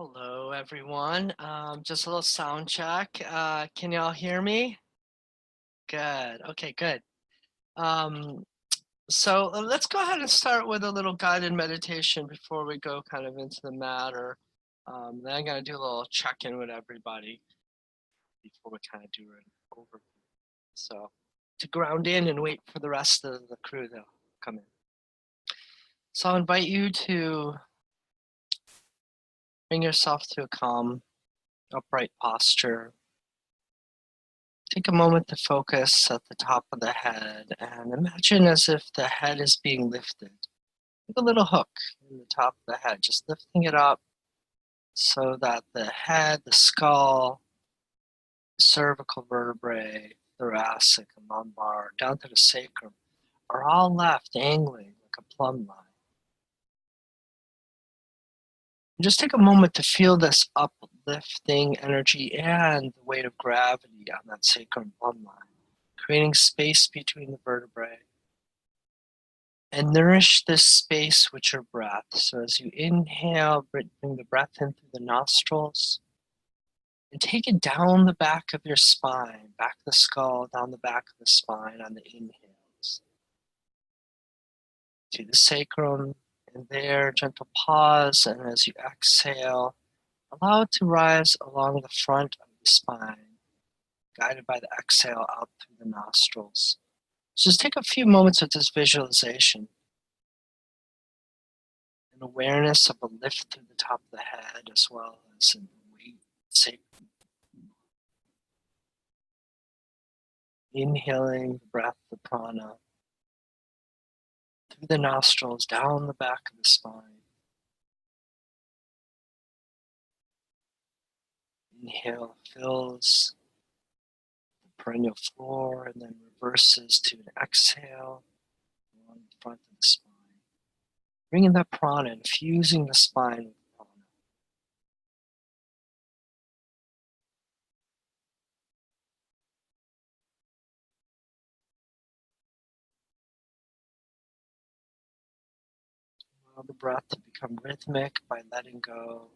Hello, everyone. Just a little sound check. Can y'all hear me? Good. Okay, good. Um, so let's go ahead and start with a little guided meditation before we go kind of into the matter. Then I'm going to do a little check-in with everybody before we kind of do an overview. So to ground in and wait for the rest of the crew to come in. So I'll invite you to bring yourself to a calm, upright posture. Take a moment to focus at the top of the head and imagine as if the head is being lifted. Like a little hook in the top of the head, just lifting it up so that the head, the skull, cervical vertebrae, thoracic and lumbar, down to the sacrum, are all left angling like a plumb line. And just take a moment to feel this uplifting energy and the weight of gravity on that sacrum plumb line, creating space between the vertebrae. And nourish this space with your breath. So as you inhale, bring the breath in through the nostrils and take it down the back of your spine, back of the skull, down the back of the spine on the inhales. To the sacrum, and there, gentle pause, and as you exhale, allow it to rise along the front of the spine, guided by the exhale out through the nostrils. So just take a few moments of this visualization. An awareness of a lift through the top of the head as well as in the weight. Inhaling the breath, the prana, through the nostrils, down the back of the spine. Inhale fills the perennial floor and then reverses to an exhale along the front of the spine. Bringing that prana, infusing the spine with prana. Allow the breath to become rhythmic by letting go.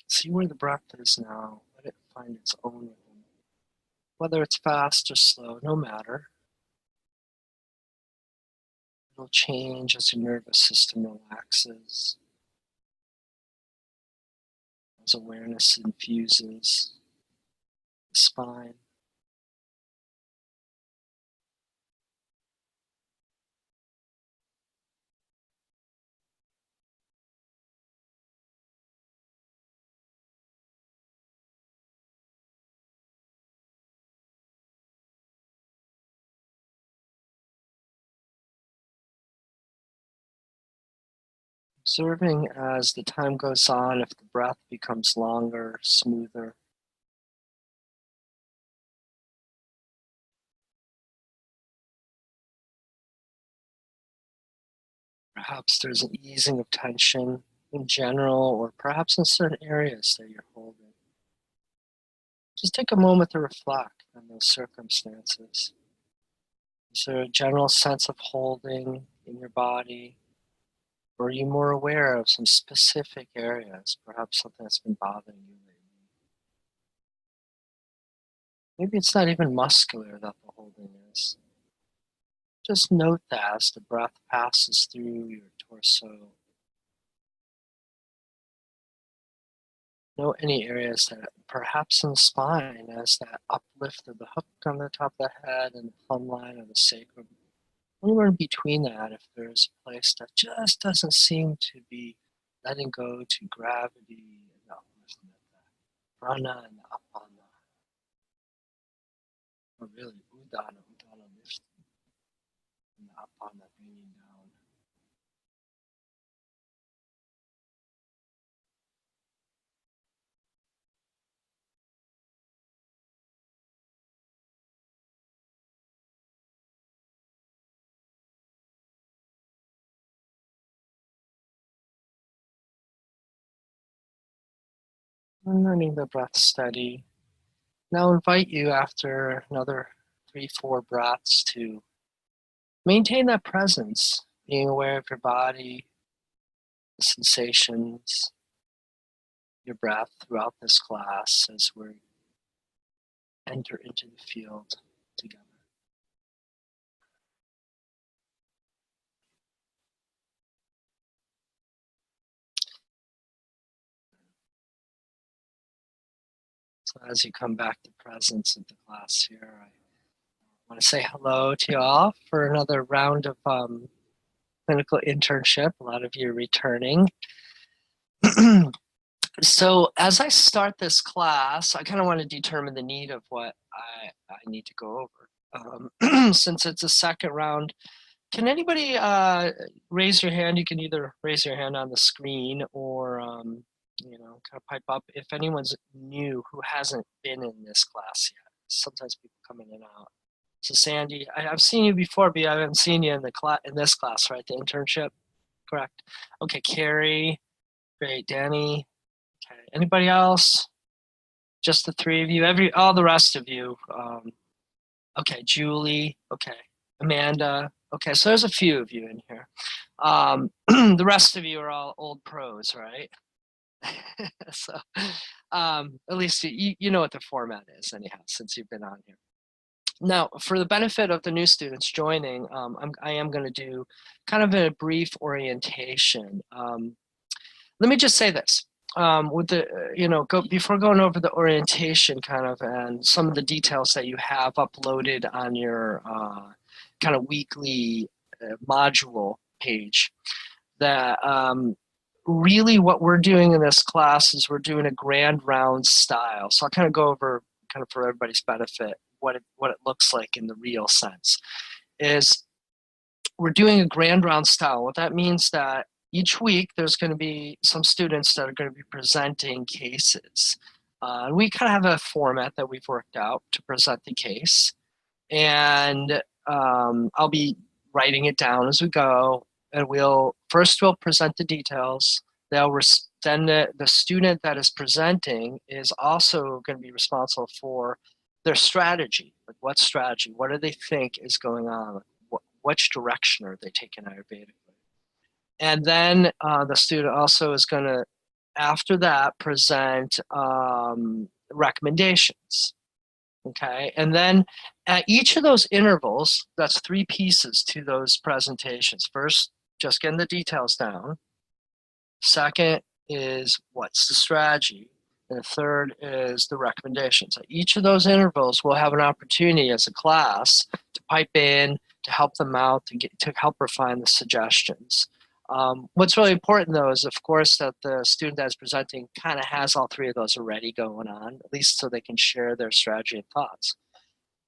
See where the breath is now. Let it find its own rhythm. Whether it's fast or slow, no matter. It'll change as your nervous system relaxes, as awareness infuses the spine. Observing as the time goes on if the breath becomes longer, smoother. Perhaps there's an easing of tension in general, or perhaps in certain areas that you're holding. Just take a moment to reflect on those circumstances. Is there a general sense of holding in your body? Or are you more aware of some specific areas, perhaps something that's been bothering you lately? Maybe it's not even muscular that the holding is. Just note that as the breath passes through your torso. Note any areas that perhaps in the spine as that uplift of the hook on the top of the head and the plumb line of the sacrum. Anywhere in between that, if there's a place that just doesn't seem to be letting go to gravity and the upliftment of that prana and the apana, or really udana lifting and the apana bringing down. And letting the breath steady. Now invite you after another 3-4 breaths to maintain that presence, being aware of your body, the sensations, your breath throughout this class as we enter into the field together. So as you come back to presence of the class here, I want to say hello to you all for another round of clinical internship. A lot of you are returning. So as I start this class, I kind of want to determine the need of what I need to go over. Since it's a second round, can anybody raise your hand? You can either raise your hand on the screen or kind of pipe up if anyone's new who hasn't been in this class yet. Sometimes people come in and out. So Sandy, I've seen you before, but I haven't seen you in this class, right? The internship, correct? Okay, Carrie, great, Danny. Okay, anybody else? Just the three of you? All the rest of you. Okay, Julie. Okay, Amanda. Okay, so there's a few of you in here. The rest of you are all old pros, right? So at least you know what the format is anyhow, since you've been on here. Now, for the benefit of the new students joining, I am going to do kind of a brief orientation. Let me just say this. With the, before going over the orientation kind of and some of the details that you have uploaded on your kind of weekly module page, that really what we're doing in this class is we're doing a grand round style. So I'll kind of go over kind of for everybody's benefit what it looks like in the real sense is we're doing a grand round style. What that means that each week there's going to be some students that are going to be presenting cases. We kind of have a format that we've worked out to present the case. And I'll be writing it down as we go. And we'll present the details. Then the student that is presenting is also going to be responsible for their strategy. Like what strategy? What do they think is going on? Which direction are they taking Ayurvedically? And then the student also is going to, after that, present recommendations. Okay, and then at each of those intervals, that's 3 pieces to those presentations. First, just getting the details down. Second is what's the strategy. And the third is the recommendations. At each of those intervals, we'll have an opportunity as a class to pipe in, to help them out, to help refine the suggestions. What's really important, though, is, of course, that the student that's presenting kind of has all 3 of those already going on, at least so they can share their strategy and thoughts,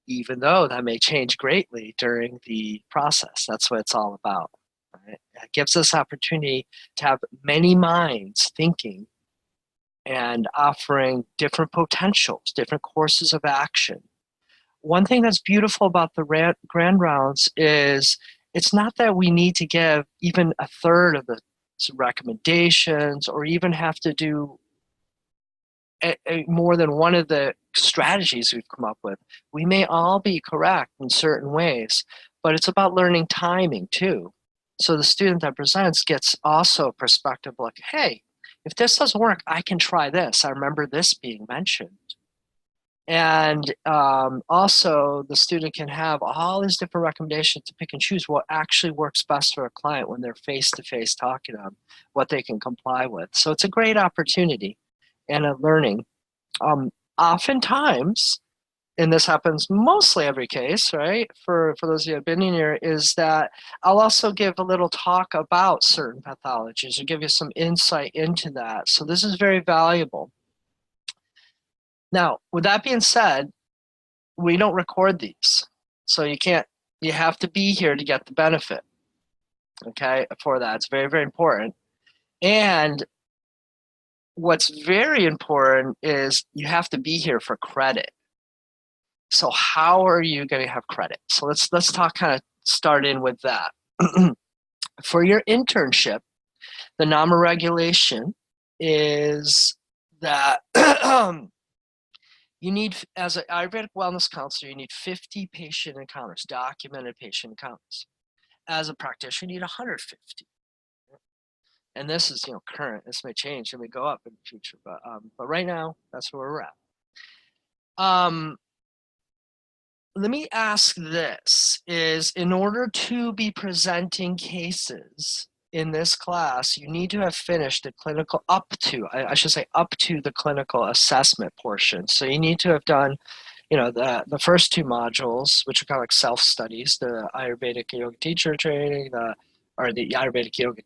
even though that may change greatly during the process. That's what it's all about. Right? It gives us opportunity to have many minds thinking and offering different potentials, different courses of action. One thing that's beautiful about the grand rounds is it's not that we need to give even a third of the recommendations or even have to do more than one of the strategies we've come up with. We may all be correct in certain ways, but it's about learning timing too. So the student that presents gets also a perspective like, hey, if this doesn't work, I can try this. I remember this being mentioned. And also the student can have all these different recommendations to pick and choose what actually works best for a client when they're face-to-face talking to them, what they can comply with. So it's a great opportunity and a learning. Oftentimes, and this happens mostly every case, right, for those of you who have been in here, is that I'll also give a little talk about certain pathologies or give you some insight into that. So this is very valuable. Now, with that being said, we don't record these. So you have to be here to get the benefit, okay, for that. It's very, very important. And what's very important is you have to be here for credit. So how are you going to have credit? So let's talk, kind of start in with that. For your internship, the NAMA regulation is that you need, as an Ayurvedic wellness counselor, you need 50 patient encounters, documented patient encounters. As a practitioner, you need 150. And this is, current. This may change and may go up in the future, but right now that's where we're at. Let me ask this: is in order to be presenting cases in this class, you need to have finished the clinical I should say up to the clinical assessment portion. So you need to have done, the first two modules, which are kind of like self-studies, the Ayurvedic yoga teacher training, the Ayurvedic yoga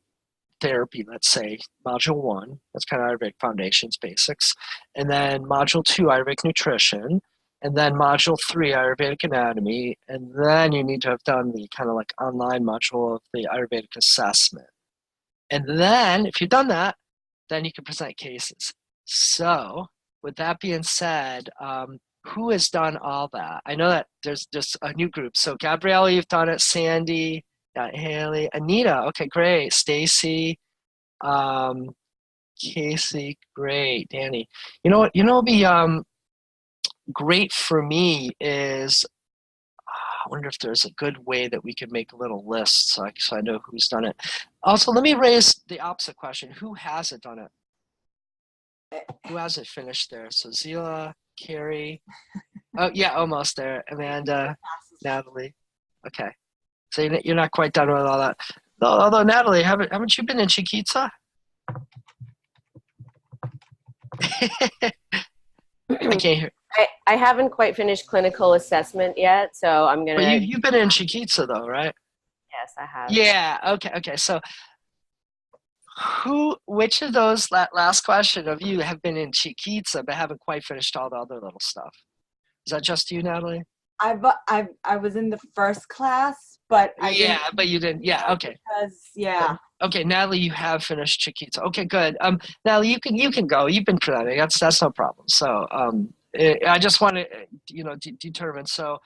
therapy, let's say, module 1, that's kind of Ayurvedic foundations, basics, and then module 2, Ayurvedic nutrition, and then module 3, Ayurvedic anatomy, and then you need to have done the kind of like online module of the Ayurvedic assessment. And then, if you've done that, then you can present cases. So, with that being said, who has done all that? I know that there's just a new group. So, Gabrielle, you've done it. Sandy, Haley, Anita. Okay, great. Stacy, Casey, great. Danny. You know what? It'd be great for me is I wonder if there's a good way that we could make a little list so I know who's done it. Also, let me raise the opposite question. Who hasn't done it? Who hasn't finished there? So Zila, Carrie. Oh, yeah, almost there. Amanda, Natalie. Okay. So you're not quite done with all that. Although, Natalie, haven't you been in Chiquitza? I can't hear. I haven't quite finished clinical assessment yet, so I'm gonna. But you've been in Chiquitza though, right? Yes, I have. Yeah. Okay. So, which of those last question of you have been in Chiquitza but haven't quite finished all the other little stuff? Is that just you, Natalie? I was in the first class, but I didn't. But you didn't. Yeah. Okay. Because Okay, Natalie, you have finished Chiquitza. Okay, good. Natalie, you can go. You've been presenting. That's no problem. So I just want to determine. So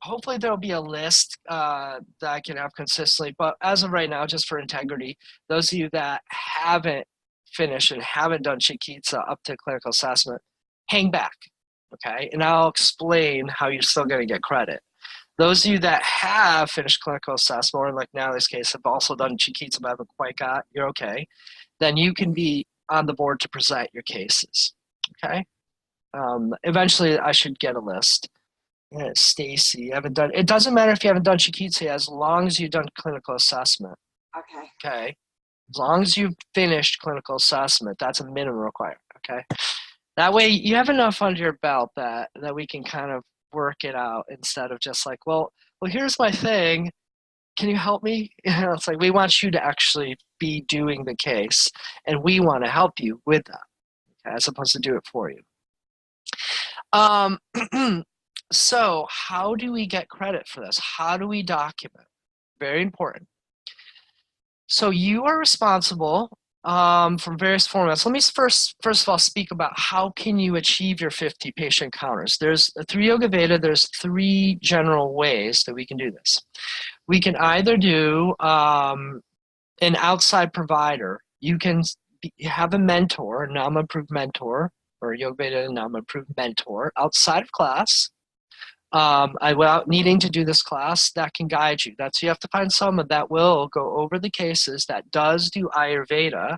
hopefully there'll be a list that I can have consistently. But as of right now, just for integrity, those of you that haven't finished and haven't done Chiquitza up to clinical assessment, hang back, okay? And I'll explain how you're still going to get credit. Those of you that have finished clinical assessment, or like Natalie's case, have also done Chiquitza but haven't quite got, you're okay. Then you can be on the board to present your cases, okay? Eventually, I should get a list. Yeah, Stacy, you haven't done, it doesn't matter if you haven't done Chiquitza as long as you've done clinical assessment. okay. Okay? As long as you've finished clinical assessment, that's a minimum requirement, okay? That way, you have enough under your belt that we can kind of work it out instead of just like, well, here's my thing. Can you help me? It's like we want you to actually be doing the case, and we want to help you with that, okay, as opposed to do it for you. So how do we get credit for this? How do we document? Very important. So you are responsible from various formats. Let me first of all speak about how can you achieve your 50 patient counters. There's through Yoga Veda, there's 3 general ways that we can do this. We can either do an outside provider. You can have a mentor, a NAMA-approved mentor, or Yoga Veda NAMA-approved mentor outside of class. Without needing to do this class, that can guide you. That's you have to find someone that will go over the cases, that does do Ayurveda,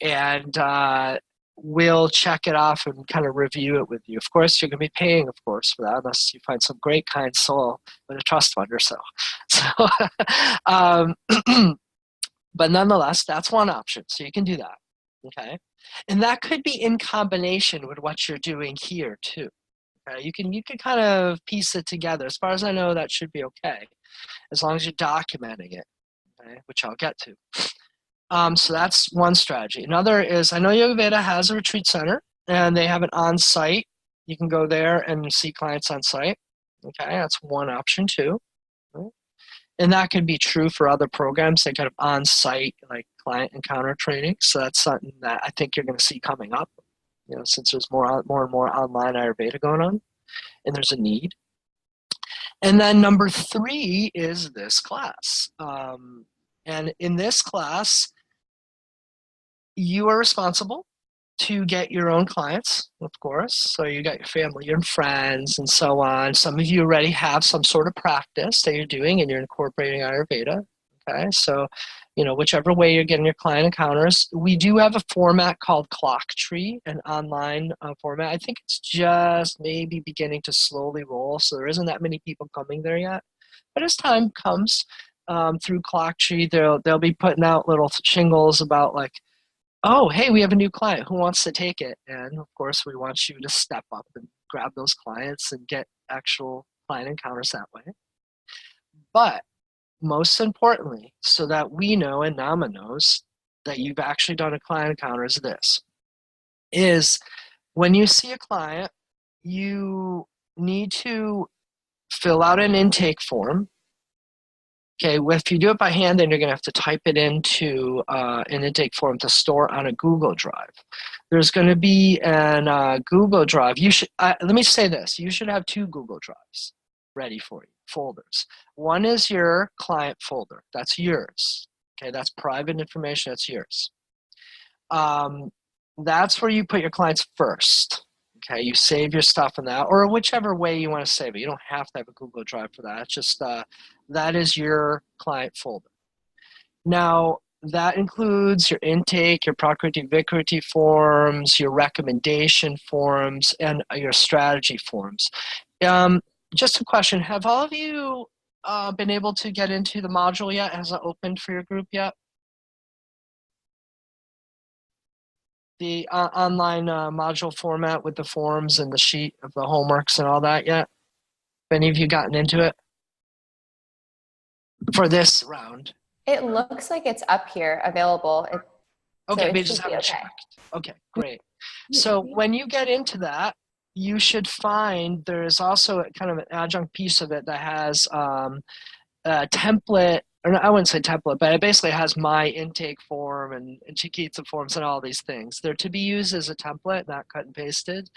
and will check it off and kind of review it with you. Of course, you're going to be paying, of course, for that, unless you find some great kind soul with a trust fund or so. But nonetheless, that's one option. So you can do that, okay? And that could be in combination with what you're doing here too. You can kind of piece it together. As far as I know, that should be okay, as long as you're documenting it, okay, which I'll get to. So that's one strategy. Another is, I know Yoga Veda has a retreat center, and they have it on site. You can go there and see clients on site. Okay, that's one option too. Right? And that could be true for other programs. They kind of on site, like client encounter training. So that's something that I think you're going to see coming up. Since there's more and more online Ayurveda going on, and there's a need. And then number 3 is this class. And in this class, you are responsible to get your own clients, of course. So you got your family, your friends, and so on. Some of you already have some sort of practice that you're doing, and you're incorporating Ayurveda. Okay, so, whichever way you're getting your client encounters, we do have a format called Clock Tree, an online format. I think it's just maybe beginning to slowly roll, so there isn't that many people coming there yet. But as time comes through Clock Tree, they'll be putting out little shingles about like, oh, hey, we have a new client. Who wants to take it? And of course, we want you to step up and grab those clients and get actual client encounters that way. But most importantly, so that we know and Nama knows that you've actually done a client encounter, is when you see a client, you need to fill out an intake form. Okay, if you do it by hand, then you're going to have to type it into an intake form to store on a Google Drive. There's going to be an Google Drive. Let me say this. You should have 2 Google Drives ready for you, folders. One is your client folder. That's yours. Okay, that's private information. That's yours. That's where you put your clients first. Okay, you save your stuff in that, or whichever way you want to save it. You don't have to have a Google Drive for that. It's just that is your client folder. Now, that includes your intake, your Prakriti-Vikriti forms, your recommendation forms, and your strategy forms. Just a question, have all of you been able to get into the module yet? Has it opened for your group yet? The online module format with the forms and the sheet of the homeworks and all that yet? Have any of you gotten into it for this round? It looks like it's up here available. Okay, so we it just should be haven't okay. checked. Okay, great. So when you get into that, you should find there is also a kind of an adjunct piece of it that has a template, or I wouldn't say template, but it basically has my intake form and Chiquita forms and all these things. They're to be used as a template, not cut and pasted,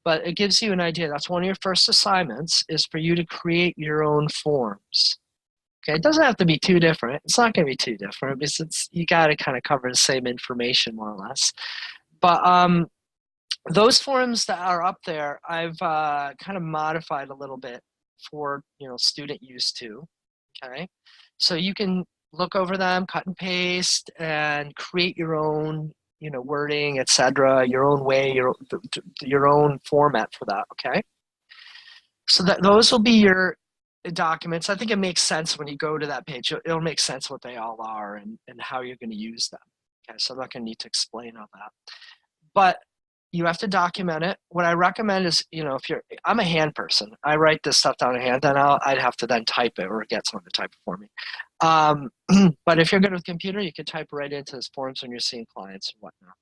but it gives you an idea. That's one of your first assignments, is for you to create your own forms. Okay, it doesn't have to be too different. It's not going to be too different because you got to kind of cover the same information more or less. But those forms that are up there, I've kind of modified a little bit for student use too. Okay, so you can look over them, cut and paste, and create your own wording, etc., your own way, your own format for that. Okay, so that those will be your documents. I think it makes sense when you go to that page. It'll make sense what they all are and how you're going to use them. Okay, so I'm not going to need to explain all that. But you have to document it. What I recommend is, I'm a hand person. I write this stuff down in hand, then I'd have to then type it or get someone to type it for me. But if you're good with computer, you can type right into those forms when you're seeing clients and whatnot.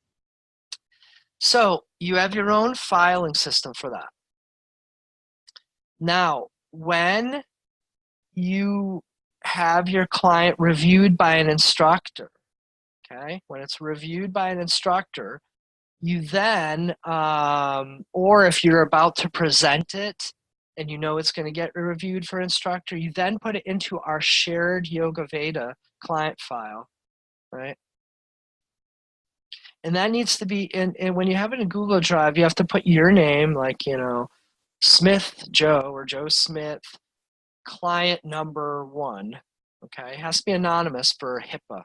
So you have your own filing system for that. Now, when you have your client reviewed by an instructor, okay, when it's reviewed by an instructor, you then, or if you're about to present it and it's going to get reviewed for instructor, you then put it into our shared Yoga Veda client file, right? And that needs to be and when you have it in Google Drive, you have to put your name, like, Smith Joe or Joe Smith, client number 1, okay? It has to be anonymous for HIPAA.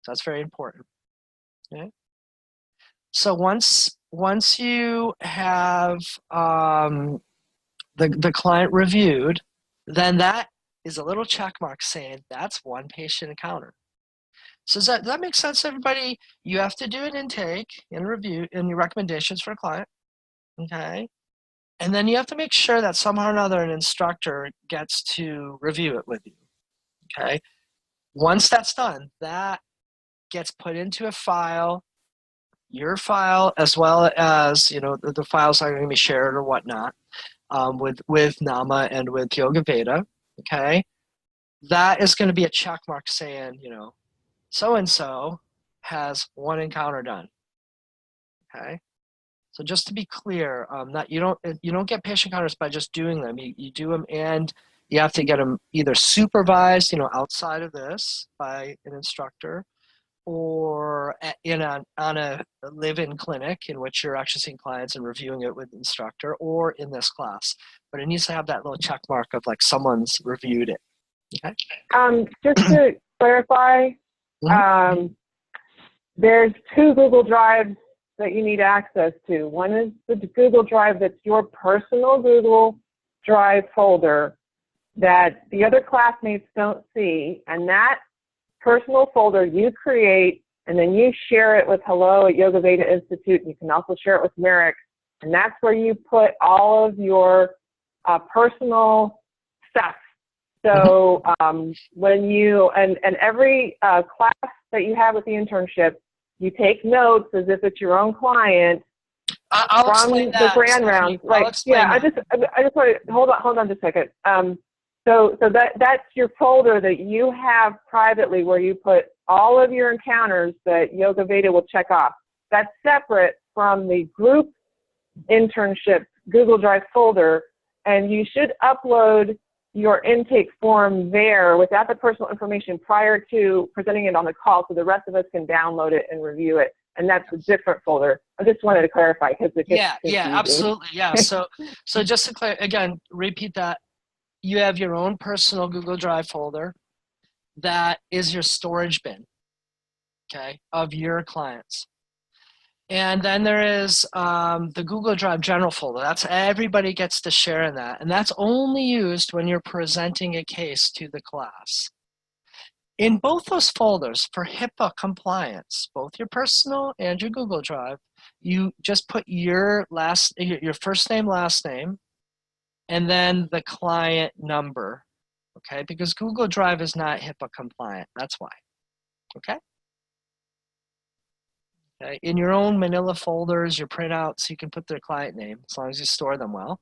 So that's very important, okay? So once you have the client reviewed, then that is a little check mark saying that's one patient encounter. So does that make sense to everybody? You have to do an intake and review and your recommendations for a client, okay? And then you have to make sure that somehow or another an instructor gets to review it with you, okay? Once that's done, that gets put into a file, your file, as well as the files are going to be shared or whatnot with Nama and with Yoga Veda. Okay, that is going to be a check mark saying so and so has one encounter done. Okay, so just to be clear, that you don't get patient encounters by just doing them. You do them, and you have to get them either supervised, outside of this by an instructor, or on a live-in clinic in which you're actually seeing clients and reviewing it with the instructor, or in this class. But it needs to have that little check mark of like someone's reviewed it. Okay. Just to clarify. There's 2 Google Drives that you need access to. One is the Google Drive that's your personal Google Drive folder that the other classmates don't see, and that personal folder you create, and then you share it with Hello at Yoga Veda Institute. You can also share it with Merrick, and that's where you put all of your personal stuff. So when you, and every class that you have with the internship, you take notes as if it's your own client I'll from explain the that, grand Stephanie. rounds. Like, yeah, I just want to, hold on just a second. So that's your folder that you have privately where you put all of your encounters that Yoga Veda will check off. That's separate from the group internship Google Drive folder, and you should upload your intake form there without the personal information prior to presenting it on the call so the rest of us can download it and review it. And that's a different folder. I just wanted to clarify because it gets confusing. Absolutely. Yeah. So just to again, repeat that. You have your own personal Google Drive folder that is your storage bin, okay, of your clients. And then there is the Google Drive general folder. That's everybody gets to share in that. And that's only used when you're presenting a case to the class. In both those folders, for HIPAA compliance, both your personal and your Google Drive, you just put your first name, last name, and then the client number, okay? Because Google Drive is not HIPAA compliant. That's why, okay? Okay. In your own manila folders, your printouts, you can put their client name as long as you store them well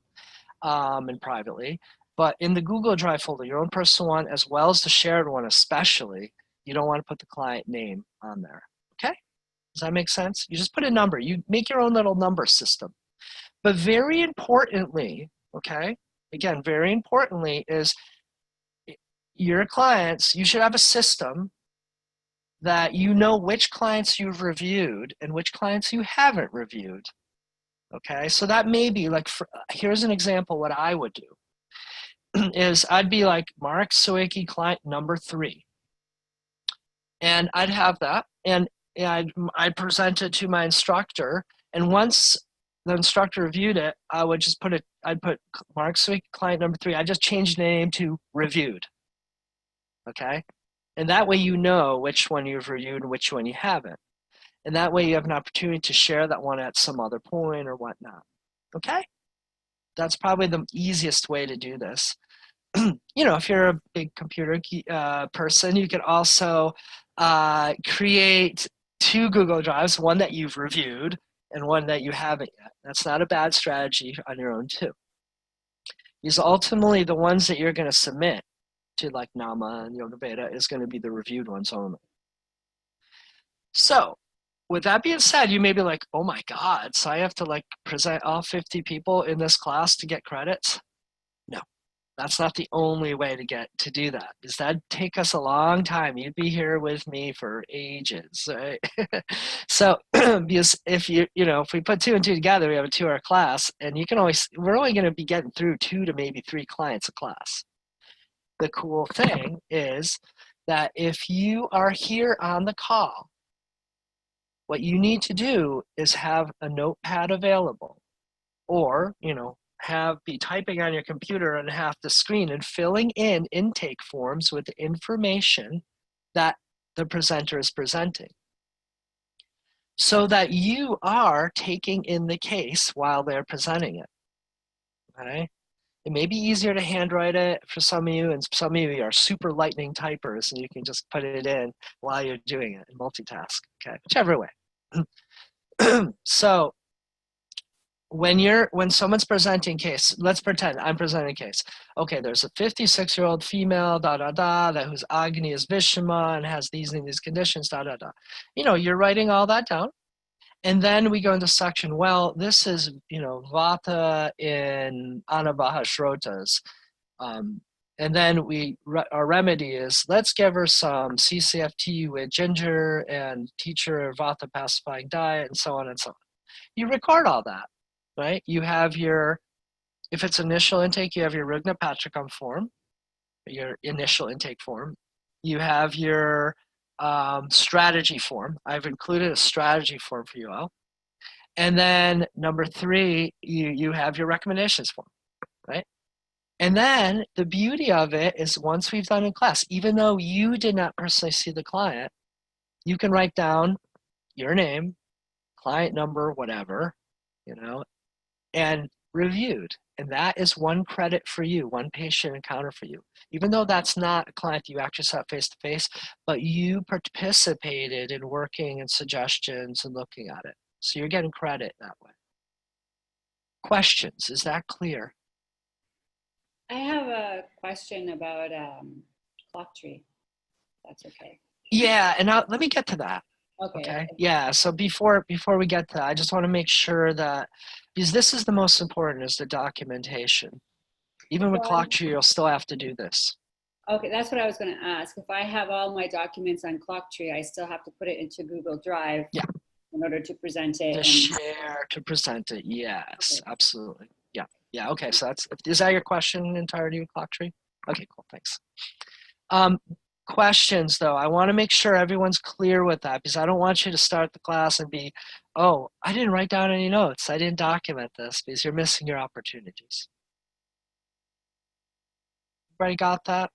and privately. But in the Google Drive folder, your own personal one as well as the shared one especially, you don't want to put the client name on there, okay? Does that make sense? You just put a number. You make your own little number system. But very importantly, okay, again, very importantly is your clients, you should have a system that you know which clients you've reviewed and which clients you haven't reviewed. Okay, so that may be like, here's an example what I would do is I'd be like Mark Soicki client number 3. And I'd have that and I'd present it to my instructor, and once the instructor reviewed it, I would just I'd put Mark Soicki client number 3. I just changed the name to reviewed. Okay. And that way you know which one you've reviewed and which one you haven't. And that way you have an opportunity to share that one at some other point or whatnot. Okay? That's probably the easiest way to do this. You know, if you're a big computer person, you could also create 2 Google Drives, one that you've reviewed and one that you haven't yet. That's not a bad strategy on your own too. Because ultimately the ones that you're going to submit to like Nama and Yoga Veda is going to be the reviewed ones only. So with that being said, you may be like, oh my God, so I have to like present all 50 people in this class to get credits? No, that's not the only way to do that, because that'd take us a long time. You'd be here with me for ages, right? So because if if we put 2 and 2 together, we have a 2-hour class, and we're only going to be getting through 2 to maybe 3 clients a class. The cool thing is that if you are here on the call, what you need to do is have a notepad available, or be typing on your computer on half the screen and filling in intake forms with the information that the presenter is presenting, so that you are taking in the case while they're presenting it. Okay? It may be easier to handwrite it for some of you, and some of you are super lightning typers, and you can just put it in while you're doing it and multitask, okay? Whichever way. So when someone's presenting case, let's pretend I'm presenting a case. Okay, there's a 56-year-old female, that whose Agni is Vishama and has these and these conditions, You're writing all that down. And then we go into section, well, this is, Vata in Anavaha Shrotas. And then our remedy is, let's give her some CCFT with ginger and teach her Vata pacifying diet and so on and so on. You record all that, right? You have if it's initial intake, you have your Rigna Patricum form, your initial intake form. You have your strategy form. I've included a strategy form for you all. And then number 3, you have your recommendations form, right? And then the beauty of it is once we've done in class, even though you did not personally see the client, you can write down your name, client number, whatever, you know, and reviewed. And that is 1 credit for you, 1 patient encounter for you. Even though that's not a client you actually saw face to face, but you participated in working and suggestions and looking at it. So you're getting credit that way. Questions, is that clear? I have a question about clock tree. That's okay. Yeah, and let me get to that. Okay. Okay. Yeah. So before we get to that, I just want to make sure that because this is the most important is the documentation. Even with Well, clock tree, you'll still have to do this. Okay, that's what I was going to ask. If I have all my documents on clock tree, I still have to put it into Google Drive. Yeah. In order to present it. To share, to present it. Yes, okay. Absolutely. Yeah. Yeah. Okay. So is that your question entirety of clock tree? Okay. Cool. Thanks. Questions though, I want to make sure everyone's clear with that because I don't want you to start the class and be, oh, I didn't write down any notes. I didn't document this because you're missing your opportunities. Everybody got that?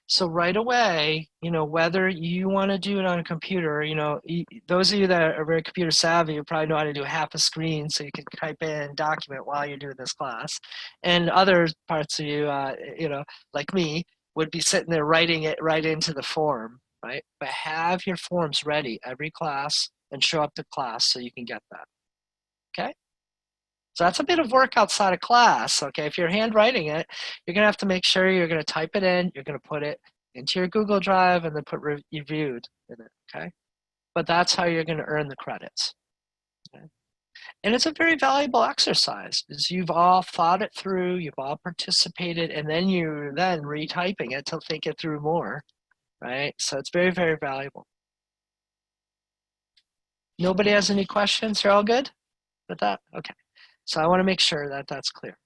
So right away, you know, whether you want to do it on a computer, you know, those of you that are very computer savvy, you probably know how to do half a screen so you can type in document while you're doing this class. And other parts of you, you know, like me, would be sitting there writing it right into the form, right? But have your forms ready every class and show up to class so you can get that, okay? So that's a bit of work outside of class, okay? If you're handwriting it, you're gonna have to make sure you're gonna type it in, you're gonna put it into your Google Drive and then put reviewed in it, okay? But that's how you're gonna earn the credits, okay? And it's a very valuable exercise because you've all thought it through, you've all participated, and then you're then retyping it to think it through more, right? So it's very, very valuable. Nobody has any questions? You're all good with that? Okay. So I want to make sure that that's clear.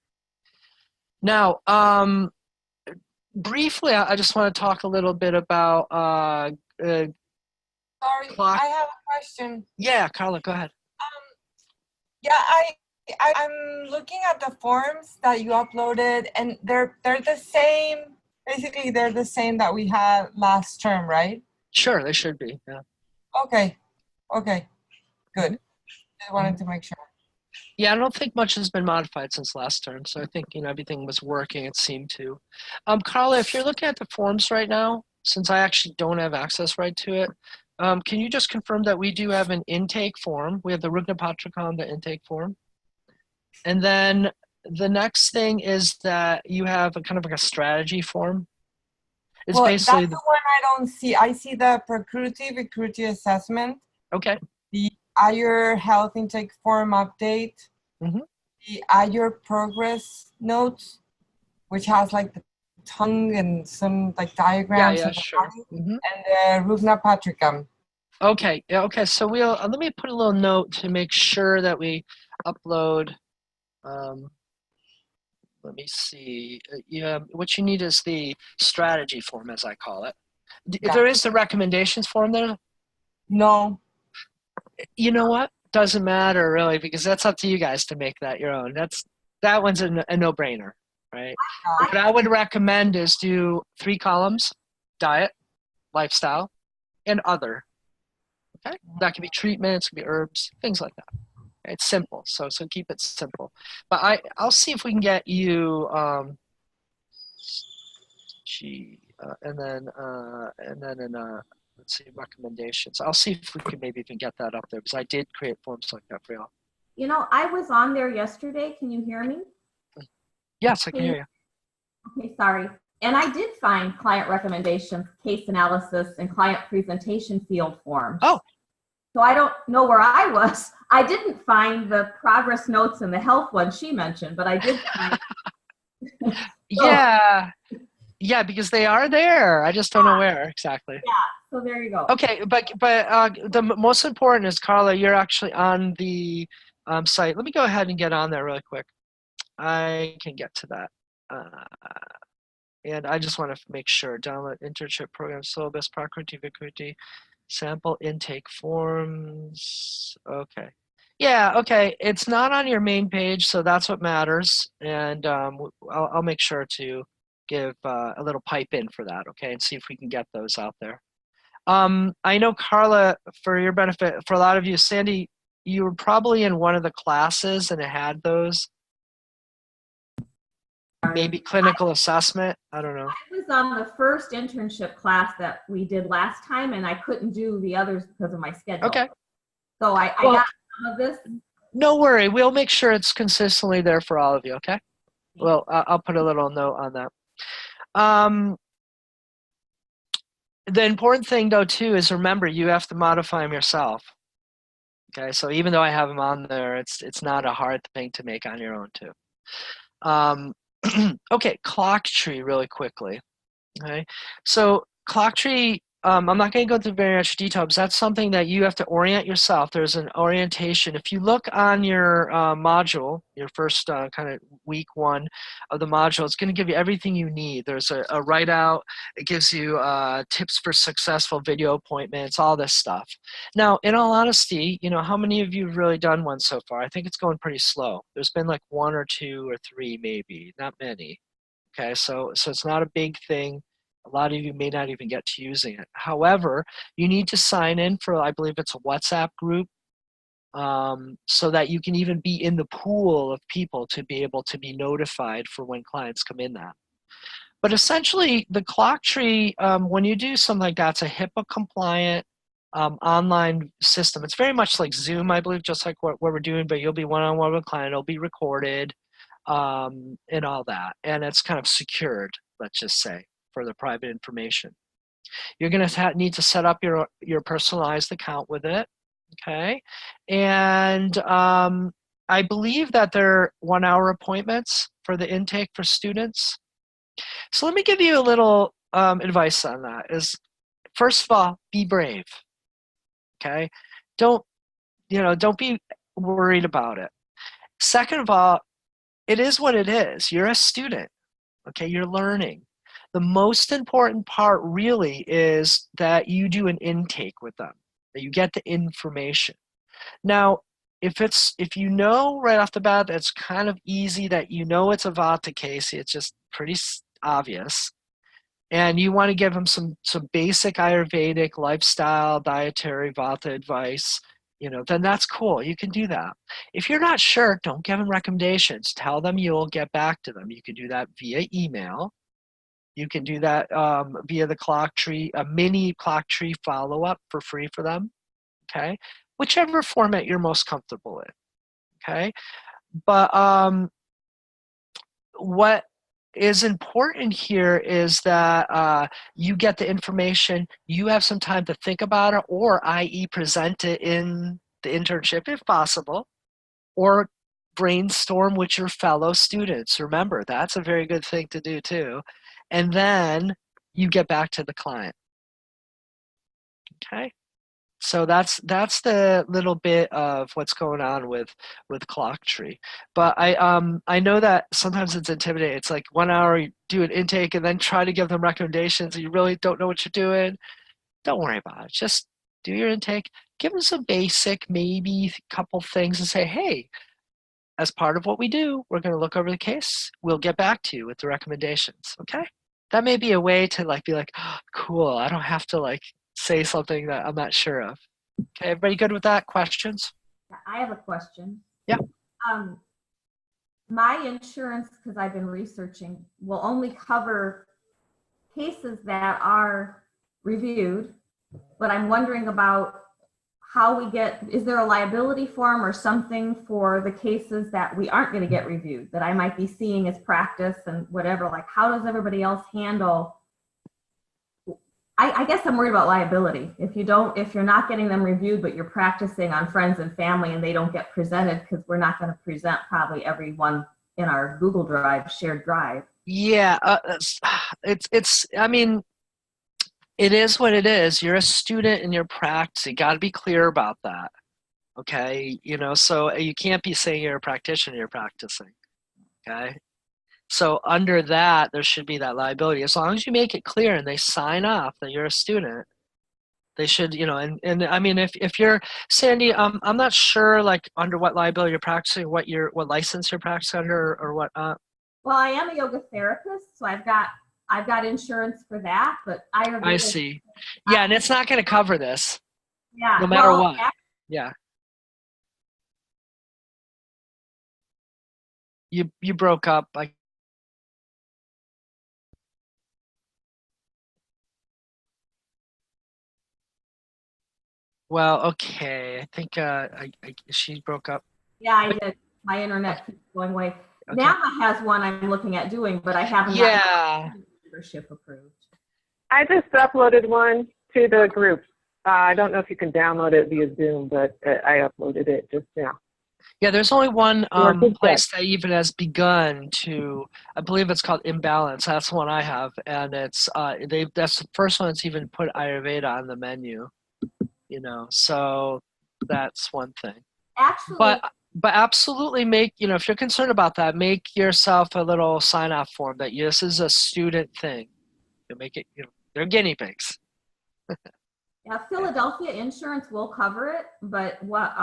Now, briefly, I just want to talk a little bit about Sorry, clock. I have a question. Yeah, Carla, go ahead. Yeah, I'm looking at the forms that you uploaded, and they're the same. Basically, they're the same that we had last term, right? Sure, they should be. Yeah. Okay, good. Just wanted to make sure. Yeah, I don't think much has been modified since last term, so I think you know everything was working. It seemed to. Carla, if you're looking at the forms right now, since I actually don't have access right to it, can you just confirm that we do have an intake form? We have the Rugnapatrikam, the intake form, and then the next thing is that you have a kind of like a strategy form. It's Well, basically that's the one I don't see. I see the Prakriti assessment. okay. The Ayur health intake form update. Mm-hmm. The Ayur progress notes, which has like the tongue and some like diagrams. Yeah, of the sure. body, Mm-hmm. And the Rugna Patrikam. Okay, yeah, okay. So we'll let me put a little note to make sure that we upload. Let me see. Yeah, what you need is the strategy form, as I call it. Yeah. There is the recommendations form there. No. You know what? Doesn't matter really because that's up to you guys to make that your own. That one's a no-brainer, right? What I would recommend is do 3 columns: diet, lifestyle, and other. Okay, that could be treatments, could be herbs, things like that. It's simple, so keep it simple. But I'll see if we can get you and then let's see recommendations. I'll see if we can maybe even get that up there because I did create forms like that for y'all. You know, I was on there yesterday. Can you hear me? Yes, I can hear you. Okay, sorry. And I did find client recommendations, case analysis, and client presentation field forms. Oh. So I don't know where I was. I didn't find the progress notes and the health one she mentioned, but I did find. Yeah, because they are there. I just don't know where exactly. Yeah, so there you go. Okay, but the most important is, Carla, you're actually on the site. Let me go ahead and get on there really quick. I can get to that. And I just want to make sure, download internship program syllabus, Prakriti, sample intake forms. Okay. Yeah, okay. It's not on your main page, so that's what matters. And I'll make sure to give a little pipe in for that, okay, and see if we can get those out there. I know, Carla, for your benefit, for a lot of you, Sandy, you were probably in one of the classes and it had those. Maybe clinical assessment. I don't know. I was on the first internship class that we did last time, and I couldn't do the others because of my schedule. Okay. So I Well, got some of this. no worry. We'll make sure it's consistently there for all of you, okay? Well, I'll put a little note on that. The important thing, though, too, is remember, you have to modify them yourself. Okay, so even though I have them on there, it's not a hard thing to make on your own, too. Okay, clock tree really quickly. Okay, so clock tree, I'm not going to go into very much detail because that's something that you have to orient yourself. There's an orientation. If you look on your module, your first kind of week one of the module, it's going to give you everything you need. There's a write-out. It gives you tips for successful video appointments, all this stuff. Now, in all honesty, you know, how many of you have really done one so far? I think it's going pretty slow. There's been like 1 or 2 or 3 maybe, not many. Okay, so it's not a big thing. A lot of you may not even get to using it. However, you need to sign in for, I believe it's a WhatsApp group, so that you can even be in the pool of people to be able to be notified for when clients come in that. But essentially, the clock tree, when you do something like that, it's a HIPAA compliant online system. It's very much like Zoom, I believe, just like what we're doing, but you'll be one-on-one with a client. It'll be recorded and all that. And it's kind of secured, let's just say, for the private information. You're going to need to set up your personalized account with it, okay? And I believe that they're 1-hour appointments for the intake for students. So let me give you a little advice on that. Is first of all, be brave, okay? Don't be worried about it. Second of all, it is what it is. You're a student, okay? You're learning. The most important part really is that you do an intake with them, that you get the information. Now, if you know right off the bat, it's kind of easy that you know it's a Vata case, it's just pretty obvious, and you want to give them some basic Ayurvedic lifestyle, dietary Vata advice, you know, then that's cool. You can do that. If you're not sure, don't give them recommendations. Tell them you'll get back to them. You can do that via email. You can do that via the clock tree, a mini clock tree follow-up for free for them, okay? Whichever format you're most comfortable in, okay? But what is important here is that you get the information, you have some time to think about it, or i.e. present it in the internship if possible, or brainstorm with your fellow students. Remember, that's a very good thing to do too. And then you get back to the client. Okay, so that's the little bit of what's going on with clock tree. But I know that sometimes it's intimidating. It's like 1 hour, you do an intake and then try to give them recommendations and you really don't know what you're doing. Don't worry about it. Just do your intake, give them some basic, maybe a couple things, and say, hey, as part of what we do, we're going to look over the case. We'll get back to you with the recommendations, okay? That may be a way to like be like, oh, cool, I don't have to like say something that I'm not sure of. Okay, everybody good with that? Questions? I have a question. Yeah. My insurance, because I've been researching, will only cover cases that are reviewed, but I'm wondering about how we get, is there a liability form or something for the cases that we aren't going to get reviewed, that I might be seeing as practice and whatever? Like, how does everybody else handle? I guess I'm worried about liability. If you're not getting them reviewed, but you're practicing on friends and family and they don't get presented, because we're not going to present probably everyone in our Google Drive, shared drive. Yeah, I mean, it is what it is. You're a student and you're practicing. You got to be clear about that. Okay, you know, so you can't be saying you're a practitioner, you're practicing. Okay, So under that, there should be that liability. As long as you make it clear and they sign off that you're a student, they should, and I mean, if you're Sandy, I'm not sure like under what liability you're practicing, what license you're practicing under, or what. Well, I am a yoga therapist, so I've got insurance for that, but I see. Yeah, and it's not going to cover this, yeah, no matter well, what. Yeah. You broke up. Well, okay. I think she broke up. Yeah, I did. My internet keeps going away. Okay. NAMA has one I'm looking at doing, but I haven't Yeah. gotten membership approved. I just uploaded one to the group. I don't know if you can download it via Zoom, but I uploaded it just now. Yeah, there's only one good place that even has begun to, I believe it's called Imbalance. That's the one I have, and it's that's the first one that's even put Ayurveda on the menu. So that's one thing. Actually, But absolutely make, if you're concerned about that, make yourself a little sign-off form that this is a student thing. You make it, they're guinea pigs. yeah, Philadelphia insurance will cover it, but what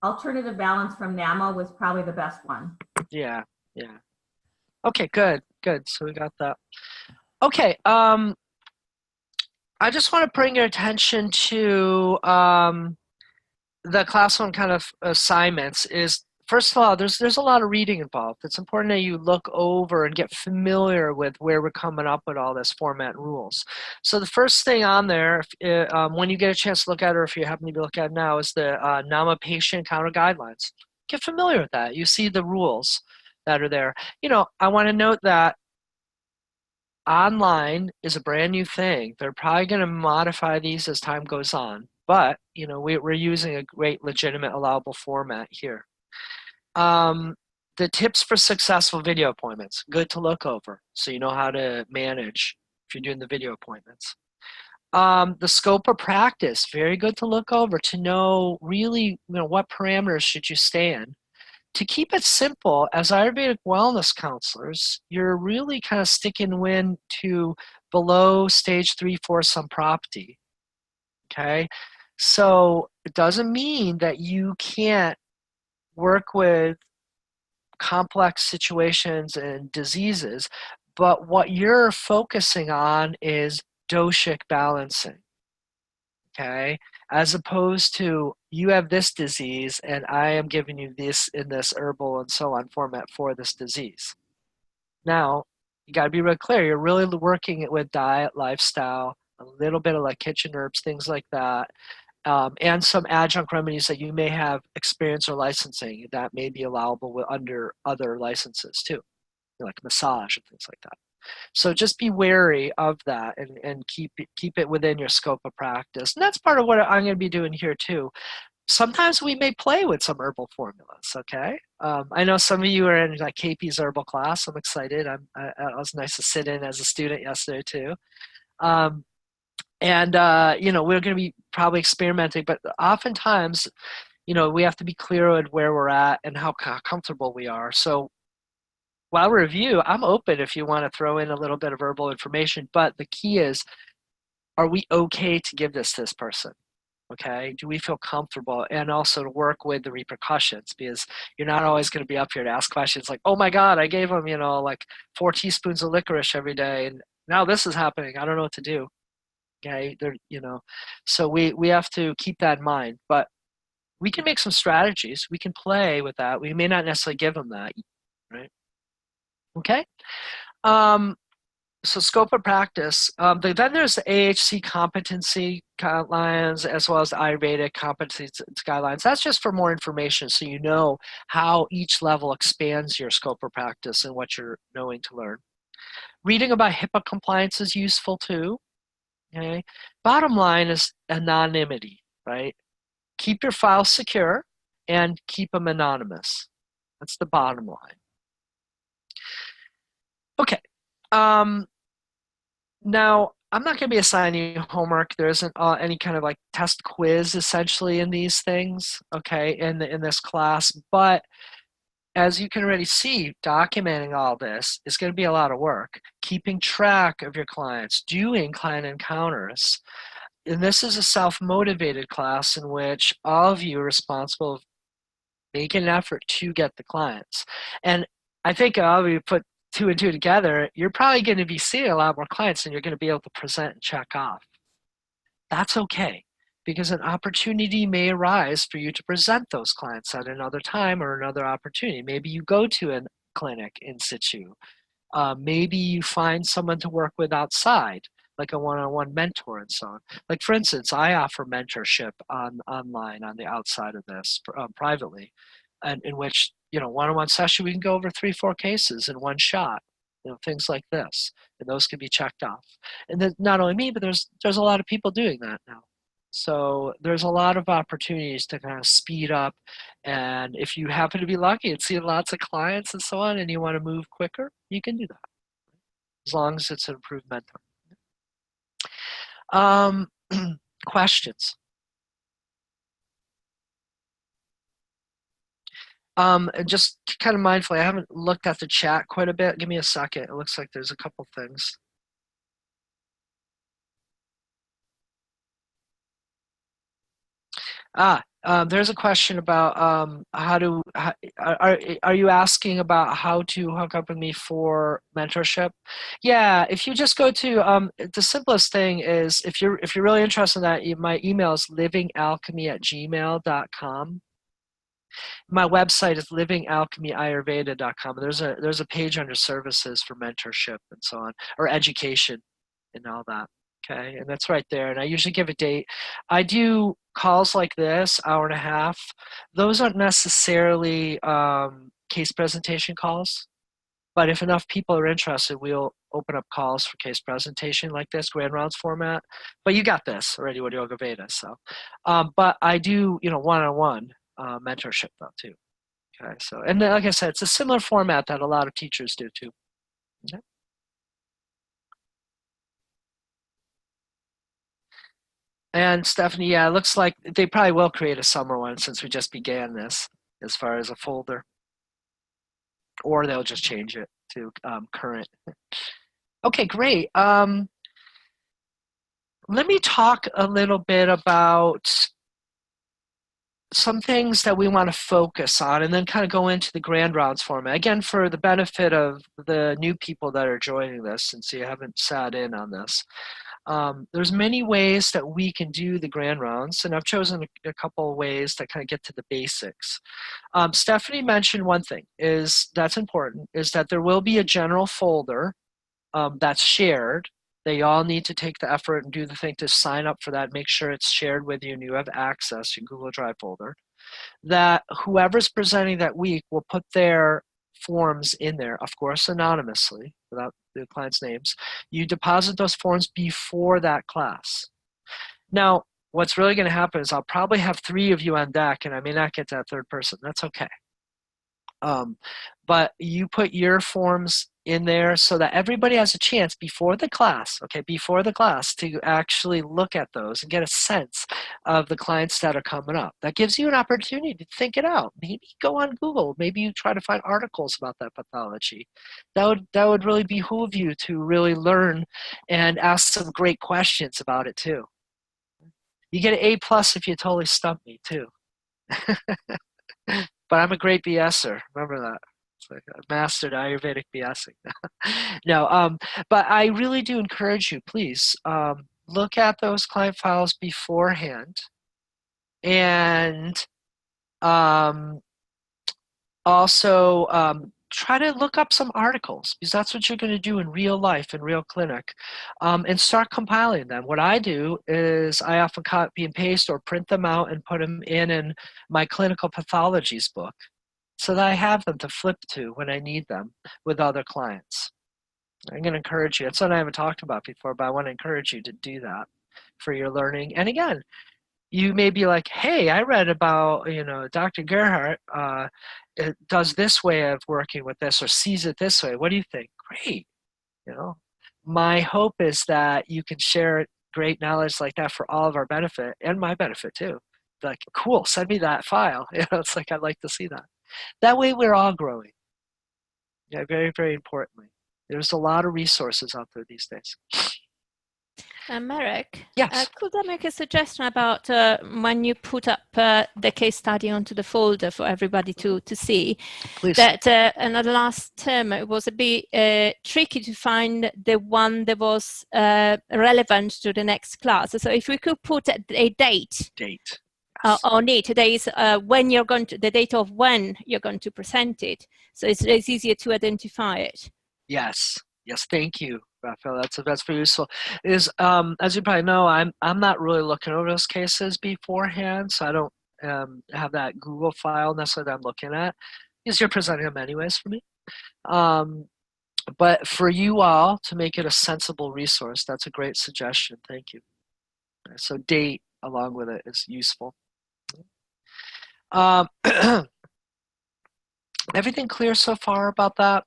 alternative balance from NAMA was probably the best one. Yeah. Okay, good. So we got that. Okay, I just want to bring your attention to the class one kind of assignments. Is first of all, there's a lot of reading involved. It's important that you look over and get familiar with where we're coming up with all this format and rules. So the first thing on there, when you get a chance to look at it, or if you happen to be looking at it now, is the NAMA patient counter guidelines. Get familiar with that. You see the rules that are there. I want to note that online is a brand new thing. They're probably going to modify these as time goes on, but we're using a great legitimate allowable format here. The tips for successful video appointments, good to look over so you know how to manage if you're doing the video appointments. The scope of practice, very good to look over to know really what parameters should you stay in. To keep it simple, as Ayurvedic wellness counselors, you're really kind of sticking wind to below stage 3-4 samprapti. Okay, so it doesn't mean that you can't work with complex situations and diseases, but what you're focusing on is doshic balancing. Okay, as opposed to you have this disease and I am giving you this in this herbal and so on format for this disease. Now, you got to be real clear. You're really working it with diet, lifestyle, a little bit of like kitchen herbs, things like that, and some adjunct remedies that you may have experience or licensing that may be allowable under other licenses too, like massage and things like that. So just be wary of that and keep it within your scope of practice. And that's part of what I'm going to be doing here too. Sometimes we may play with some herbal formulas, okay? I know some of you are in like KP's herbal class. I'm excited. It was nice to sit in as a student yesterday too. We're going to be probably experimenting, but oftentimes, we have to be clear with where we're at and how comfortable we are. So while review, I'm open if you want to throw in a little bit of herbal information, but the key is, are we okay to give this to this person? Okay, do we feel comfortable? And also to work with the repercussions, because you're not always going to be up here to ask questions like, oh my God, I gave them, like 4 teaspoons of licorice every day, and now this is happening. I don't know what to do. Okay, so we have to keep that in mind, but we can make some strategies. We can play with that. We may not necessarily give them that, right? Okay. So scope of practice. Then there's the AHC competency guidelines as well as the Ayurvedic competency guidelines. That's just for more information so you know how each level expands your scope of practice and what you're knowing to learn. Reading about HIPAA compliance is useful too. Okay. Bottom line is anonymity, right? Keep your files secure and keep them anonymous. That's the bottom line. Okay. Now, I'm not going to be assigning you homework. There isn't any kind of like test quiz essentially in these things, okay, in this class. But as you can already see, documenting all this is going to be a lot of work. Keeping track of your clients, doing client encounters. And this is a self-motivated class in which all of you are responsible, making an effort to get the clients. And I think all of you put 2 and 2 together, you're probably going to be seeing a lot more clients than you're going to be able to present and check off. That's okay, because an opportunity may arise for you to present those clients at another time or another opportunity. Maybe you go to a clinic in situ. Maybe you find someone to work with outside, like a one-on-one mentor and so on. Like for instance, I offer mentorship online on the outside of this privately, and in which, one-on-one session, we can go over 3-4 cases in one shot, things like this, and those can be checked off. And then not only me, but there's a lot of people doing that now. So there's a lot of opportunities to kind of speed up. And if you happen to be lucky and see lots of clients and so on, and you want to move quicker, you can do that, as long as it's an improved mentor. Questions? Just kind of mindfully, I haven't looked at the chat quite a bit. Give me a second. It looks like there's a couple things. There's a question about are you asking about how to hook up with me for mentorship? Yeah, if you just go to the simplest thing is, if you're really interested in that, my email is livingalchemy@gmail.com. My website is livingalchemyayurveda.com. There's a page under services for mentorship and so on, or education and all that. Okay, and that's right there. And I usually give a date. I do calls like this, hour and a half. Those aren't necessarily case presentation calls, but if enough people are interested, we'll open up calls for case presentation like this, grand rounds format. But you got this already with Yoga Veda. So, but I do, one-on-one mentorship though too. Okay, so, and then, like I said, it's a similar format that a lot of teachers do too. Okay. And Stephanie, yeah, it looks like they probably will create a summer one since we just began this, as far as a folder. Or they'll just change it to current. Okay, great. Let me talk a little bit about some things that we want to focus on, and then kind of go into the grand rounds format. Again, for the benefit of the new people that are joining this, since you haven't sat in on this. There's many ways that we can do the grand rounds, and I've chosen a couple of ways that kind of get to the basics. Stephanie mentioned one thing that's important, is that there will be a general folder that's shared. They all need to take the effort and do the thing to sign up for that, make sure it's shared with you and you have access to Google Drive folder. That whoever's presenting that week will put their forms in there, of course anonymously, without the client's names. You deposit those forms before that class. Now, what's really going to happen is I'll probably have 3 of you on deck, and I may not get to that third person. That's okay. But you put your forms in there so that everybody has a chance before the class, to actually look at those and get a sense of the clients that are coming up. That gives you an opportunity to think it out. Maybe go on Google. Maybe you try to find articles about that pathology. That would really behoove you to really learn and ask some great questions about it too. You get an A+ if you totally stump me too. But I'm a great BSer. Remember that. It's like I mastered Ayurvedic BSing. No, but I really do encourage you, please, look at those client files beforehand. And also try to look up some articles, because that's what you're going to do in real life, in real clinic, and start compiling them. What I do is I often copy and paste or print them out and put them in my clinical pathologies book so that I have them to flip to when I need them with other clients. I'm going to encourage you. It's something I haven't talked about before, but I want to encourage you to do that for your learning. And again, you may be like, hey, I read about, Dr. Gerhardt it does this way of working with this or sees it this way. What do you think? Great. My hope is that you can share great knowledge like that for all of our benefit and my benefit too. Like, cool, send me that file. It's like, I'd like to see that. That way we're all growing. Yeah, very, very importantly. There's a lot of resources out there these days. Marek, Yes, could I make a suggestion about when you put up the case study onto the folder for everybody to see? please. That in the last term it was a bit tricky to find the one that was relevant to the next class. So if we could put a date Date. Yes. on it, there is when you're going to, the date of when you're going to present it. So it's easier to identify it. Yes. Yes. Thank you, Raphael. That's very useful. Is as you probably know, I'm not really looking over those cases beforehand, so I don't have that Google file necessarily that I'm looking at. Because you're presenting them anyways for me. But for you all to make it a sensible resource, that's a great suggestion. Thank you. So date along with it is useful. Everything clear so far about that?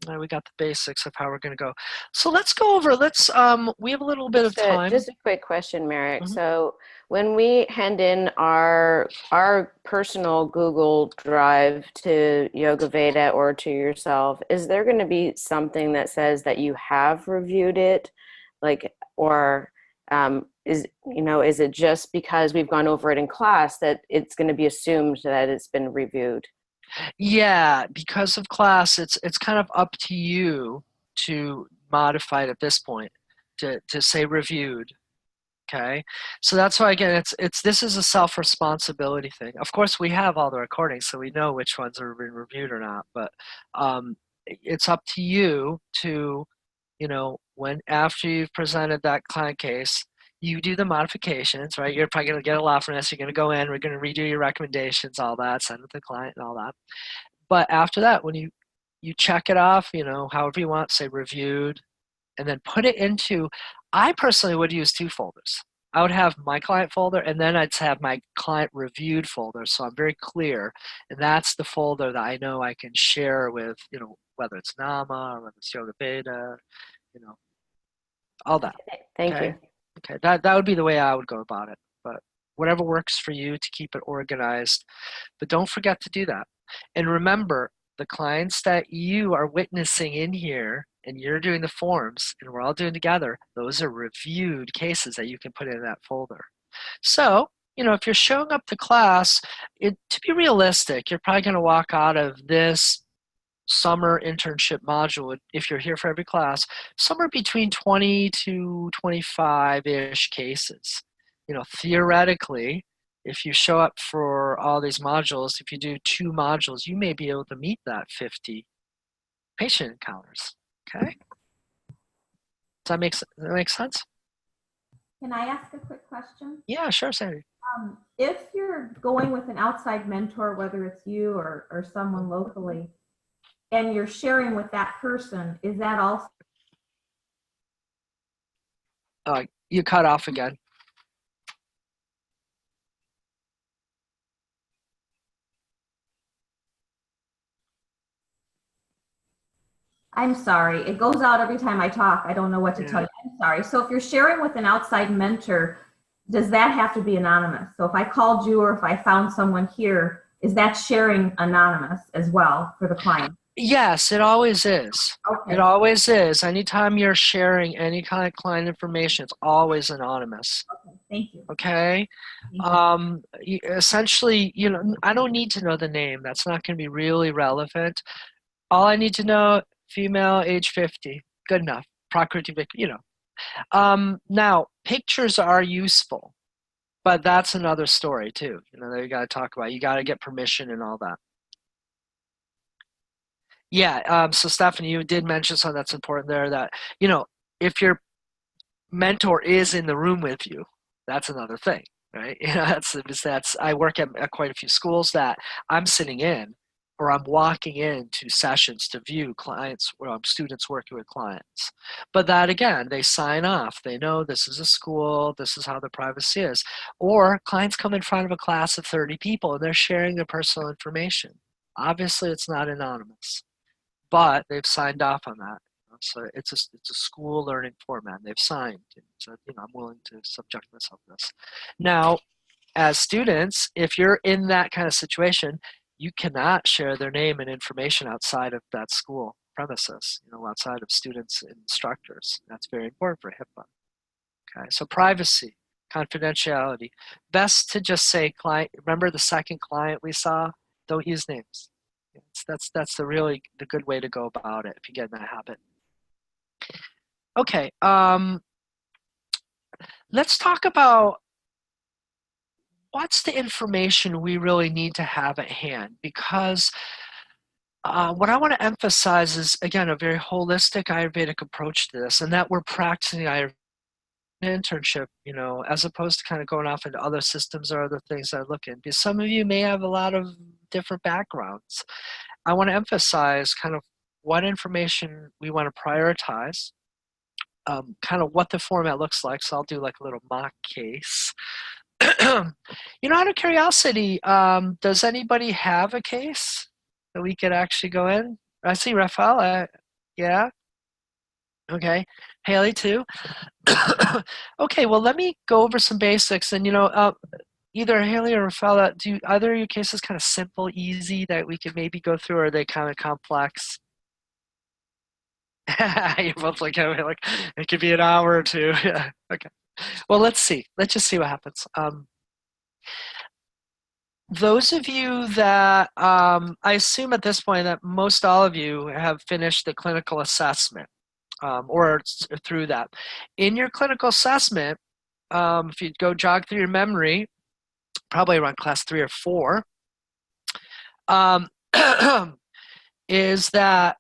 We got the basics of how we're going to go. So let's go over, we have a little bit of time. Just a quick question, Merrick. Mhm. So when we hand in our personal Google Drive to Yoga Veda or to yourself, is there going to be something that says that you have reviewed it? Like, or is it just because we've gone over it in class that it's going to be assumed that it's been reviewed? Yeah, because of class, it's kind of up to you to modify it at this point to say reviewed. Okay, so that's why again, this is a self-responsibility thing. Of course, we have all the recordings, so we know which ones are being reviewed or not. But it's up to you to, when after you've presented that client case, you do the modifications, right? You're probably going to get a lot from this. You're going to go in, we're going to redo your recommendations, all that, send it to the client and all that. But after that, when you check it off, however you want, say reviewed, and then put it into, I personally would use 2 folders. I would have my client folder, and then I'd have my client reviewed folder. So I'm very clear. And that's the folder that I know I can share with, whether it's Nama or whether it's Yoga Veda, all that. Thank Okay. you. Okay, that would be the way I would go about it. But whatever works for you to keep it organized. But don't forget to do that. And remember, the clients that you are witnessing in here and you're doing the forms and we're all doing together, those are reviewed cases that you can put in that folder. So, if you're showing up to class, to be realistic, you're probably going to walk out of this summer internship module, if you're here for every class, somewhere between 20 to 25-ish cases. Theoretically, if you show up for all these modules, if you do 2 modules, you may be able to meet that 50 patient encounters. Okay? Does that make sense? Can I ask a quick question? Yeah, sure, Sandy. If you're going with an outside mentor, whether it's you or someone locally, and you're sharing with that person, is that also? You cut off again. I'm sorry, it goes out every time I talk. I don't know what to tell you. I'm sorry. So if you're sharing with an outside mentor, does that have to be anonymous? So if I called you or if I found someone here, is that sharing anonymous as well for the client? Yes, it always is. Okay. It always is. Anytime you're sharing any kind of client information, it's always anonymous. Okay. Thank you. Okay. Thank you. Essentially, I don't need to know the name. That's not going to be really relevant. All I need to know, female, age 50. Good enough. Prakriti, now, pictures are useful, but that's another story too. That you got to talk about. You got to get permission and all that. Yeah, so Stephanie, you did mention something that's important there, that, if your mentor is in the room with you, that's another thing, right? That's I work at quite a few schools that I'm sitting in, or I'm walking into sessions to view clients, or students working with clients. But that, again, they sign off. They know this is a school, this is how the privacy is. Or clients come in front of a class of 30 people and they're sharing their personal information. Obviously, it's not anonymous, but they've signed off on that. So it's a school learning format. They've signed. So, I'm willing to subject myself to this. Now, as students, if you're in that kind of situation, you cannot share their name and information outside of that school premises, outside of students and instructors. That's very important for HIPAA. Okay, so privacy, confidentiality. Best to just say client. Remember the second client we saw? Don't use names. That's the good way to go about it if you get in that habit. Okay, let's talk about what's the information we really need to have at hand, because what I want to emphasize is, again, a very holistic Ayurvedic approach to this, and that we're practicing Ayurvedic internship, as opposed to kind of going off into other systems or other things that I look in. Because some of you may have a lot of different backgrounds. I want to emphasize kind of what information we want to prioritize, kind of what the format looks like. So I'll do like a little mock case. Out of curiosity, does anybody have a case that we could actually go in? I see Rafael. Yeah. Okay. Haley too. Okay. Well, let me go over some basics, and either Haley or Rafael, do either of your cases kind of simple, easy that we could maybe go through, or are they kind of complex? You're both like it could be an hour or two. Yeah. Okay. Well, let's see. Let's just see what happens. Those of you that, I assume at this point that most all of you have finished the clinical assessment, or through that. In your clinical assessment, if you go jog through your memory, probably around class 3 or 4, is that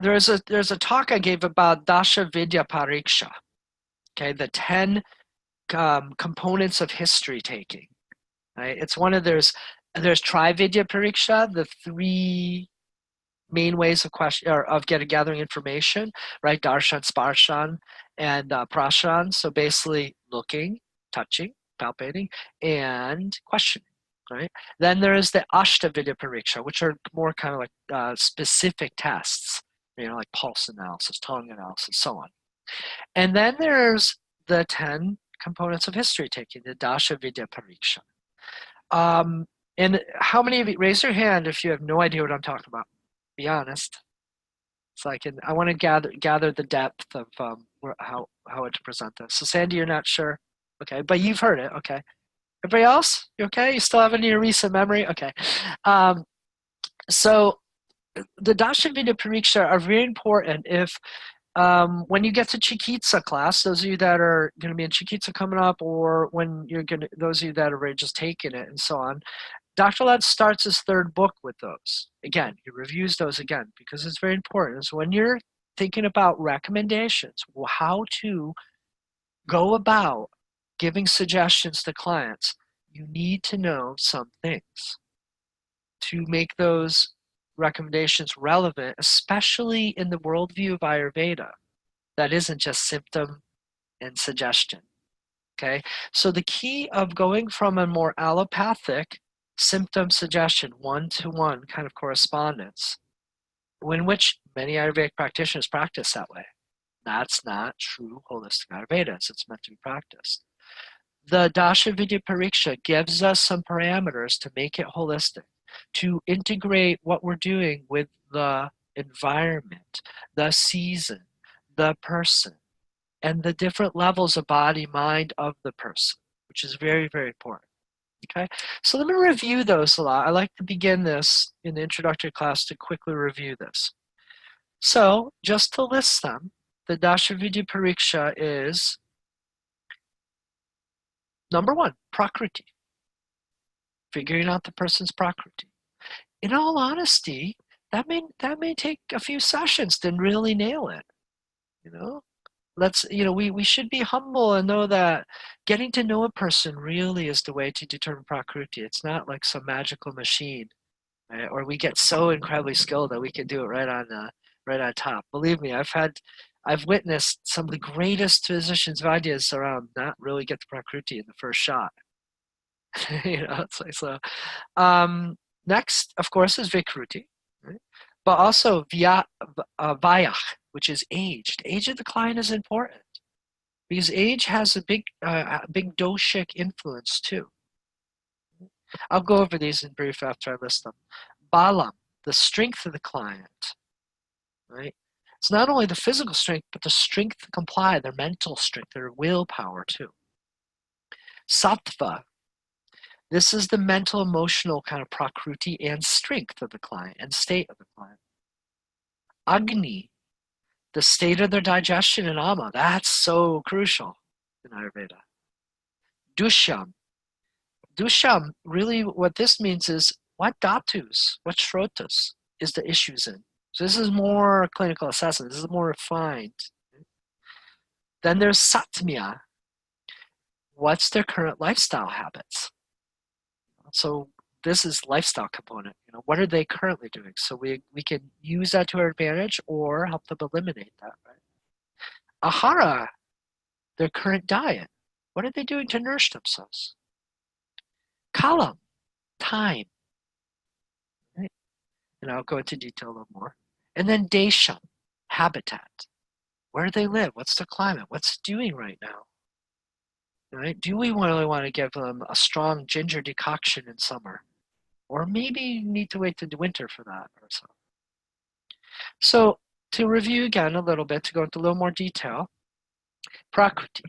there's a talk I gave about Dasha Vidya Pariksha, okay, the 10 components of history taking. Right? It's one of there's Trividya Pariksha, the 3 main ways of gathering information, right? Darshan, Sparshan, and Prashan. So basically looking, touching, palpating, and questioning, right? Then there is the Ashtavidya Pariksha, which are more kind of like specific tests, like pulse analysis, tongue analysis, so on. And then there's the 10 components of history taking, the Dasha Vidya Pariksha. And how many of you, raise your hand if you have no idea what I'm talking about? Be honest. So I want to gather the depth of how to present this. So Sandy, you're not sure? Okay, but you've heard it, okay. Everybody else, you okay? You still have any recent memory? Okay. So the Dasha Vidya Pariksha are very important if when you get to Chikitsa class, those of you that are going to be in Chikitsa coming up, or when those of you that are just taking it and so on, Dr. Ladd starts his 3rd book with those. Again, he reviews those again because it's very important. So when you're thinking about recommendations, how to go about giving suggestions to clients, you need to know some things to make those recommendations relevant, especially in the worldview of Ayurveda. That isn't just symptom and suggestion. Okay, so the key of going from a more allopathic symptom suggestion, 1-to-1 kind of correspondence, in which many Ayurvedic practitioners practice that way. That's not true holistic Ayurveda as it's meant to be practiced. The Dasha Vidya Pariksha gives us some parameters to make it holistic, to integrate what we're doing with the environment, the season, the person, and the different levels of body, mind of the person, which is very, very important. Okay, so let me review those a lot. I like to begin this in the introductory class to quickly review this. So just to list them, the Dasha Vidya Pariksha is number 1, Prakriti. Figuring out the person's Prakriti. In all honesty, that may take a few sessions to really nail it. We should be humble and know that getting to know a person really is the way to determine Prakriti. It's not like some magical machine, right? Or we get so incredibly skilled that we can do it right on top. Believe me, I've witnessed some of the greatest physicians of ideas around not really get the Prakriti in the first shot. It's like so. Next, of course, is Vikruti, right? But also Vayach, which is age. The age of the client is important because age has a big doshic influence too. I'll go over these in brief after I list them. Balam, the strength of the client, right? It's not only the physical strength, but the strength to comply, their mental strength, their willpower too. Sattva, this is the mental, emotional kind of prakruti and strength of the client and state of the client. Agni, the state of their digestion and ama, that's so crucial in Ayurveda. Dusham, Dusham, really what this means is what dhatus, what shrotas is the issues in. So this is more clinical assessment. This is more refined. Then there's Satmya. What's their current lifestyle habits? So this is lifestyle component. What are they currently doing? So we can use that to our advantage or help them eliminate that, right? Ahara, their current diet. What are they doing to nourish themselves? Kalam, time. Right? And I'll go into detail a little more. And then Desham, habitat. Where do they live? What's the climate? What's it doing right now? Right? Do we really want to give them a strong ginger decoction in summer? Or maybe need to wait to the winter for that or so. So to review again a little bit, to go into a little more detail, Prakriti.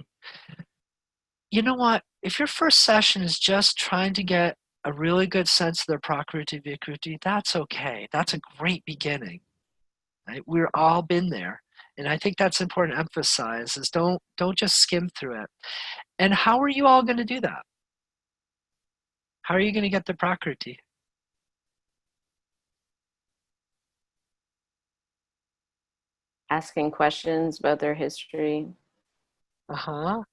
You know what? If your first session is just trying to get a really good sense of their Prakriti Vikruti, that's okay. That's a great beginning. Right? We've all been there. And I think that's important to emphasize is don't just skim through it. And how are you all going to do that? How are you going to get the Prakriti? Asking questions about their history.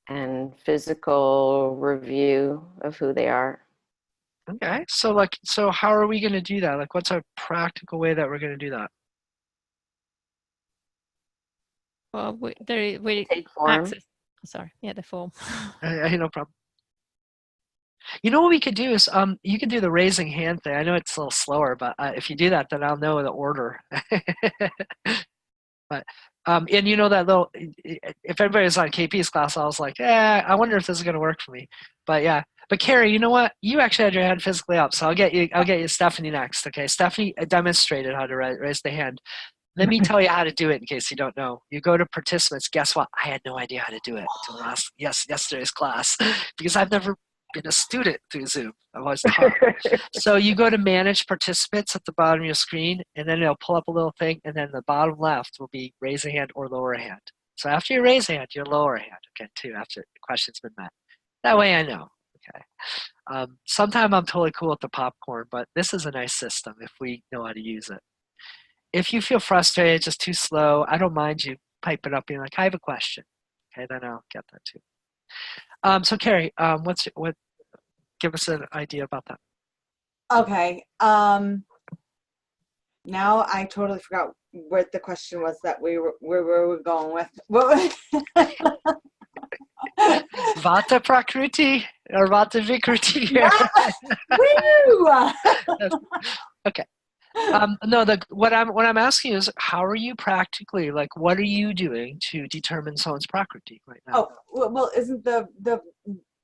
And physical review of who they are. Okay, so how are we going to do that? What's a practical way that we're going to do that? Well, we take form. Access. Sorry, yeah, the form. No problem. You know what we could do is you can do the raising hand thing. I know it's a little slower, but if you do that, then I'll know the order. But and that little, if everybody's on KP's class, I was like, I wonder if this is going to work for me. But yeah, but Carrie, you know what? You actually had your hand physically up, so I'll get you Stephanie next. Okay, Stephanie demonstrated how to raise the hand. Let me tell you how to do it in case you don't know. You go to participants. Guess what? I had no idea how to do it until yesterday's class because I've never been a student through Zoom. I was taught. So you go to manage participants at the bottom of your screen, and then it'll pull up a little thing, and then the bottom left will be raise a hand or lower a hand. So after you raise a hand, you lower a hand, okay, too, after the question's been met. That way I know, okay. Sometimes I'm totally cool with the popcorn, but this is a nice system if we know how to use it. If you feel frustrated, just too slow, I don't mind you piping up being like, I have a question. Okay, then I'll get that too. So Carrie, give us an idea about that. Okay. Now I totally forgot what the question was that where we were going with. Vata Prakriti or Vata Vikruti? Woo! Okay. No, what I'm asking is, how are you practically, what are you doing to determine someone's Prakriti right now? Oh, well, isn't the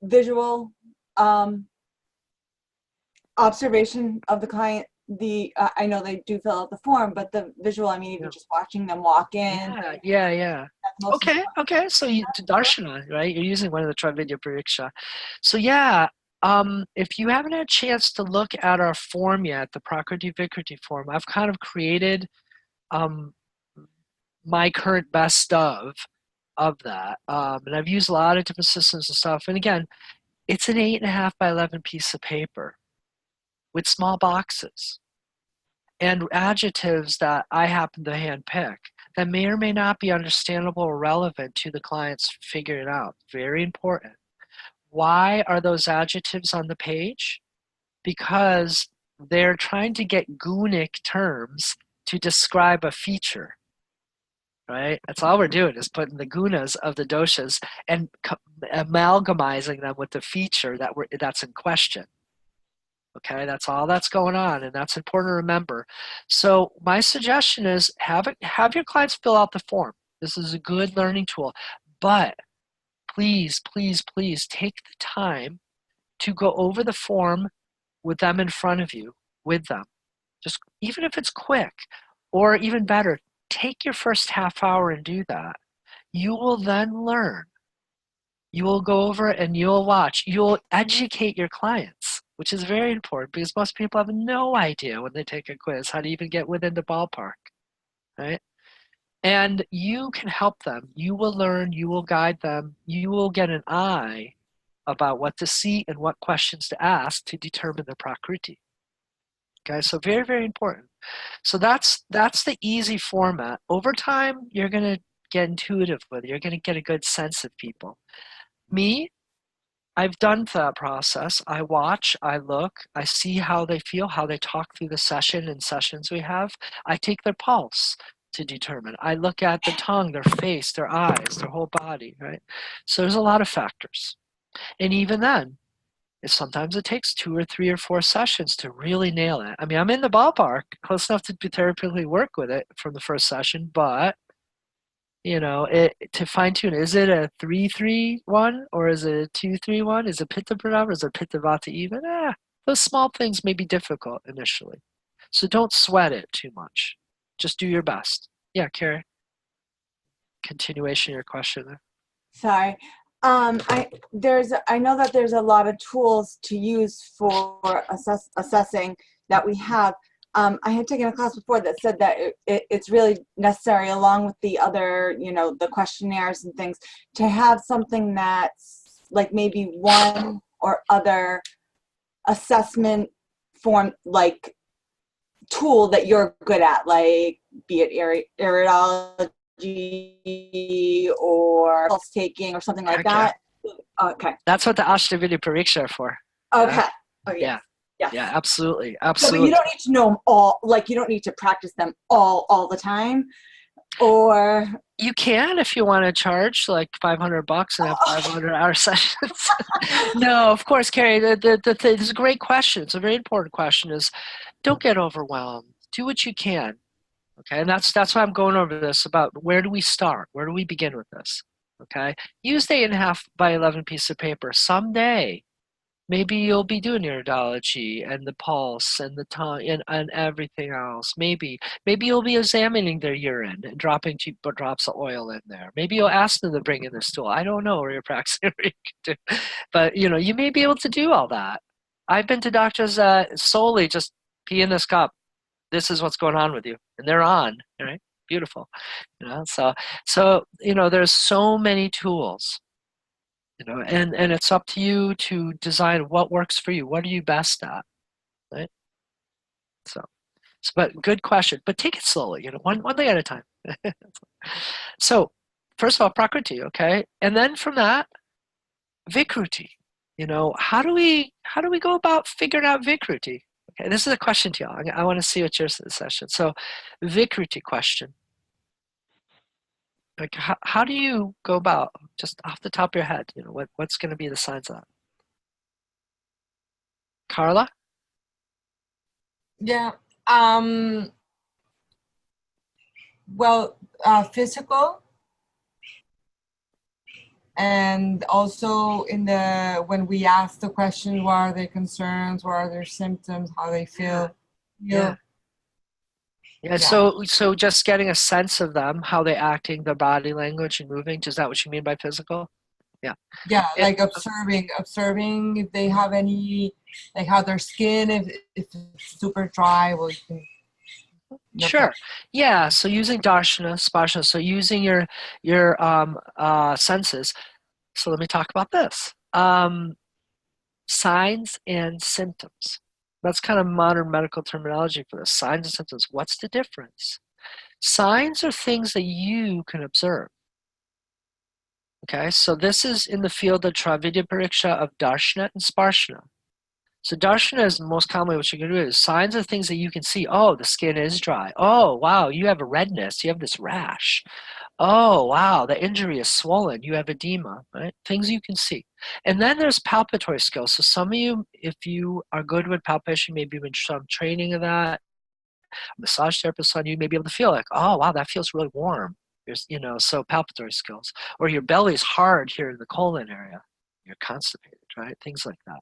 visual observation of the client I know they do fill out the form, but the visual, I mean, even just watching them walk in. Yeah. Okay. So to Darshana, right? You're using one of the Trividya Pariksha. So yeah, if you haven't had a chance to look at our form yet, the Prakriti Vikruti form, I've kind of created my current best of that. And I've used a lot of different systems and stuff. And again, it's an 8.5 by 11 piece of paper with small boxes and adjectives that I happen to handpick that may or may not be understandable or relevant to the clients figuring it out. Very important. Why are those adjectives on the page? Because they're trying to get gunic terms to describe a feature, right? That's all we're doing is putting the gunas of the doshas and amalgamizing them with the feature that's in question. Okay, that's all that's going on, and that's important to remember. So my suggestion is have your clients fill out the form. This is a good learning tool, but please take the time to go over the form with them in front of you, with them. Just even if it's quick, or even better, take your first half hour and do that. You will then learn. You will go over and you'll watch. You'll educate your clients, which is very important because most people have no idea when they take a quiz how to even get within the ballpark, right? And you can help them. You will learn, you will guide them, you will get an eye about what to see and what questions to ask to determine the prakriti. Okay, so very, very important. So that's the easy format. Over time, you're going to get intuitive with it. You're going to get a good sense of people. Me, I've done that process. I watch, I look, I see how they feel, how they talk through the session and sessions we have. I take their pulse to determine. I look at the tongue, their face, their eyes, their whole body, right? So there's a lot of factors. And even then, sometimes it takes 2 or 3 or 4 sessions to really nail it. I mean, I'm in the ballpark, close enough to therapeutically work with it from the first session, but to fine tune, is it a 3-3-1 or is it a 2-3-1? Is it Pitta Pranava or is it Pitta Vata even? Those small things may be difficult initially. So don't sweat it too much. Just do your best. Yeah, Carrie. Continuation of your question there. Sorry. I know that there's a lot of tools to use for assessing that we have. I had taken a class before that said that it's really necessary, along with the other, the questionnaires and things, to have something that's like maybe one or other assessment form, like tool that you're good at, like be it iridology or pulse taking or something like that. Okay. That's what the Ashtavidya Pariksha are for. Okay. Yeah. Oh, yeah. Yes. Yeah, absolutely. So, Absolutely. but you don't need to know them all, like you don't need to practice them all the time, or you can if you want to charge like $500 and have 500-hour sessions. No, of course, Carrie. It's a great question. It's a very important question. Is don't get overwhelmed. Do what you can. Okay, and that's why I'm going over this about where do we start? Where do we begin with this? Okay, use the 8.5 by 11 piece of paper. Someday, maybe you'll be doing iridology and the pulse and the tongue and everything else. Maybe you'll be examining their urine and dropping drops of oil in there. Maybe you'll ask them to bring in the stool. I don't know where you're practicing, but you may be able to do all that. I've been to doctors solely just pee in this cup. This is what's going on with you, and they're on. Right? Beautiful. So there's so many tools. And it's up to you to design what works for you. What are you best at, right? So but good question. But take it slowly. One thing at a time. So, first of all, prakriti, okay, and then from that, vikruti. How do we go about figuring out vikruti? Okay, this is a question to y'all. I want to see what your session. So, vikruti question. Like, how do you go about, just off the top of your head, what's going to be the signs of that? Carla? Yeah. Well, physical, and also when we ask the question, what are their concerns, what are their symptoms, how they feel. Yeah. So just getting a sense of them, how they're acting, their body language and moving. Is that what you mean by physical? Yeah. Yeah, like observing if they have any, like how their skin, if it's super dry, well, you can. Sure. Yeah. So using darshana, sparshana. So using your senses. So let me talk about this. Signs and symptoms. That's kind of modern medical terminology for this. Signs and symptoms. What's the difference? Signs are things that you can observe. Okay, so this is in the field of Travidya Pariksha of Darshana and Sparshana. So Darshana is most commonly what you're going to do is signs of things that you can see. Oh, the skin is dry. Oh, wow, you have a redness. You have this rash. Oh, wow, the injury is swollen. You have edema, right? Things you can see. And then there's palpatory skills. So some of you, if you are good with palpation, maybe with some training of that, massage therapist on you may be able to feel like, oh, wow, that feels really warm. There's, so palpatory skills. Or your belly's hard here in the colon area. You're constipated, right? Things like that.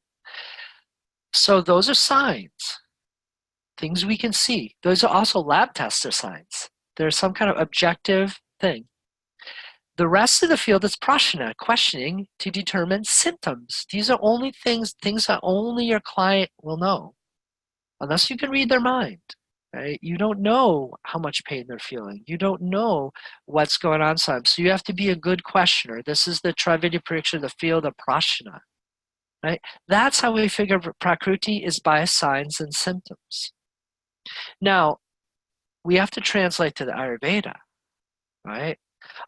So those are signs, things we can see. Those are also lab tester signs. There's some kind of objective thing. The rest of the field is prashna, questioning to determine symptoms. These are only things that only your client will know, unless you can read their mind. Right? You don't know how much pain they're feeling. You don't know what's going on sometimes. So you have to be a good questioner. This is the Trividya Pariksha, the field of prashna. Right? That's how we figure Prakruti is by signs and symptoms. Now, we have to translate to the Ayurveda, right?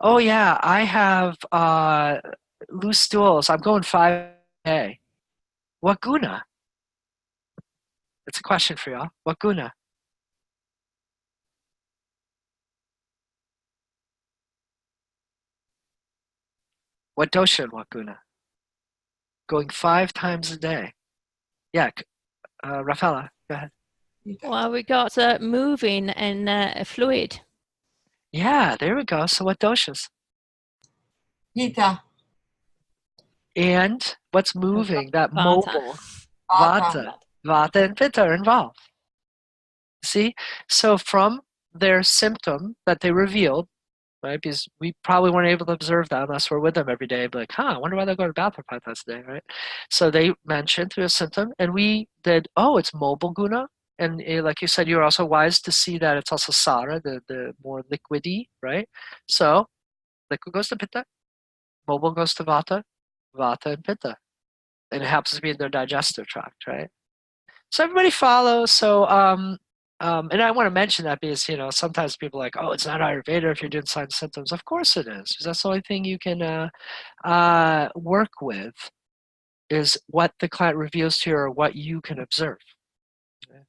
Oh yeah, I have loose stools. I'm going 5 a. What guna? It's a question for y'all. What guna? What dosha and what guna? Going 5 times a day. Yeah, Rafaela, go ahead. Well, we got moving and fluid. Yeah, there we go. So what doshas? Pita. And what's moving? That Vata. mobile. Vata. Vata and Pitta are involved. See? So from their symptom that they revealed, right? Because we probably weren't able to observe that unless we're with them every day. Be like, I wonder why they're going to bathroom 5 times a day, right? So they mentioned through a symptom, and we did, it's mobile guna. And like you said, you're also wise to see that it's also sara, the more liquidy, right? So liquid goes to pitta, mobile goes to vata, vata and pitta. And it happens to be in their digestive tract, right? So everybody follows. So, and I want to mention that because, sometimes people are like, it's not Ayurveda if you're doing signs and symptoms. Of course it is, because that's the only thing you can work with is what the client reveals to you or what you can observe. Okay?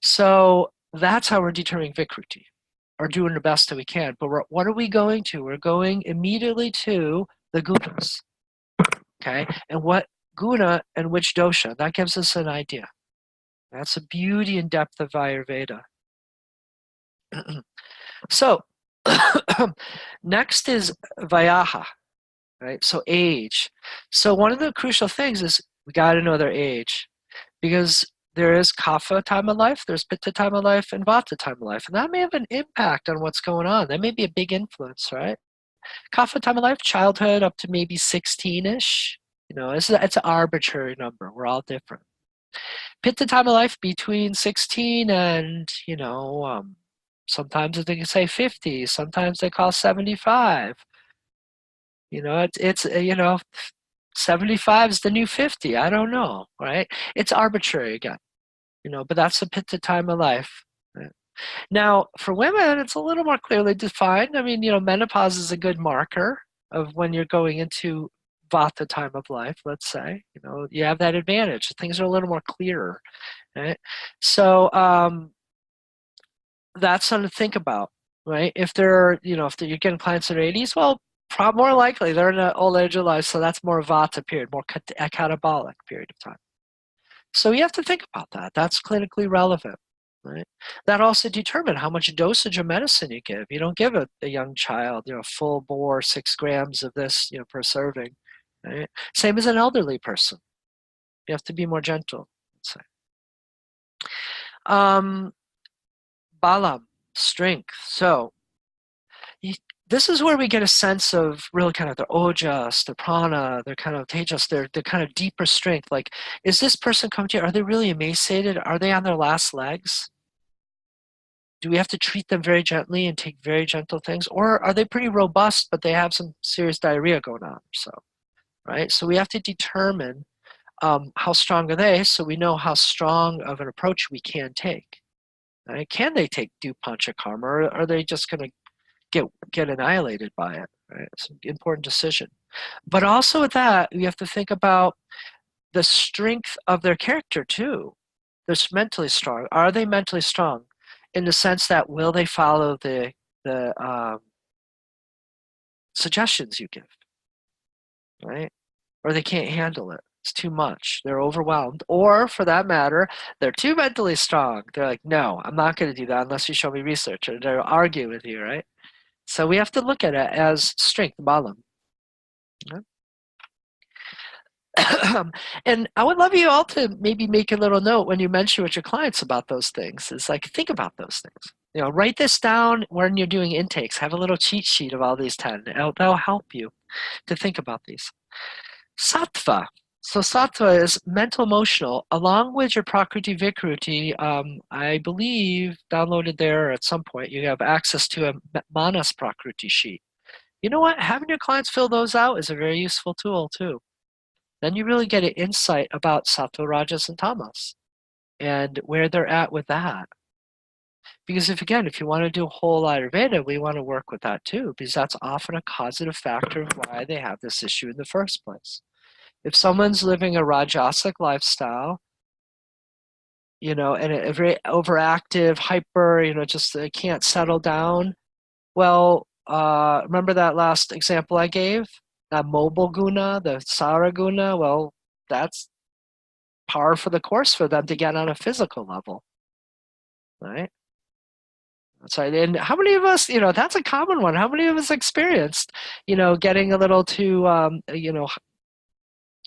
So that's how we're determining Vikruti, or doing the best that we can. But what are we going to? We're going immediately to the gunas, okay? And what guna and which dosha, that gives us an idea. That's the beauty and depth of Ayurveda. So, next is Vayaha, right? So age. So one of the crucial things is we got to know their age, because there is Kapha time of life, there's Pitta time of life, and Vata time of life. And that may have an impact on what's going on. That may be a big influence, right? Kapha time of life, childhood up to maybe 16-ish. It's an arbitrary number. We're all different. Pitta time of life between 16 and, sometimes they can say 50, sometimes they call 75. It's 75 is the new 50. I don't know, right? It's arbitrary again, but that's the Pitta time of life. Right? Now, for women, it's a little more clearly defined. I mean, menopause is a good marker of when you're going into Vata time of life, let's say. You have that advantage. Things are a little more clearer. Right? So that's something to think about, right? If you're getting clients in their 80s, well, more likely they're in an old age of life, so that's more Vata period, more a catabolic period of time. So you have to think about that. That's clinically relevant, right? That also determines how much dosage of medicine you give. You don't give a young child, full bore 6 grams of this, per serving, right? Same as an elderly person. You have to be more gentle, let's say. Balam, strength. So this is where we get a sense of really kind of their ojas, their prana, their kind of tejas, their kind of deeper strength. Like, is this person coming to you? Are they really emaciated? Are they on their last legs? Do we have to treat them very gently and take very gentle things? Or are they pretty robust, but they have some serious diarrhea going on? Right? So we have to determine how strong are they, so we know how strong of an approach we can take. Right? Can they do panchakarma, or are they just going to get annihilated by it? Right? It's an important decision. But also with that, we have to think about the strength of their character too. They're mentally strong. Are they mentally strong? In the sense that will they follow the suggestions you give? Right? Or they can't handle it. It's too much. They're overwhelmed. Or, for that matter, they're too mentally strong. They're like, no, I'm not going to do that unless you show me research. Or they'll argue with you, right? So we have to look at it as strength, balam. Okay? And I would love you all to maybe make a little note when you mention with your clients about those things. It's like, think about those things. You know, write this down when you're doing intakes. Have a little cheat sheet of all these 10. That'll help you to think about these. Sattva. So sattva is mental emotional, along with your prakriti vikruti. I believe downloaded there at some point. You have access to a manas prakriti sheet. You know what? Having your clients fill those out is a very useful tool too. Then you really get an insight about sattva, rajas, and tamas and where they're at with that. Because if you want to do whole Ayurveda, we want to work with that too, because that's often a causative factor of why they have this issue in the first place. If someone's living a rajasic lifestyle, you know, and a very overactive, hyper, you know, just can't settle down, well, remember that last example I gave? That mobile guna, the sara guna, well, that's par for the course for them to get on a physical level, right? So, and how many of us, you know, that's a common one. How many of us experienced, you know, getting a little too, you know,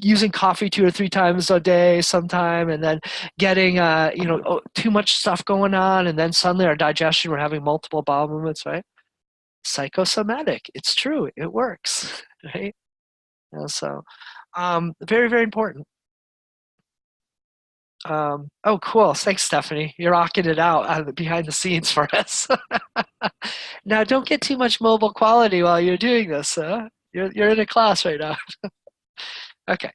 using coffee 2 or 3 times a day sometime, and then getting, you know, too much stuff going on, and then suddenly our digestion, we're having multiple bowel movements, right? Psychosomatic. It's true. It works, right? And so, very, very important. Oh, cool. Thanks, Stephanie. You're rocking it out behind the scenes for us. Now, don't get too much mobile quality while you're doing this. You're in a class right now. Okay.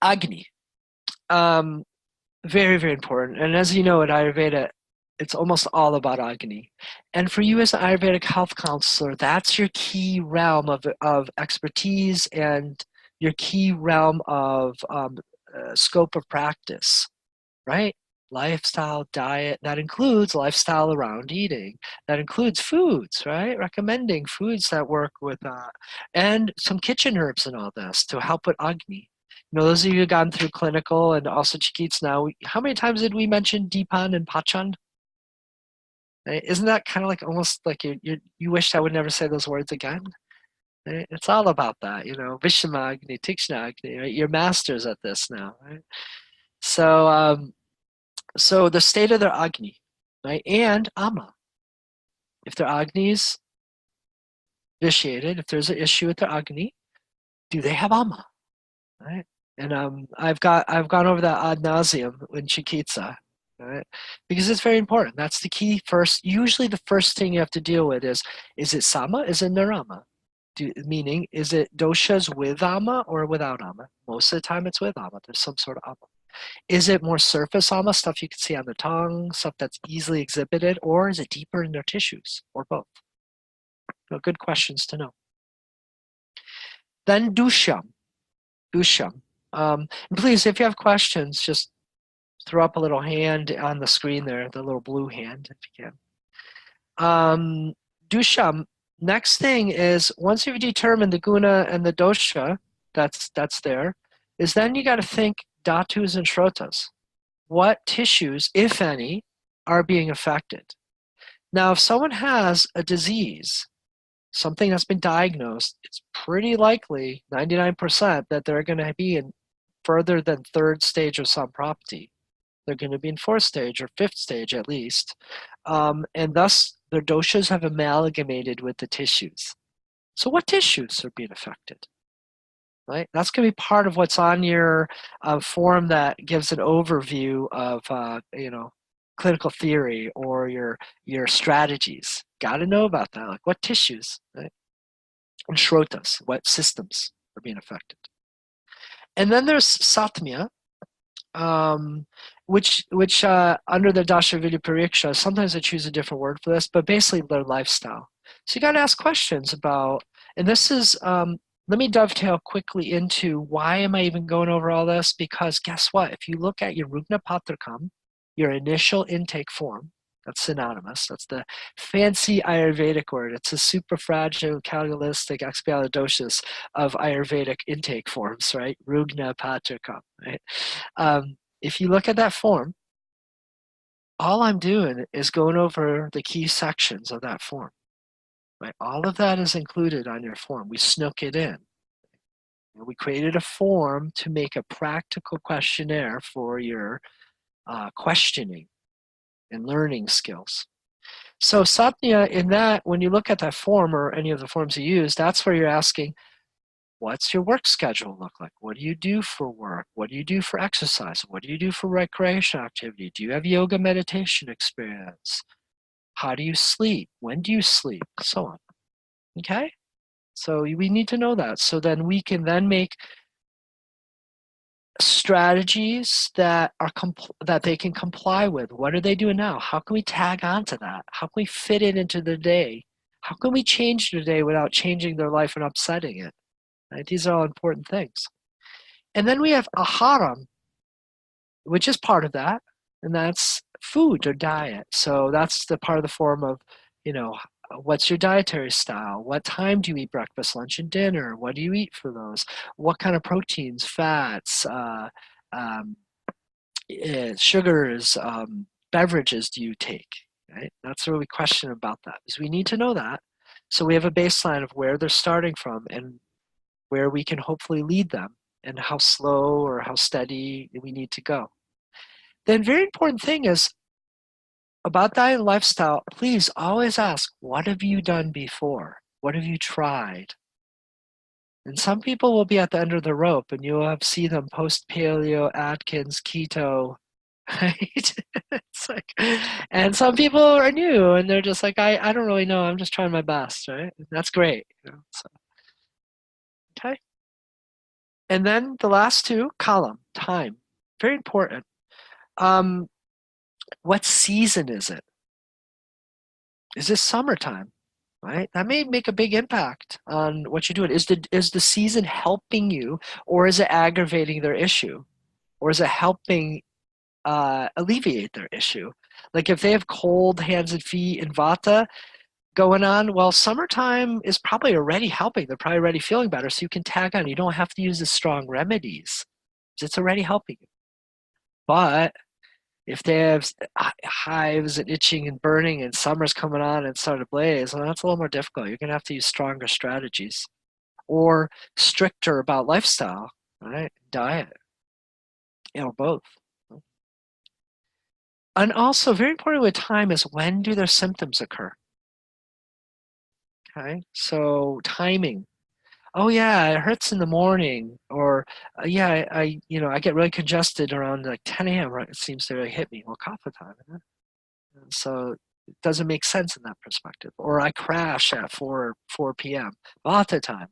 Agni. Very, very important. And as you know, in Ayurveda, it's almost all about Agni. And for you as an Ayurvedic health counselor, that's your key realm of expertise and your key realm of scope of practice, right? Lifestyle, diet, that includes lifestyle around eating. That includes foods, right? Recommending foods that work with, and some kitchen herbs and all this to help with Agni. You know, those of you who've gone through clinical and also Chikits now, how many times did we mention Dipan and Pachan? Right? Isn't that kind of like almost like you wished I would never say those words again? Right? It's all about that, you know, Vishama Agni, Tikshna Agni, right? You're masters at this now, right? So, so the state of their Agni, right? And Ama. If their Agni is vitiated, if there's an issue with their Agni, do they have Ama? Right? And I've gone over that ad nauseum in Chikitsa, right? Because it's very important. That's the key first. Usually the first thing you have to deal with is it Sama? Is it Narama? Meaning, is it doshas with Ama or without Ama? Most of the time it's with Ama. There's some sort of Ama. Is it more surface Ama, stuff you can see on the tongue, stuff that's easily exhibited, or is it deeper in their tissues, or both? You know, good questions to know. Then Dusham. Dusham. And please, if you have questions, just throw up a little hand on the screen there, the little blue hand, if you can. Dusham, next thing is, once you've determined the guna and the dosha, that's there, is then you got to think dhatus and shrotas. What tissues, if any, are being affected? Now, if someone has a disease, something that's been diagnosed, it's pretty likely, 99%, that they're going to be in further than 3rd stage of Sampropti. They're going to be in 4th stage or 5th stage at least. And thus, their doshas have amalgamated with the tissues. So what tissues are being affected? Right? That's going to be part of what's on your form that gives an overview of, you know, clinical theory or your strategies. Got to know about that. Like what tissues, right? And shrotas, what systems are being affected. And then there's satmya, which under the Dasha Vidya Pariksha, sometimes I choose a different word for this, but basically their lifestyle. So you got to ask questions about, and this is, let me dovetail quickly into why am I even going over all this? Because guess what? If you look at your Rugna Patrakam, your initial intake form, that's synonymous. That's the fancy Ayurvedic word. It's a super fragile, calculistic expialidocious of Ayurvedic intake forms, right? Rugna Patrakam, right? If you look at that form, all I'm doing is going over the key sections of that form. Right? All of that is included on your form. We snook it in. And we created a form to make a practical questionnaire for your questioning and learning skills. So Satya, in that, when you look at that form or any of the forms you use, that's where you're asking, what's your work schedule look like? What do you do for work? What do you do for exercise? What do you do for recreation activity? Do you have yoga meditation experience? How do you sleep? When do you sleep? So on. Okay? So we need to know that. So then we can then make strategies that are that they can comply with. What are they doing now? How can we tag on to that? How can we fit it into the day? How can we change their day without changing their life and upsetting it? Right? These are all important things. And then we have aharam, which is part of that, and that's food or diet. So that's the part of the form of, you know, what's your dietary style? What time do you eat breakfast, lunch, and dinner? What do you eat for those? What kind of proteins, fats, sugars, beverages do you take? Right? That's where we question about that, is we need to know that. So we have a baseline of where they're starting from and where we can hopefully lead them and how slow or how steady we need to go. Then very important thing is about diet and lifestyle, please always ask, what have you done before? What have you tried? And some people will be at the end of the rope and you'll see them post paleo, Atkins, keto, right? It's like, and some people are new and they're just like, I don't really know. I'm just trying my best, right? That's great. You know, so. Okay. And then the last two, column, time. Very important. What season is it? Is this summertime? Right? That may make a big impact on what you're doing. Is the season helping you, or is it aggravating their issue? Or is it helping alleviate their issue? Like if they have cold hands and feet and vata going on, well, summertime is probably already helping. They're probably already feeling better, so you can tag on. You don't have to use the strong remedies. It's already helping you. But if they have hives and itching and burning and summer's coming on and start to blaze, well, that's a little more difficult. You're going to have to use stronger strategies or stricter about lifestyle, right? Diet, you know, both. And also very important with time is, when do their symptoms occur? Okay, so timing. Oh yeah, it hurts in the morning, or yeah, I get really congested around like 10 a.m. Right, it seems to really hit me. Well, kapha time. Huh? So it doesn't make sense in that perspective. Or I crash at 4 p.m. Vata time.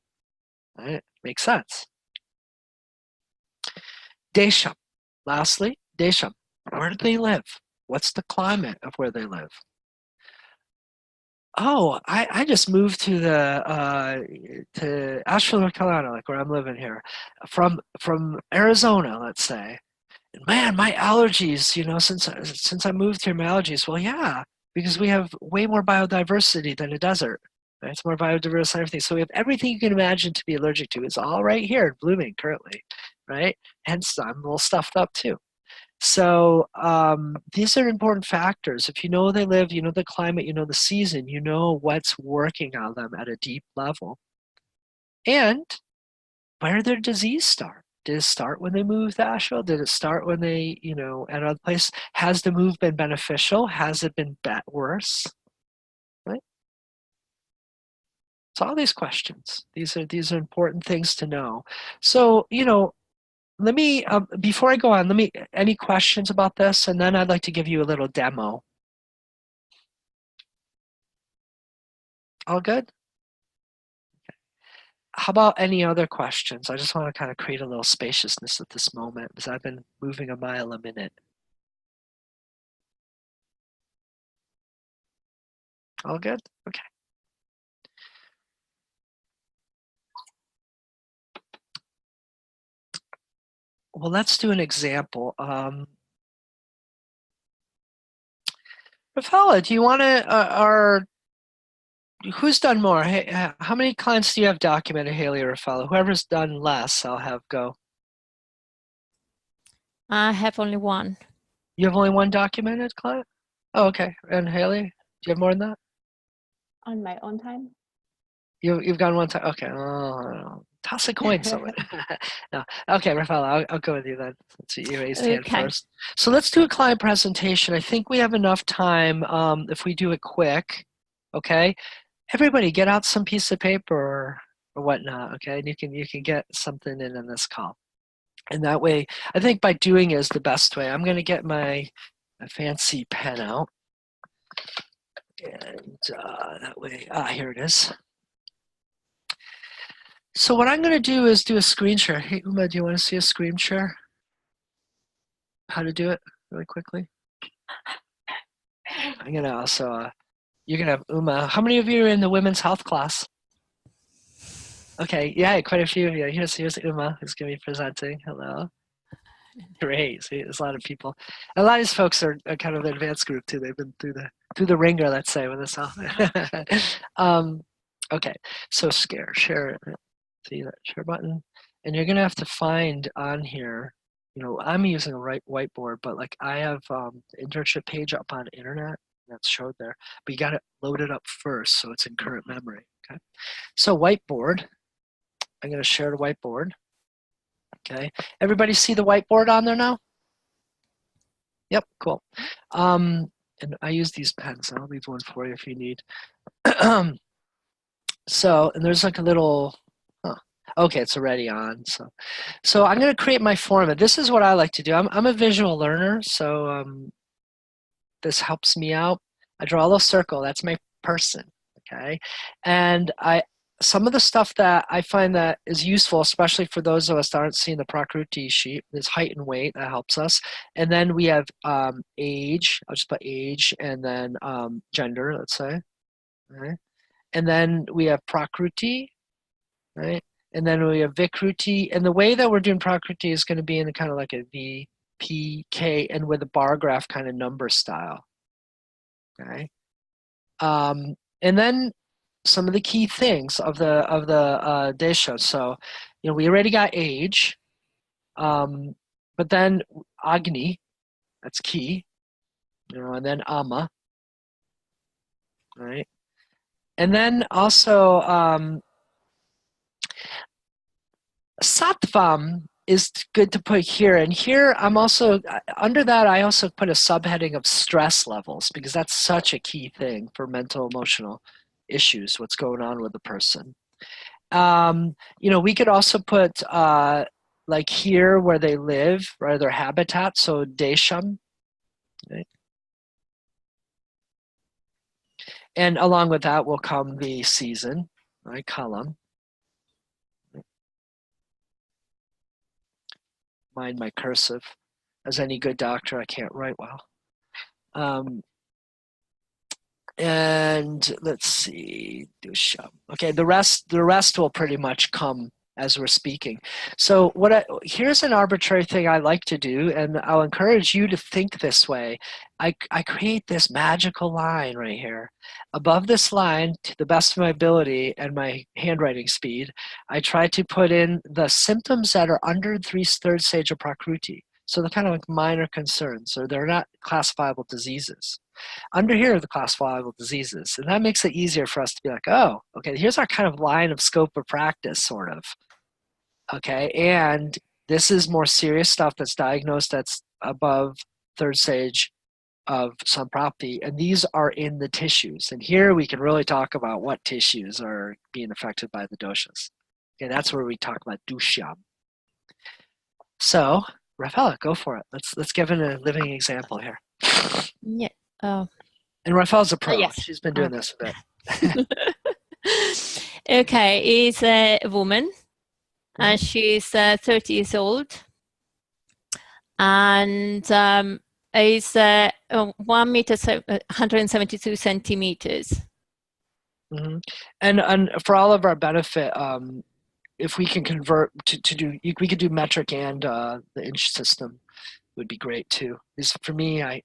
Right? Makes sense. Desham. Lastly, Desham. Where do they live? What's the climate of where they live? Oh, I just moved to Asheville, North Carolina, like where I'm living here, from Arizona, let's say. And man, my allergies, you know, since I moved here, my allergies. Well, yeah, because we have way more biodiversity than a desert. Right? It's more biodiverse and everything. So we have everything you can imagine to be allergic to. It's all right here, blooming currently, right? Hence, I'm a little stuffed up too. So these are important factors. If you know where they live, you know the climate, you know the season, you know what's working on them at a deep level. And where did their disease start? Did it start when they moved to Asheville? Did it start when they, you know, at another place? Has the move been beneficial? Has it been worse? Right? So all these questions, these are important things to know. So, you know, let me, before I go on, any questions about this? And then I'd like to give you a little demo. All good? How about any other questions? I just want to kind of create a little spaciousness at this moment because I've been moving a mile a minute. All good? Okay. Well, let's do an example. Rafaela, do you want to, who's done more? Hey, how many clients do you have documented, Haley or Rafaela? Whoever's done less, I'll have go. I have only one. You have only one documented client? Oh, okay. And Haley, do you have more than that? On my own time? You've gone one time. Okay. Oh, Toss a coin somewhere. No. Okay, Rafaela, I'll go with you then. Since you raised hand Okay. first. So let's do a client presentation. I think we have enough time if we do it quick. Okay. Everybody, get out some piece of paper or whatnot. Okay, and you can get something in this call. And that way, I think by doing is the best way. I'm going to get my fancy pen out. And that way, here it is. So what I'm going to do is do a screen share. Hey, Uma, do you want to see a screen share? How to do it really quickly? I'm going to also, you're going to have Uma. How many of you are in the women's health class? Okay, yeah, quite a few of you. Here's Uma, who's going to be presenting. Hello. Great. See, there's a lot of people. A lot of these folks are kind of the advanced group too. They've been through the ringer, let's say, with this all. Okay, so share. See that share button, and you're gonna have to find on here. You know, I'm using a whiteboard, but like I have the internship page up on the internet that's showed there. But you got to load it up first, so it's in current memory. Okay, so whiteboard. I'm gonna share the whiteboard. Okay, everybody see the whiteboard on there now? Yep, cool. And I use these pens. I'll leave one for you if you need. So, and there's like a little, okay, it's already on. So I'm going to create my format. This is what I like to do. I'm a visual learner, so this helps me out. I draw a little circle. That's my person, okay? And some of the stuff that I find that is useful, especially for those of us that aren't seeing the Prakruti sheet, is height and weight. That helps us. And then we have age. I'll just put age and then gender, let's say. All right. And then we have Prakruti, right? And then we have Vikruti. And the way that we're doing Prakruti is going to be in kind of like a V, P, K, and with a bar graph kind of number style. Okay. And then some of the key things of the desha. So, you know, we already got age, but then Agni, that's key, you know, and then Ama, right? And then also Sattvam is good to put here. And here I'm also, under that, I also put a subheading of stress levels because that's such a key thing for mental emotional issues, what's going on with the person. You know, we could also put like here where they live, right, their habitat, so Desham. Right? And along with that will come the season, right, Kalam. Mind my cursive. As any good doctor, I can't write well. And let's see, okay, the rest will pretty much come as we're speaking. So here's an arbitrary thing I like to do, and I'll encourage you to think this way. I create this magical line right here. Above this line, to the best of my ability and my handwriting speed, I try to put in the symptoms that are under third stage of Prakruti. So they're kind of like minor concerns, or they're not classifiable diseases. Under here are the classifiable diseases, and that makes it easier for us to be like, oh, okay, here's our kind of line of scope of practice, sort of. Okay, and this is more serious stuff that's diagnosed that's above third stage of Samprápti, and these are in the tissues. And here we can really talk about what tissues are being affected by the doshas. Okay, that's where we talk about dushyam. So, Rafaela, go for it. Let's give it a living example here. Yeah. And Rafaela's a pro. Yes. She's been doing this a bit. Okay, is a woman, and she's 30 years old, and is 1 meter, 172 centimeters. Mm-hmm. And for all of our benefit, if we can convert to do, we could do metric and the inch system would be great too. Because for me, I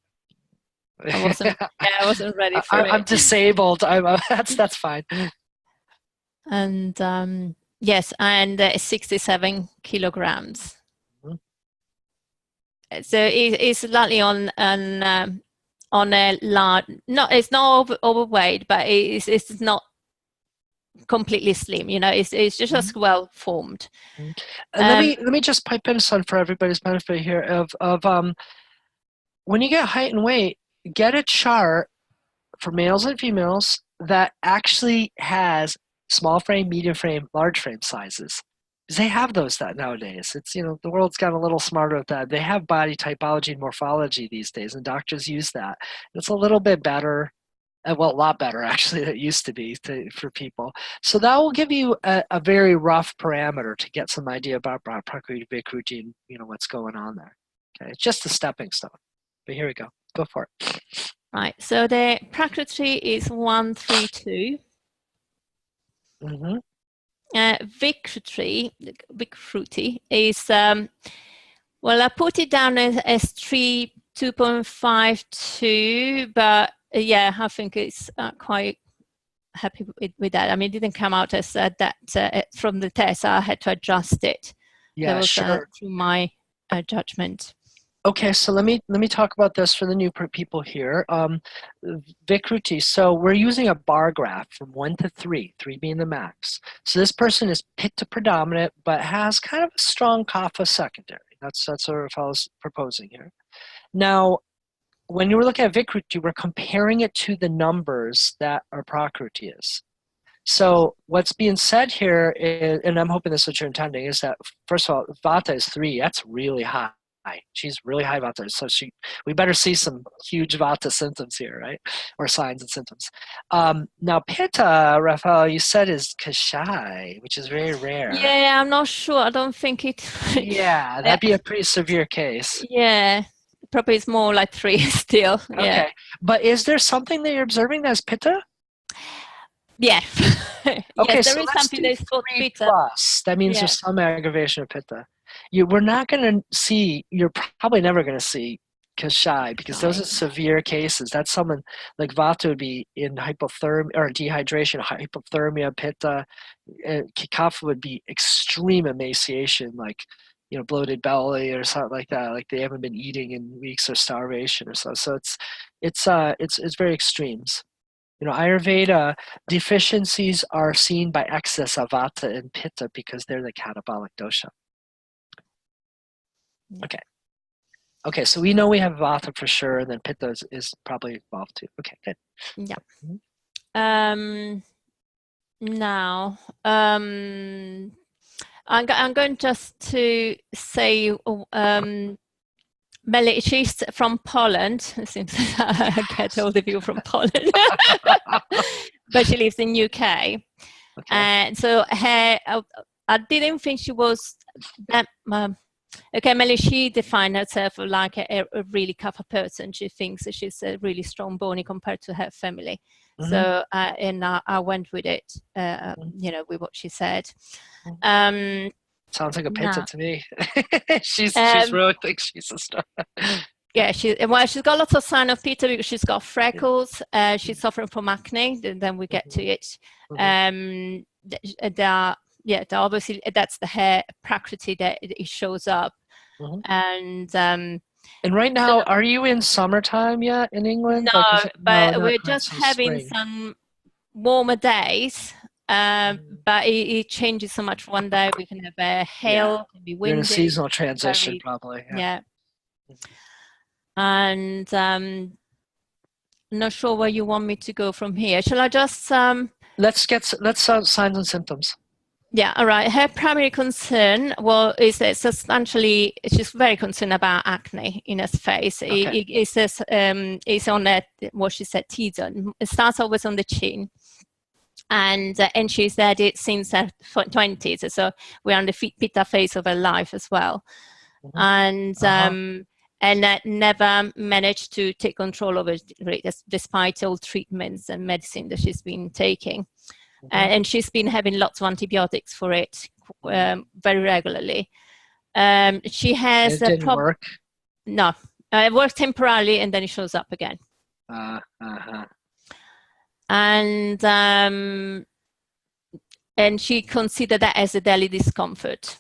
wasn't ready for it. I'm disabled. That's fine. And yes, and 67 kilograms. Mm-hmm. So it's slightly on a large. No, it's not overweight, but it's not completely slim. You know, it's just well formed. Let me just pipe in some for everybody's benefit here of when you get height and weight, get a chart for males and females that actually has small frame, medium frame, large frame sizes. Because they have those that nowadays. It's, you know, the world's gotten a little smarter at that. They have body typology and morphology these days, and doctors use that. It's a little bit better, well, a lot better actually than it used to be for people. So that will give you a very rough parameter to get some idea about Prakriti, Vikruti, and you know what's going on there. Okay, it's just a stepping stone. But here we go. Go for it. Right. So the Prakriti is 132. Mm-hmm. Vikruti is well, I put it down as 2.52, but yeah, I think it's quite happy with that. I mean, it didn't come out as that from the test. I had to adjust it. Yeah, that was, sure. through my judgment. Okay, so let me talk about this for the new people here. Vikruti, so we're using a bar graph from 1 to 3, 3 being the max. So this person is Pitta predominant, but has kind of a strong Kapha secondary. That's sort of what I was proposing here. Now, when you were looking at Vikruti, we're comparing it to the numbers that our Prakriti is. So what's being said here is, and I'm hoping this is what you're intending, is that first of all, Vata is 3. That's really high. She's really high Vata, so we better see some huge Vata symptoms here, right? Or signs and symptoms. Now Pitta, Raphael, you said is Kashai, which is very rare. Yeah, I'm not sure. I don't think it. Yeah, that'd be a pretty severe case. Yeah, probably it's more like 3 still. Yeah. Okay, but is there something that you're observing that's Pitta? Yeah. Okay, yes, so there is let's something do that's called 3 Pitta. plus. That means Yeah. there's some aggravation of Pitta. We're not going to see, you're probably never going to see Kashai because those are severe cases. That's someone like Vata would be in hypothermia or dehydration, hypothermia, Pitta. Kapha would be extreme emaciation, like, you know, bloated belly or something like that. Like they haven't been eating in weeks or starvation or so. So it's very extremes. You know, Ayurveda deficiencies are seen by excess of Vata and Pitta because they're the catabolic dosha. Okay, so we know we have Vata for sure, and then Pitta is probably involved too. Okay, good. Yeah. Mm-hmm. Now, I'm going just to say, Melly, she's from Poland. It seems I get all the people from Poland, but she lives in UK. Okay. And so I didn't think she was that. Okay, Melly, she defined herself like a really Kapha person. She thinks that she's a really strong bony compared to her family. Mm-hmm. So, and I went with it, you know, with what she said. Sounds like a Pitta to me. she's really thinks she's a star. Yeah, she's got lots of sign of Pitta because she's got freckles. She's suffering from acne. Then we get to it. Obviously that's the hair Prakriti that it shows up. And right now, are you in summertime yet in England? No, like, but we're just having spring. some warmer days. But it changes so much. One day we can have hail, can be windy. You're in a seasonal transition, probably. Yeah. And not sure where you want me to go from here. Shall I just let's signs and symptoms. Yeah, all right. Her primary concern is substantially, she's very concerned about acne in her face. Okay. It says it's on what she said, T-zone. It starts always on the chin. And she said it since her 20s. So we're on the Pitta phase of her life as well. And never managed to take control over it despite all treatments and medicine that she's been taking. And she's been having lots of antibiotics for it very regularly. She has a problem. Work? No, it works temporarily and then it shows up again. And she considered that as a daily discomfort.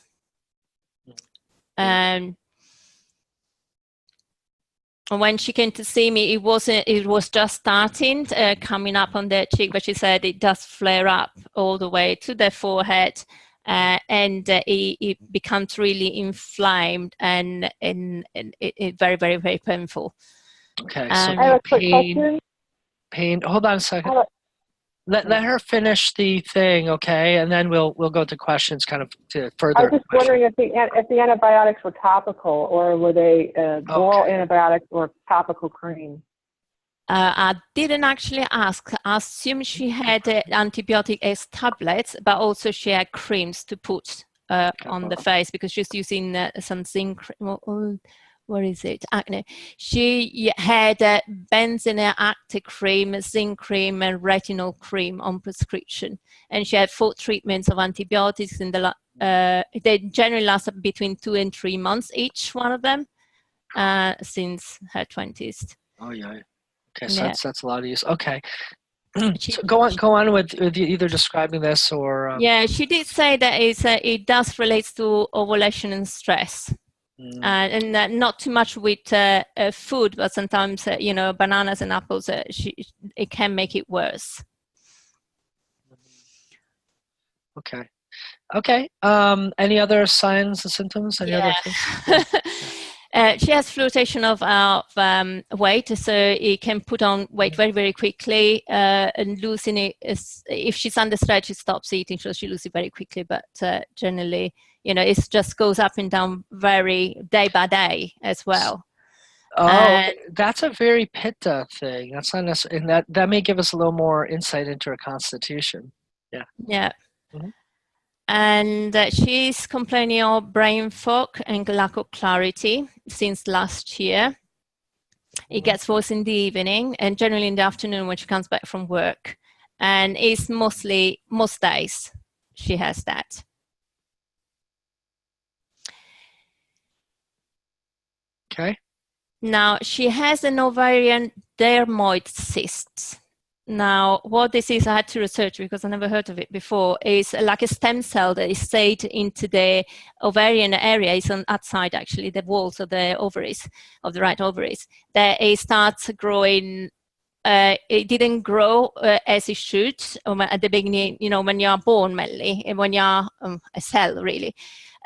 when she came to see me, it was just starting coming up on their cheek, but she said it does flare up all the way to their forehead, and it becomes really inflamed and it very, very, very painful. Okay, I so have a quick pain, question. pain. Hold on a second. I have Let her finish the thing, okay, and then we'll go to questions, kind of to further. I was just wondering if the antibiotics were topical or were they oral antibiotics or topical cream? I didn't actually ask. I assume she had antibiotic as tablets, but also she had creams to put on the face because she's using some zinc cream. What is it? Acne. She had benzoyl active cream, zinc cream, and retinol cream on prescription, and she had 4 treatments of antibiotics in the. They generally last between 2 and 3 months each, one of them, since her 20s. Oh yeah. Okay, so Yeah. that's a lot of use. Okay, so go on with either describing this or. Yeah, she did say that it does relate to ovulation and stress. And not too much with food, but sometimes bananas and apples. It can make it worse. Okay. Any other signs and symptoms? Any other things? She has fluctuation of weight, so it can put on weight very, very quickly, and losing it if she's under stress, she stops eating, so she loses it very quickly. But generally, it just goes up and down very day by day as well. Oh, that's a very pitta thing. That's not necessarily, and that may give us a little more insight into her constitution. Yeah. Yeah. Mm-hmm. And she's complaining of brain fog and lack of clarity since last year. It gets worse in the evening and generally in the afternoon when she comes back from work. And it's most days she has that. Okay. Now, she has an ovarian dermoid cyst. Now, what this is, I had to research because I never heard of it before, is like a stem cell that is stayed into the ovarian area. It's on outside, actually, the walls of the ovaries, of the right ovaries, that it starts growing. It didn't grow as it should at the beginning, when you're born, mainly, and when you're a cell, really.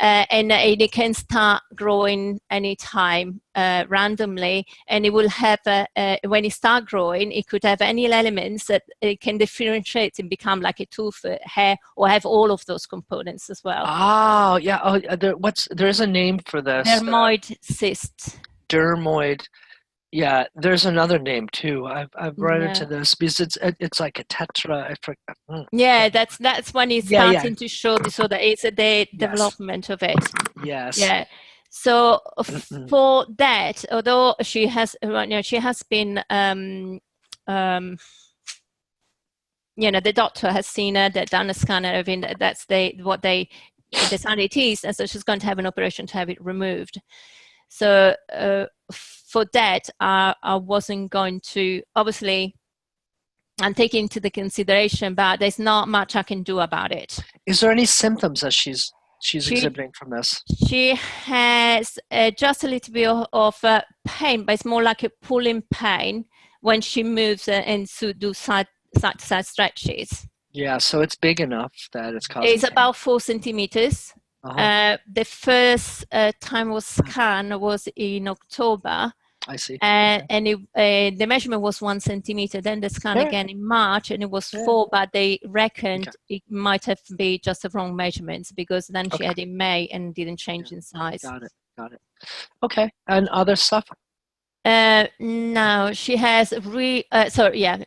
And it can start growing anytime randomly, and it will have when it starts growing, it could have any elements that it can differentiate and become like a tooth, hair, or have all of those components as well. Oh yeah. Oh, there is a name for this. Dermoid cyst. Dermoid. Yeah, there's another name too. I've run into this because it's like a tetra. Yeah, that's when it's starting to show disorder. It's the development of it. Yes. Yeah. So for that, although she has been, the doctor has seen her, they've done a scanner, everything. That's what they decided it is, and so she's going to have an operation to have it removed. So for that, I wasn't going to, obviously, I'm taking into the consideration, but there's not much I can do about it. Is there any symptoms that she's exhibiting from this? She has just a little bit of pain, but it's more like a pulling pain when she moves and do side-to-side stretches. Yeah, so it's big enough that it's causing It's pain. about 4 centimeters. The first time was scanned was in October. I see. And the measurement was 1 centimeter. Then the scan again in March, and it was 4. But they reckoned it might have been just the wrong measurements because then she had in May and didn't change in size. Got it. Okay, and other stuff. No, she has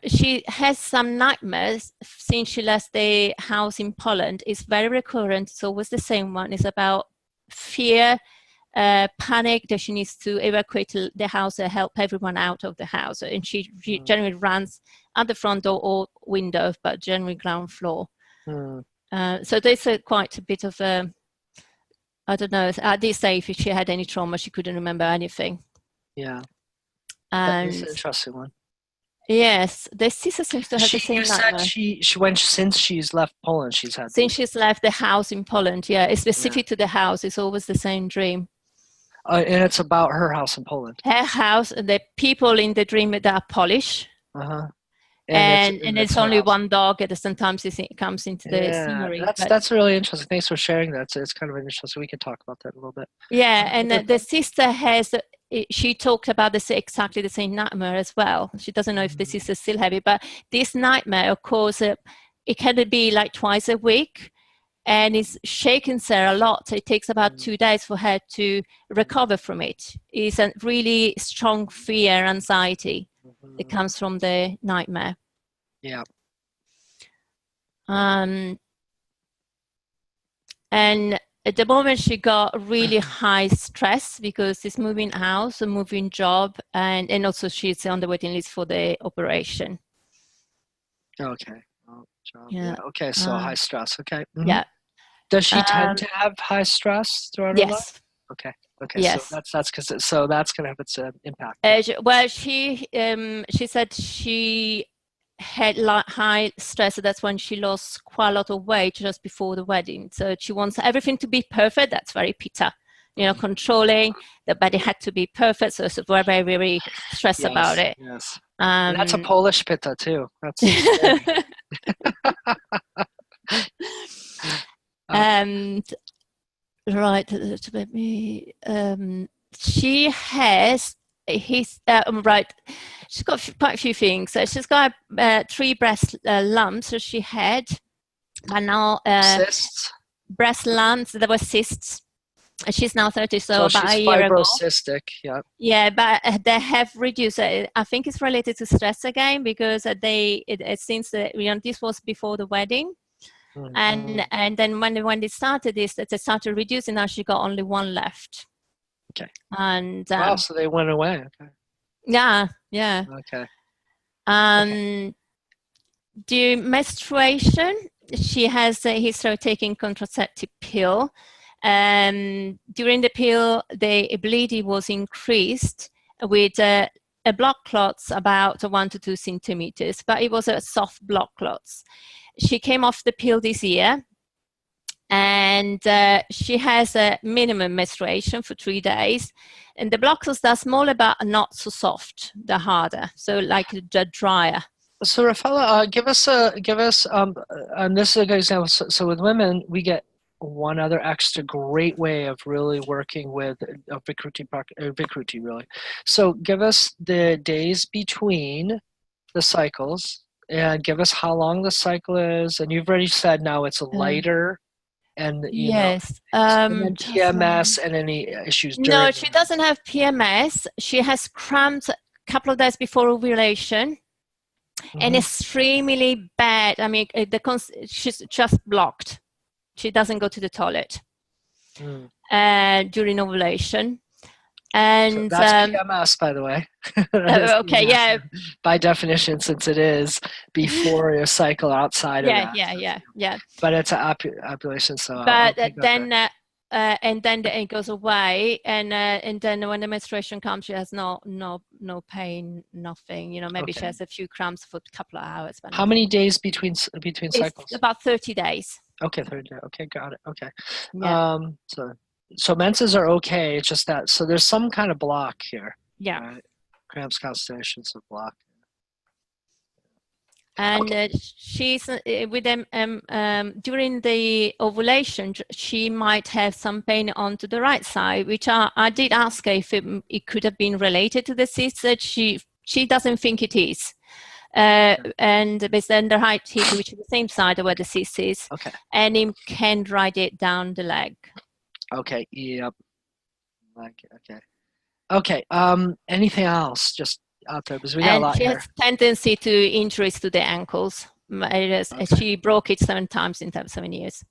she has some nightmares since she left the house in Poland. It's very recurrent. It's always the same one. It's about fear, panic that she needs to evacuate the house and help everyone out of the house. And she generally runs at the front door or window, but generally ground floor. So there's quite a bit of I don't know. I did say if she had any trauma, she couldn't remember anything. Yeah. And That's an interesting one. Yes, the sister seems to have the same nightmare. She went since she's left Poland. She's had since she's left the house in Poland. Yeah, it's specific to the house. It's always the same dream. And it's about her house in Poland. Her house, the people in the dream that are Polish. Uh-huh. And it's her only house. one dog that sometimes it comes into the Yeah, scenery. that's really interesting. Thanks for sharing that. It's kind of interesting. We could talk about that a little bit. Yeah, and the sister has, she talked about this exactly the same nightmare as well. She doesn't know if the sister still have it, but this nightmare, of course, it can be like twice a week, and it's shaken her a lot. It takes about 2 days for her to recover from it. It's a really strong fear, anxiety that comes from the nightmare. Yeah. And at the moment she got really high stress because it's moving house, a moving job, and also she's on the waiting list for the operation. Okay. Oh, job. Yeah. Okay. So high stress. Okay. Yeah. Does she tend to have high stress throughout her life? Yes. Okay. Okay. Yes. So that's because so that's gonna have its impact. Well, she said she had high stress. So that's when she lost quite a lot of weight just before the wedding. So she wants everything to be perfect. That's very Peter, controlling. The body had to be perfect. So we're very, very stressed about it. Yes. And that's a Polish pitta too. That's and right, she has right. She's got quite a few things. So she's got 3 breast lumps. So she had, but now cysts. Breast lumps. There were cysts. She's now 30, so about she's a year ago. fibrocystic. Yeah. Yeah, but they have reduced. I think it's related to stress again because it seems that this was before the wedding. And then when they started this, they started reducing. Now she got only 1 left. Okay. And wow, so they went away. Okay. Yeah. Okay. During menstruation, she has a history of taking contraceptive pill. During the pill, the bleeding was increased with blood clots about 1 to 2 centimeters, but it was a soft blood clots. She came off the pill this year, and she has a minimum menstruation for 3 days. And the blood clots are smaller, but not so soft. They're harder, so like the drier. So Rafaela, give us and this is a good example. So with women, we get one other extra great way of really working with Vikruti really. So give us the days between the cycles and give us how long the cycle is. And you've already said now it's lighter and yes. And then PMS and any issues during. No, she doesn't have PMS. She has cramps a couple of days before ovulation. And extremely bad. I mean, she's just blocked. She doesn't go to the toilet during ovulation. And so that's PMS, by the way. Okay, yeah. By definition, since it is before your cycle outside of that. Yeah. But it's an ovulation, so. But then it goes away, and then when the menstruation comes, she has no pain, nothing. Maybe she has a few cramps for a couple of hours. How many days between cycles? It's about 30 days. Okay, 30 days. Okay, got it. Okay. Yeah. So menses are okay. It's just that so there's some kind of block here. Yeah. Right? Cramps, constipations, of block. And she's with them during the ovulation. She might have some pain onto the right side, which I did ask her if it could have been related to the cyst. That she doesn't think it is. And then the right hip, which is the same side of where the cyst is, and it can ride it down the leg. Okay. Yep. Okay. Anything else? Just out there because we got a lot here. And she has tendency to injuries to the ankles. She broke it 7 times in 7 years.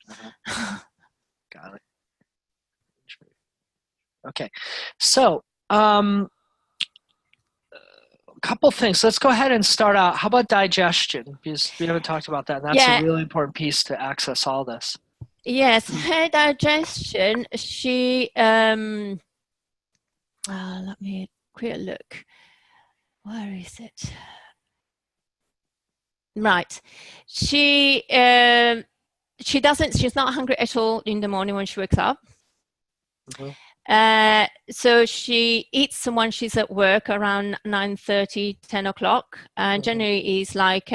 Got it. Okay. So, a couple things. Let's go ahead and start out. How about digestion? Because we haven't talked about that. And that's a really important piece to access all this. Yes, her digestion, she, let me quick look. Where is it? Right. She's not hungry at all in the morning when she wakes up. So she eats when she's at work around 9:30, 10 o'clock. And generally is like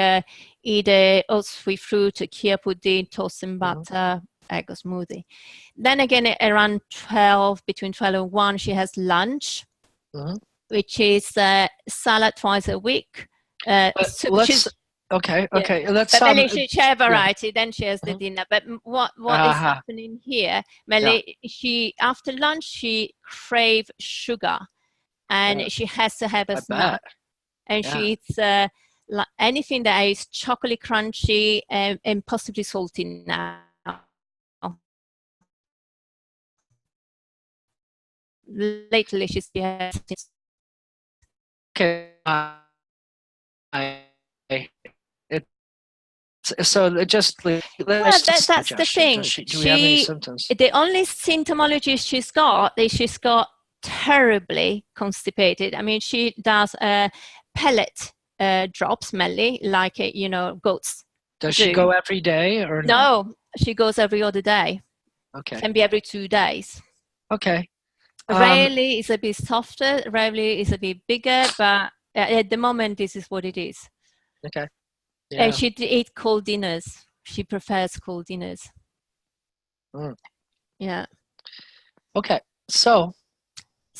either oats with fruit, a kia pudding, toast and butter, egg or smoothie. Then again, around 12, between 12 and 1, she has lunch, which is salad twice a week. Okay. Let's but Melly, she share variety. Then she has the dinner. But what is happening here, Melly? She after lunch she crave sugar, and she has to have a snack. And she eats anything that is chocolate crunchy and possibly salty now. Lately, she's okay. So just that's the thing. Do we have any symptoms? The only symptomology she's got is she's got terribly constipated. I mean, she does pellet drops, Melly, like goats. Does she go every day or no? She goes every other day. Okay. Can be every 2 days. Okay. Rarely is a bit softer. Rarely is a bit bigger, but at the moment, this is what it is. Okay. Yeah. And she eats cold dinners. She prefers cold dinners. Yeah. Okay. So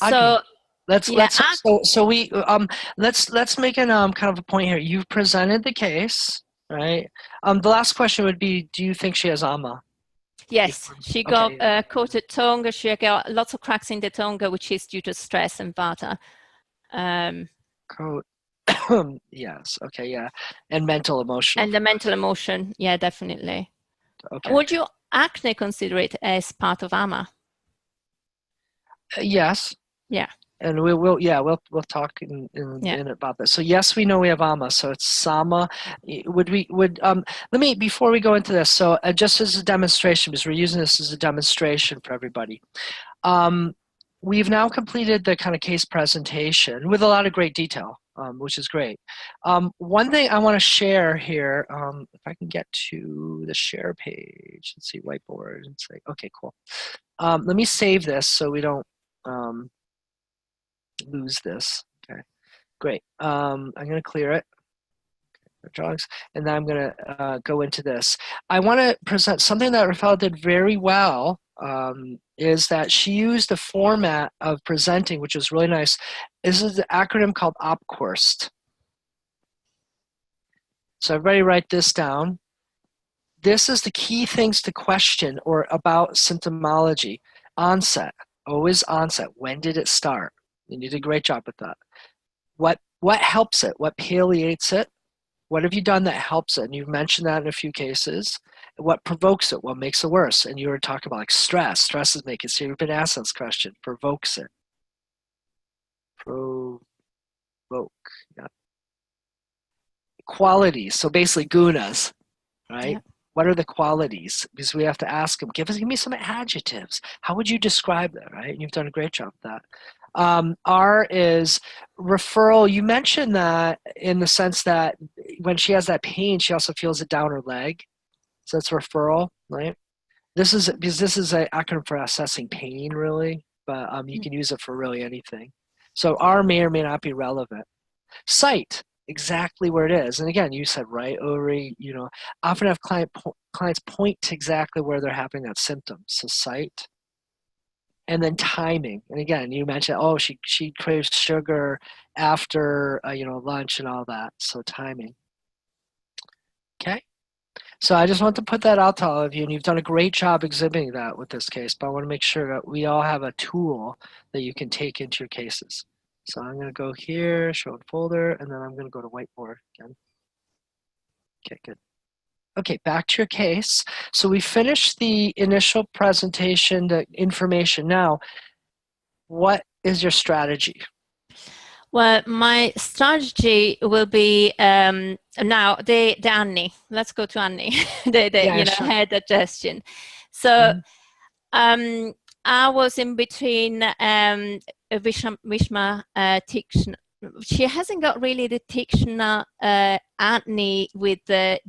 let's make an kind of a point here. You've presented the case, right? The last question would be, do you think she has AMA? Yes, she got coated tongue. She got lots of cracks in the tongue, which is due to stress and vata. Yes. Okay. Yeah. And mental emotion. And the mental emotion. Yeah, definitely. Okay. Would you acne consider it as part of AMA? Yes. Yeah. And we'll talk in about this. So yes, we know we have AMA. So it's SAMA. Let me, before we go into this, so just as a demonstration, because we're using this as a demonstration for everybody. We've now completed the kind of case presentation with a lot of great detail, which is great. One thing I want to share here, if I can get to the share page, let's see, whiteboard, and say, okay, cool. Let me save this so we don't lose this. Okay, great. I'm going to clear it. Drawings, and then I'm going to go into this. I want to present something that Rafael did very well. Is that she used the format of presenting, which is really nice. This is the acronym called OPCOURST. So everybody write this down. This is the key things to question or about symptomology. Onset, always onset. When did it start? You did a great job with that. What helps it? What palliates it? What have you done that helps it? And you've mentioned that in a few cases. What provokes it? What makes it worse? And you were talking about like stress. Stress is making it. So you've been asked this question. Provokes it. Provoke. Yeah. Qualities. So basically gunas, right? Yeah. What are the qualities? Because we have to ask them. Give me some adjectives. How would you describe that, right? And you've done a great job with that. R is referral. You mentioned that in the sense that when she has that pain, she also feels it down her leg. So that's referral, right? This is an acronym for assessing pain, really, but you can use it for really anything. So R may or may not be relevant. Site, exactly where it is. And again, you said right, ovary, often have clients point to exactly where they're having that symptom. So site. And then timing. And again, you mentioned, oh, she craves sugar after, lunch and all that. So timing. Okay. So I just want to put that out to all of you, and you've done a great job exhibiting that with this case, but I want to make sure that we all have a tool that you can take into your cases. So I'm going to go here, show in folder, and then I'm going to go to whiteboard again. Okay, good. Okay, back to your case. So we finished the initial presentation, the information. Now, what is your strategy? Well, my strategy will be now the Annie. Let's go to Annie, sure. Hair digestion. So I was in between Vishma Tikshna. She hasn't got really the Tikshna acne with the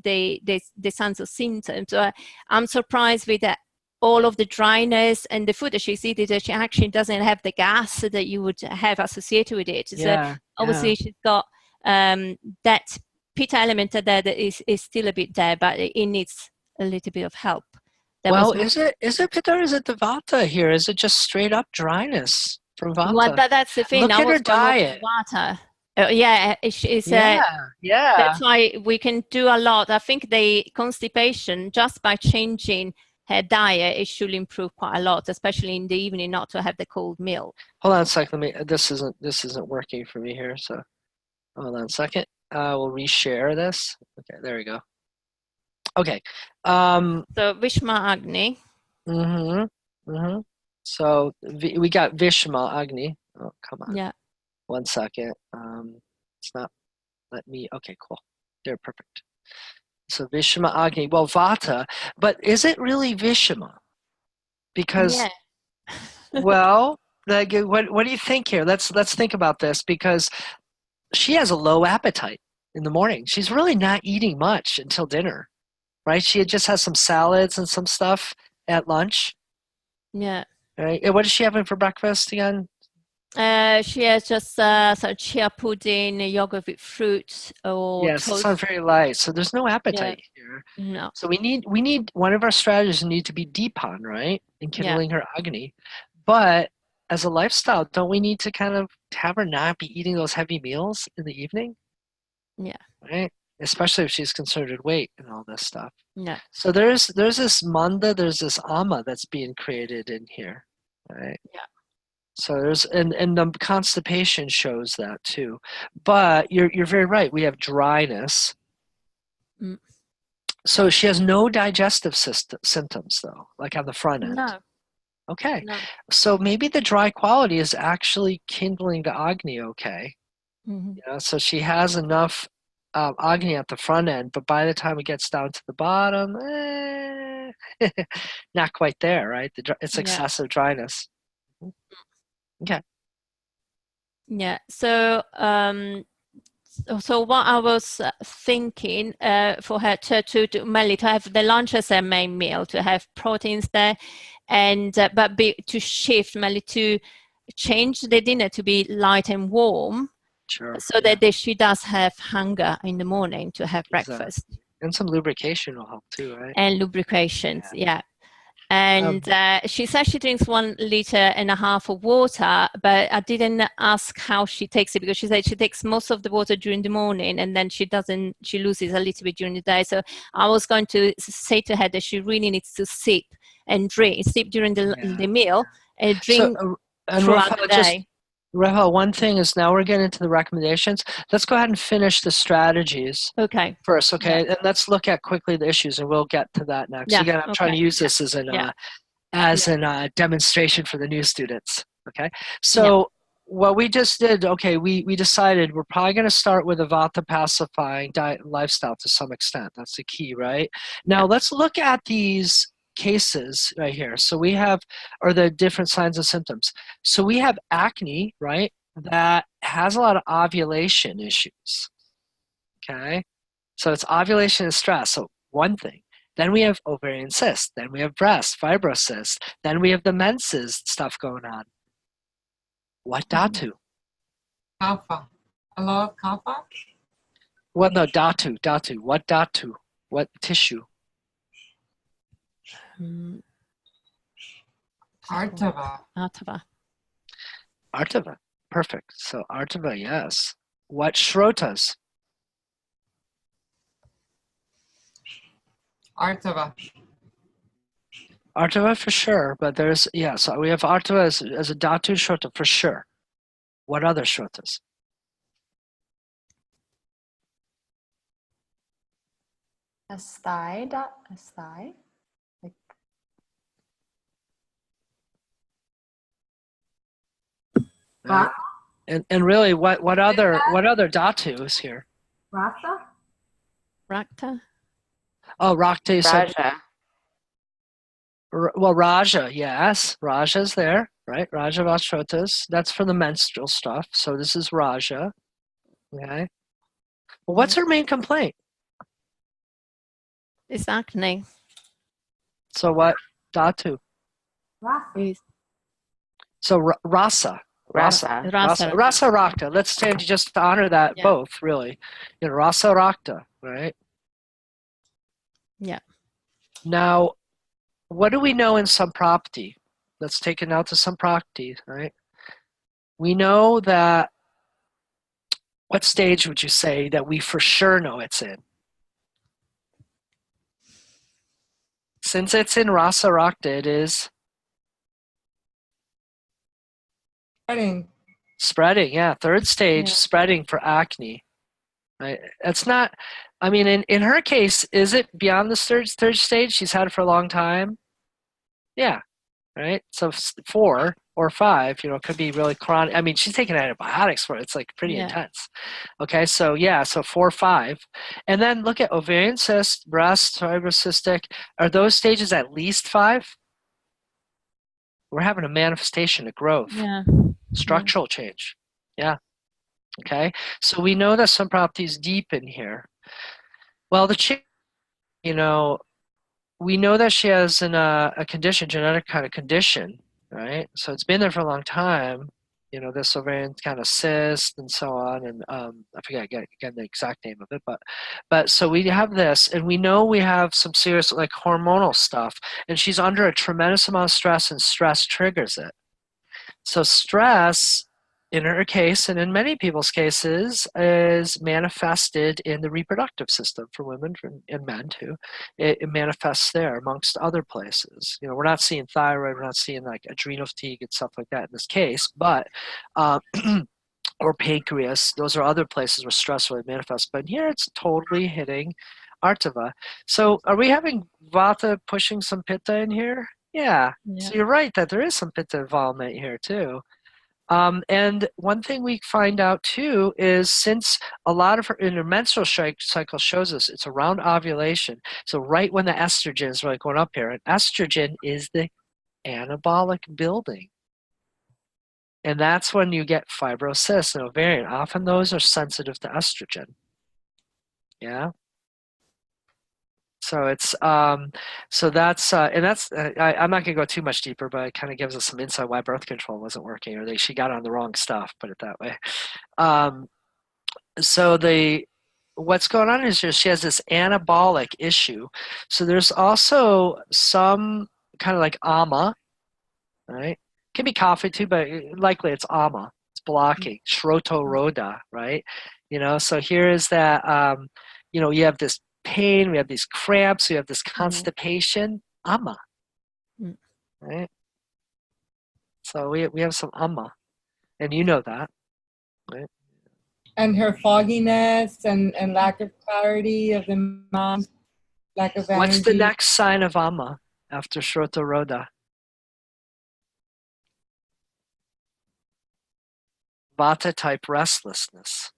sense of symptoms. So I'm surprised with that all of the dryness and the food that she's eating, that she actually doesn't have the gas that you would have associated with it. So Yeah. obviously she's got that pitta element that is still a bit there, but it needs a little bit of help. Well, is it pitta or is it the vata here? Is it just straight up dryness from vata? Well, that's the thing. Look I at her was going more diet. for Vata. Yeah, it's Yeah. that's why we can do a lot. I think the constipation, just by changing her diet, it should improve quite a lot, especially in the evening, not to have the cold milk. Hold on a second. This isn't working for me here. So hold on a second. We'll reshare this. Okay, there we go. Okay. So Vishma Agni. So we got Vishma Agni. Oh, come on. Yeah. 1 second. It's not let me. Okay, cool. They're perfect. So Vishma Agni. Well, Vata, but is it really Vishma? Because Yeah. well, like, what do you think here? Let's think about this, because she has a low appetite in the morning. She's really not eating much until dinner, right? She just has some salads and some stuff at lunch. Yeah. Right. And what is she having for breakfast again? She has just sort of chia pudding, yogurt with fruit, or Yes, it toast. sounds very light. So there's no appetite here. No. So we need one of our strategies need to be Deepan, right? In kindling her Agni. But as a lifestyle, don't we need to kind of have her not be eating those heavy meals in the evening? Yeah. Right? Especially if she's concerned with weight and all this stuff. Yeah. So there's this manda, there's this ama that's being created in here. Right? Yeah. So there's and the constipation shows that too. But you're very right. We have dryness. Mm. So she has no digestive symptoms though, like on the front end. No. Okay. No. So maybe the dry quality is actually kindling the Agni okay. Mm-hmm. You know, so she has enough Agni at the front end, but by the time it gets down to the bottom, not quite there, right? It's excessive dryness. Okay. Yeah. So so what I was thinking for her to mainly to have the lunch as her main meal, to have proteins there, and to shift mainly to change the dinner to be light and warm. Sure. So that she does have hunger in the morning to have breakfast. And some lubrication will help too, right? And lubrications, yeah. And she says she drinks 1.5 liters of water, but I didn't ask how she takes it, because she said she takes most of the water during the morning and then she loses a little bit during the day. So I was going to say to her that she really needs to sip during the meal and drink throughout the day. Rahel, one thing is, now we're getting into the recommendations. Let's go ahead and finish the strategies first, okay? Yeah. And let's look at quickly the issues, and we'll get to that next. Yeah. Again, I'm trying to use this as a demonstration for the new students, okay? So what we just did, okay, we decided we're probably going to start with a Vata pacifying diet lifestyle to some extent. That's the key, right? Now let's look at these cases right here. So we have, or the different signs and symptoms. So we have acne, right, that has a lot of ovulation issues. Okay, so it's ovulation and stress. So one thing. Then we have ovarian cyst. Then we have breast fibrocyst. Then we have the menses stuff going on. What dhatu? Kapha. A lot of kapha? Well, no, dhatu. What dhatu? What tissue? Artava. Artava. Perfect. So Artava, yes. What shrotas? Artava. Artava for sure, but there's, so we have Artava as a dhatu shrota for sure. What other shrotas? Asthai. Right. And really, what other dhatu is here? Rakta. Oh, Rakta. Raja. Well, Raja, yes, Raja's there, right? Raja Vashrotas. That's for the menstrual stuff. So this is Raja. Okay. Well, what's her main complaint? It's acne. So what Dhatu. Rasa. So rasa. Rasa. Rasa rakta. Let's stand just to honor that Yeah. both, really. You know, rasa rakta, right? Yeah. Now, what do we know in Samprapti? Let's take it now to Samprapti, right? We know that, what stage would you say that we for sure know it's in? Since it's in Rasa Rakta, it is spreading, yeah. Third stage, Yeah. spreading for acne. Right? It's not, I mean, in her case, is it beyond the third stage? She's had it for a long time? Yeah, right? So 4 or 5, you know, could be really chronic. I mean, she's taking antibiotics for it. It's like pretty Yeah. intense. Okay, so yeah, so 4 or 5. And then look at ovarian cyst, breast, fibrocystic. Are those stages at least 5? We're having a manifestation of growth, Yeah. structural change. Yeah. Okay, so we know that some property is deep in here. Well, the chick, you know, we know that she has a condition, genetic kind of condition, right? So it's been there for a long time, you know, this ovarian kind of cyst and so on. And I forget again the exact name of it, but so we have this, and we know we have some serious like hormonal stuff, and she's under a tremendous amount of stress, and stress triggers it. So stress, in her case, and in many people's cases, is manifested in the reproductive system for women and men too. It manifests there amongst other places. You know, we're not seeing thyroid, we're not seeing like adrenal fatigue and stuff like that in this case, but or pancreas. Those are other places where stress really manifests. But here it's totally hitting Artava. So are we having Vata pushing some Pitta in here? Yeah. Yeah. So you're right that there is some Pitta involvement here too. And one thing we find out too is since a lot of her menstrual cycle shows us it's around ovulation, so right when the estrogen is really going up here, and estrogen is the anabolic building. And that's when you get fibrosis and ovarian. Often those are sensitive to estrogen. Yeah. So it's so that's and that's I'm not gonna go too much deeper, but it kind of gives us some insight why birth control wasn't working, or she got on the wrong stuff, put it that way. So what's going on is she has this anabolic issue. So there's also some kind of like ama, right? Can be coffee too, but likely it's ama. It's blocking Shroto Roda, right? You know, so here is that you know, you have this pain, we have these cramps, we have this constipation, ama, right? So we have some ama, and you know that, right? And her fogginess and lack of clarity of the mind, lack of energy. What's the next sign of ama after Shroto Roda? Vata type restlessness,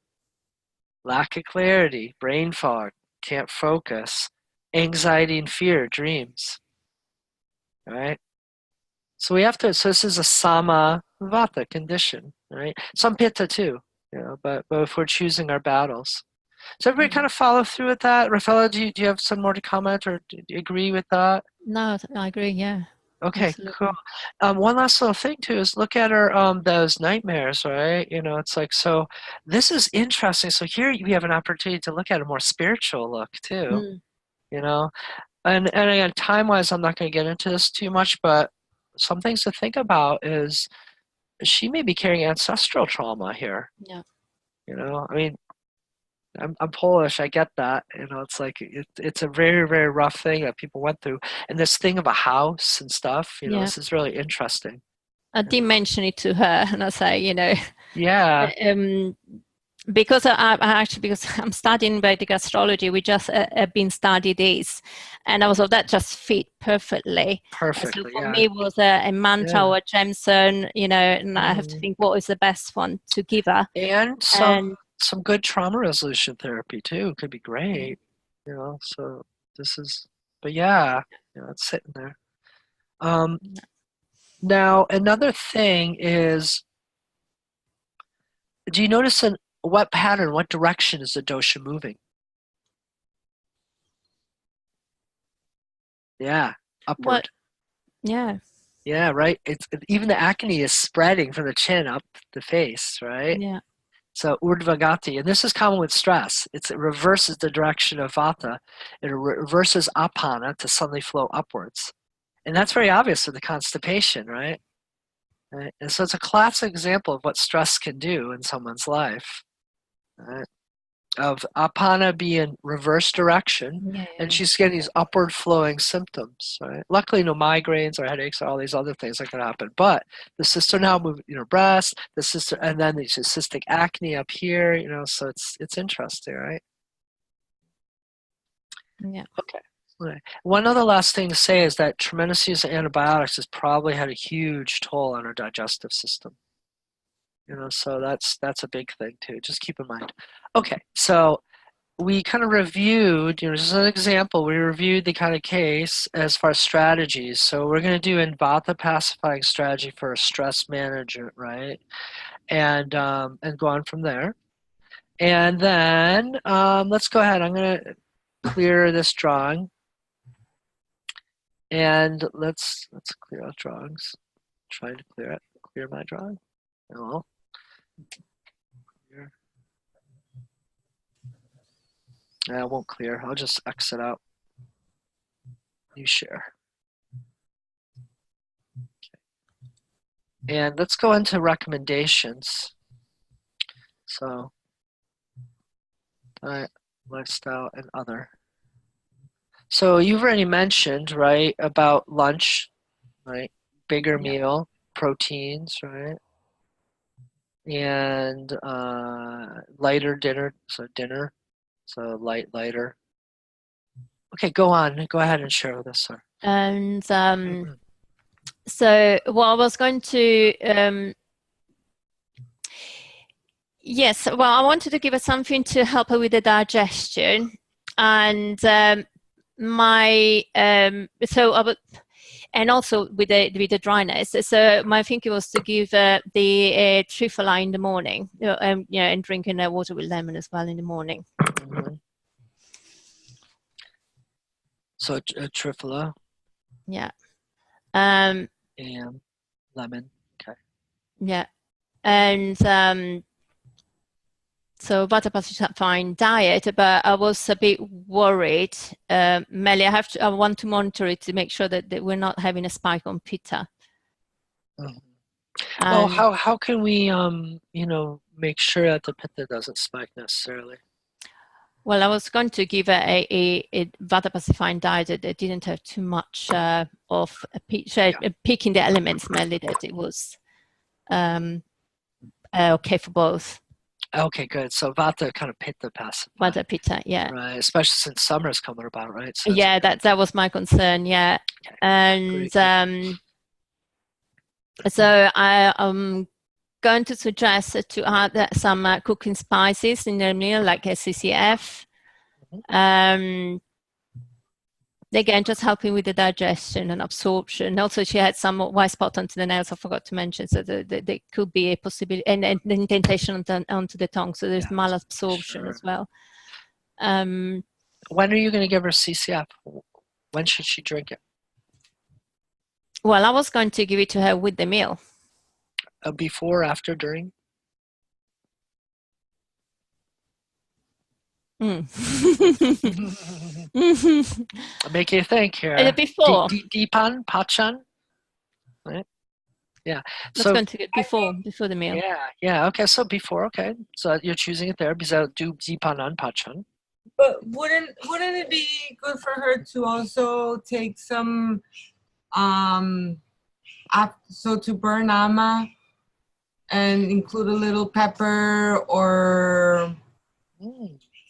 lack of clarity, brain fog, can't focus, anxiety and fear, dreams. All right. So we have to. So this is a sama vata condition, right? Some pitta too, you know. But if we're choosing our battles, so everybody kind of follow through with that. Rafaela, do you have some more to comment, or do you agree with that? No, I agree. Yeah. Okay, Absolutely. cool. One last little thing too is look at her those nightmares, right? You know, it's like, so this is interesting. So here we have an opportunity to look at a more spiritual look too. You know, and again, time wise, I'm not going to get into this too much, but some things to think about is she may be carrying ancestral trauma here. Yeah. You know, I mean, I'm Polish. I get that. You know, it's like it's a very, very rough thing that people went through, and this thing of a house and stuff. You know, this is really interesting. I did mention it to her, and I say, you know, yeah, because because I'm studying Vedic astrology, we just have been studying this, and I was like, that just fit perfectly. Perfectly. So for me, it was a mantra or a gemstone, you know, and I have to think what is the best one to give her. And some good trauma resolution therapy too could be great. You know, so this is, but yeah, you know, it's sitting there. Now another thing is, do you notice what pattern, what direction is the dosha moving? Yeah, upward. Yeah. Yeah, right. Even the acne is spreading from the chin up the face, right? Yeah. So urdhvagati, and this is common with stress. It reverses the direction of vata. It reverses apana to suddenly flow upwards. And that's very obvious with the constipation, right? Right? And so it's a classic example of what stress can do in someone's life. Right? Of apana being reverse direction, Yeah. and she's getting these upward flowing symptoms. Right? Luckily, no migraines or headaches or all these other things that can happen. But the sister now moving, breast, the sister, and then there's cystic acne up here. So it's interesting, right? Yeah. Okay. Right. One other last thing to say is that tremendous use of antibiotics has probably had a huge toll on our digestive system. So that's a big thing too. Just keep in mind. Okay, so we kind of reviewed, just an example, we reviewed the kind of case as far as strategies. So we're going to do a vata pacifying strategy for a stress management, right? And go on from there. And then let's go ahead. I'm going to clear this drawing. And let's clear out drawings. Trying to clear my drawing. Oh. Clear. I won't clear. I'll just exit out. New share. Okay. And let's go into recommendations. So, diet, lifestyle, and other. So you've already mentioned, right, about lunch, right? Bigger meal, proteins, right? And lighter dinner, so lighter. Okay, go on. Go ahead and share with us, sir. And so what I was going to yes, well, I wanted to give her something to help her with the digestion, and my so I would, and also with the dryness. So my thinking was to give the trufala in the morning, and drinking water with lemon as well in the morning. Mm-hmm. So a trufala. Yeah. And lemon. Okay. Yeah, and so vata pacifying diet, but I was a bit worried. Melly, I want to monitor it to make sure that we're not having a spike on pitta. Mm-hmm. Well, how can we make sure that the pitta doesn't spike necessarily? Well, I was going to give a vata pacifying diet that didn't have too much of picking the elements, mainly that it was okay for both. Okay, good. So vata kind of pitta pacify. Vata pitta, yeah. Right, especially since summer is coming about, right? So yeah, that was my concern. Yeah, okay. And so I am going to suggest to add some cooking spices in their meal, like CCF. Again, just helping with the digestion and absorption. Also, she had some white spot onto the nails, I forgot to mention, so there could be a possibility, and indentation onto the tongue, so there's malabsorption as well. When are you going to give her CCF? When should she drink it? Well, I was going to give it to her with the meal. Before, after, during? Mm. I'll make you think here. Before. Dipan, pachan? Right? Yeah. So going to get before the meal. Yeah. Okay, so before, okay. So you're choosing it there because I'll do dipan and pachan. But wouldn't it be good for her to also take some so to burn ama and include a little pepper or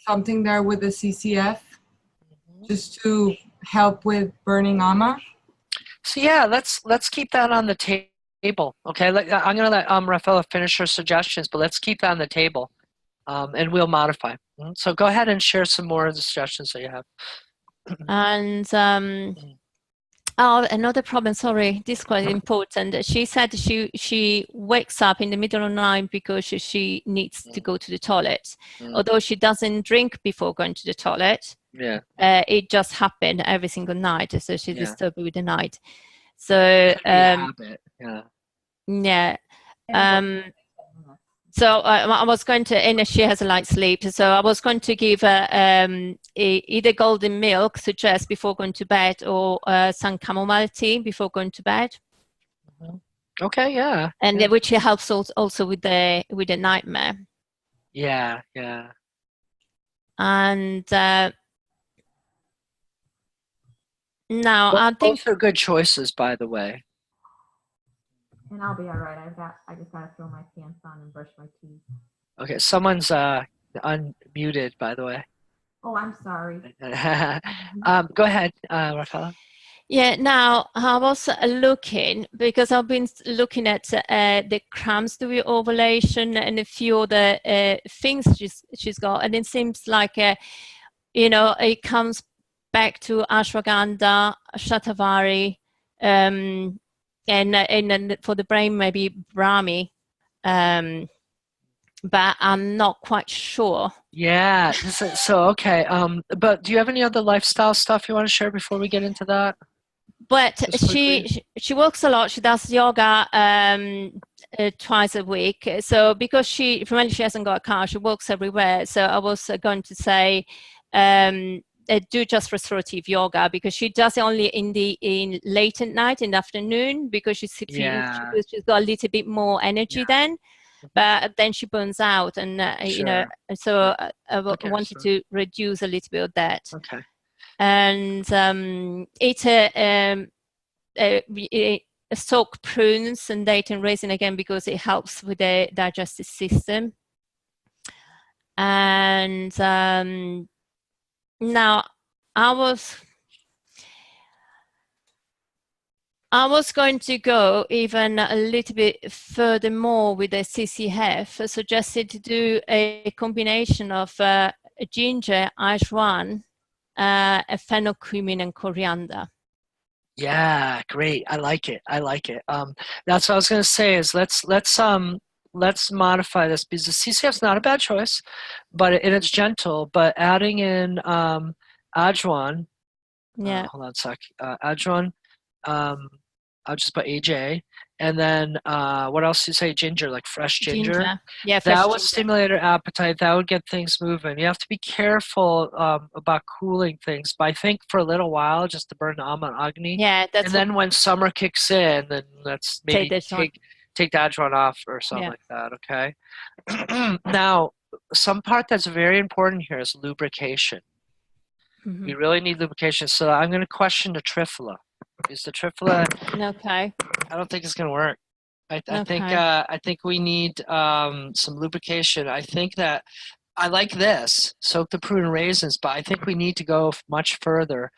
something there with the CCF, just to help with burning ama? So yeah, let's keep that on the table. Okay, I'm gonna let Rafaela finish her suggestions, but let's keep that on the table, and we'll modify. So go ahead and share some more of the suggestions that you have. And another problem. Sorry, this is quite important. She said she wakes up in the middle of the night because she needs to go to the toilet. Although she doesn't drink before going to the toilet. Yeah. It just happened every single night, so she's disturbed with the night. So Could be a habit. Yeah. yeah. So I was going to, and she has a light sleep, so I was going to give her either golden milk, suggest before going to bed, or some chamomile tea before going to bed. Okay, yeah. And Yeah, which helps also with the nightmare. yeah. And now I think Both are good choices, by the way. And I'll be all right. I just gotta throw my pants on and brush my teeth. Okay, someone's unmuted, by the way. Oh, I'm sorry. Go ahead, Rafaela. yeah. Now I was looking because I've been looking at the cramps to ovulation and a few other things she's got, and it seems like it comes back to ashwagandha, shatavari, and then for the brain maybe Brahmi, but I'm not quite sure. Yeah. So okay. But do you have any other lifestyle stuff you want to share before we get into that? But Just quickly. she works a lot. She does yoga twice a week. So because she hasn't got a car, she works everywhere. So I was going to say do just restorative yoga, because she does it only in late at night, in the afternoon, because she's Yeah. she's got a little bit more energy then. But then she burns out, and so I wanted to reduce a little bit of that. Okay. And eat soak prunes and date and raisin again, because it helps with the digestive system. And now I was going to go even a little bit furthermore with the CCF. I suggested to do a combination of ginger, ashwan, phenolcumin, and coriander. Yeah, great. I like it. That's what I was gonna say is let's modify this, because the CCF's not a bad choice, but and it's gentle. But adding in Ajwan, hold on a sec, Ajwan, I'll just put AJ, and then what else did you say? Ginger, like fresh ginger. Yeah, fresh That would ginger. stimulate her appetite. That would get things moving. You have to be careful about cooling things, but I think for a little while, just to burn the Ama and Agni. Yeah, that's and then when summer kicks in, then let's maybe take the Ajwan off or something like that. Okay. Now, some part that's very important here is lubrication. We really need lubrication. So I'm going to question the trifla. Is the trifla? Okay. I don't think it's going to work. I think we need some lubrication. I think that I like this, soak the prune and raisins, but I think we need to go much further.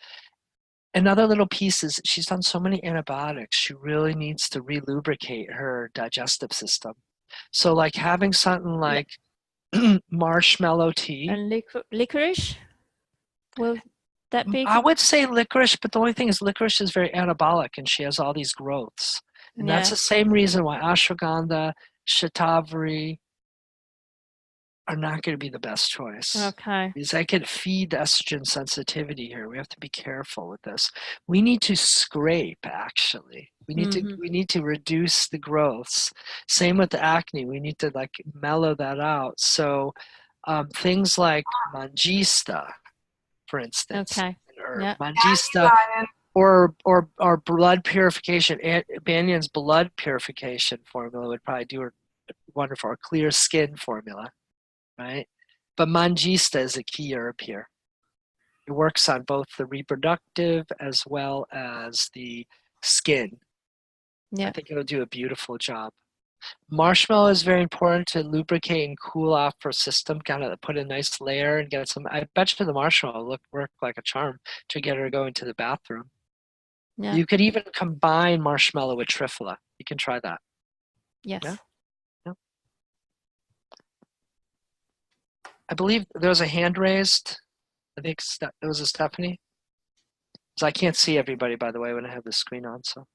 Another little piece is she's done so many antibiotics. She really needs to relubricate her digestive system. So like having something like marshmallow tea. And licorice? Will that be? I would say licorice, but the only thing is licorice is very anabolic and she has all these growths. And that's the same reason why ashwagandha, shatavari are not going to be the best choice. Okay. Because I could feed estrogen sensitivity here. We have to be careful with this. We need to scrape, actually. We need to reduce the growths. Same with the acne. We need to like mellow that out. So things like mangista, for instance, or mangista, or blood purification. Banyan's blood purification formula would probably do her wonderful. Or clear skin formula, right? But mangista is a key herb here. It works on both the reproductive as well as the skin. I think it'll do a beautiful job. Marshmallow is very important to lubricate and cool off her system, kind of put a nice layer and get some. I bet you the marshmallow will work like a charm to get her to go into the bathroom. Yeah. You could even combine marshmallow with trifla. You can try that. Yes. Yeah. I believe there was a hand raised. I think it was a Stephanie. So I can't see everybody, by the way, when I have the screen on. So.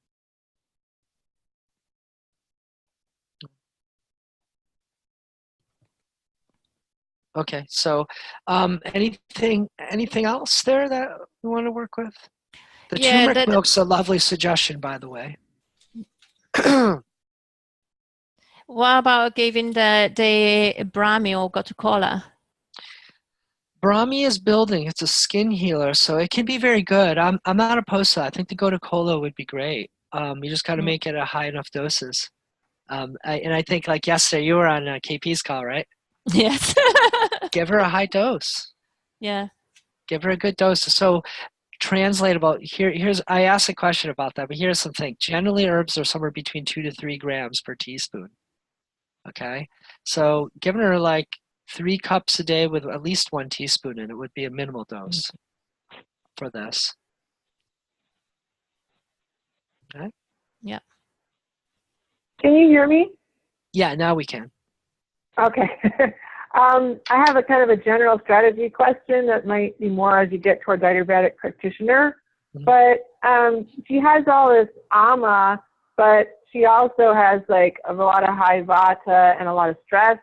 Okay, so anything else there that you want to work with? The Yeah, turmeric milk's a lovely suggestion, by the way. what about giving the Brahmi or gotu kola? Brahmi is building. It's a skin healer, so it can be very good. I'm not opposed to that. I think the gotu kola would be great. You just got to make it at high enough doses. And I think like yesterday you were on KP's call, right? Yes. Give her a high dose. Yeah. Give her a good dose. So translatable. Here's I asked a question about that, but here's something. Generally, herbs are somewhere between 2 to 3 grams per teaspoon. Okay, so giving her like 3 cups a day with at least 1 teaspoon in it would be a minimal dose for this. Okay. Yeah. Can you hear me? Yeah, now we can. Okay. I have a kind of a general strategy question that might be more as you get toward Ayurvedic practitioner. Mhm. But she has all this ama, but she also has like a lot of high vata and a lot of stress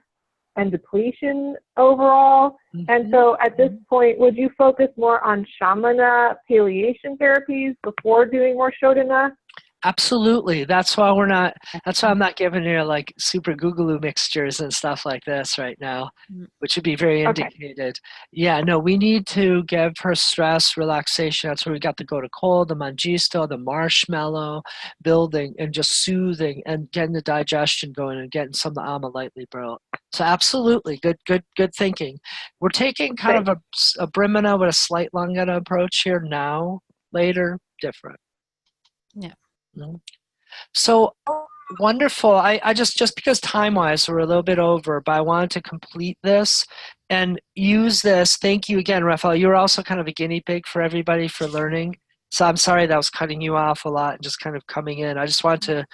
and depletion overall. And so at this point, would you focus more on shamana palliation therapies before doing more shodhana? Absolutely. That's why I'm not giving her like super googaloo mixtures and stuff like this right now, which would be very Okay. indicated. Yeah, no, we need to give her stress, relaxation. That's where we got the gotu kola, the manjisto, the marshmallow, building and just soothing and getting the digestion going and getting some of the ama lightly brought. So absolutely, good thinking. We're taking kind of a Brahmana with a slight Langana approach here now, later, different. Yeah. So wonderful. I just because time-wise we're a little bit over, but I wanted to complete this and use this. Thank you again, Rafael. You're also kind of a guinea pig for everybody for learning. So I'm sorry that I was cutting you off a lot and just kind of coming in. I just wanted to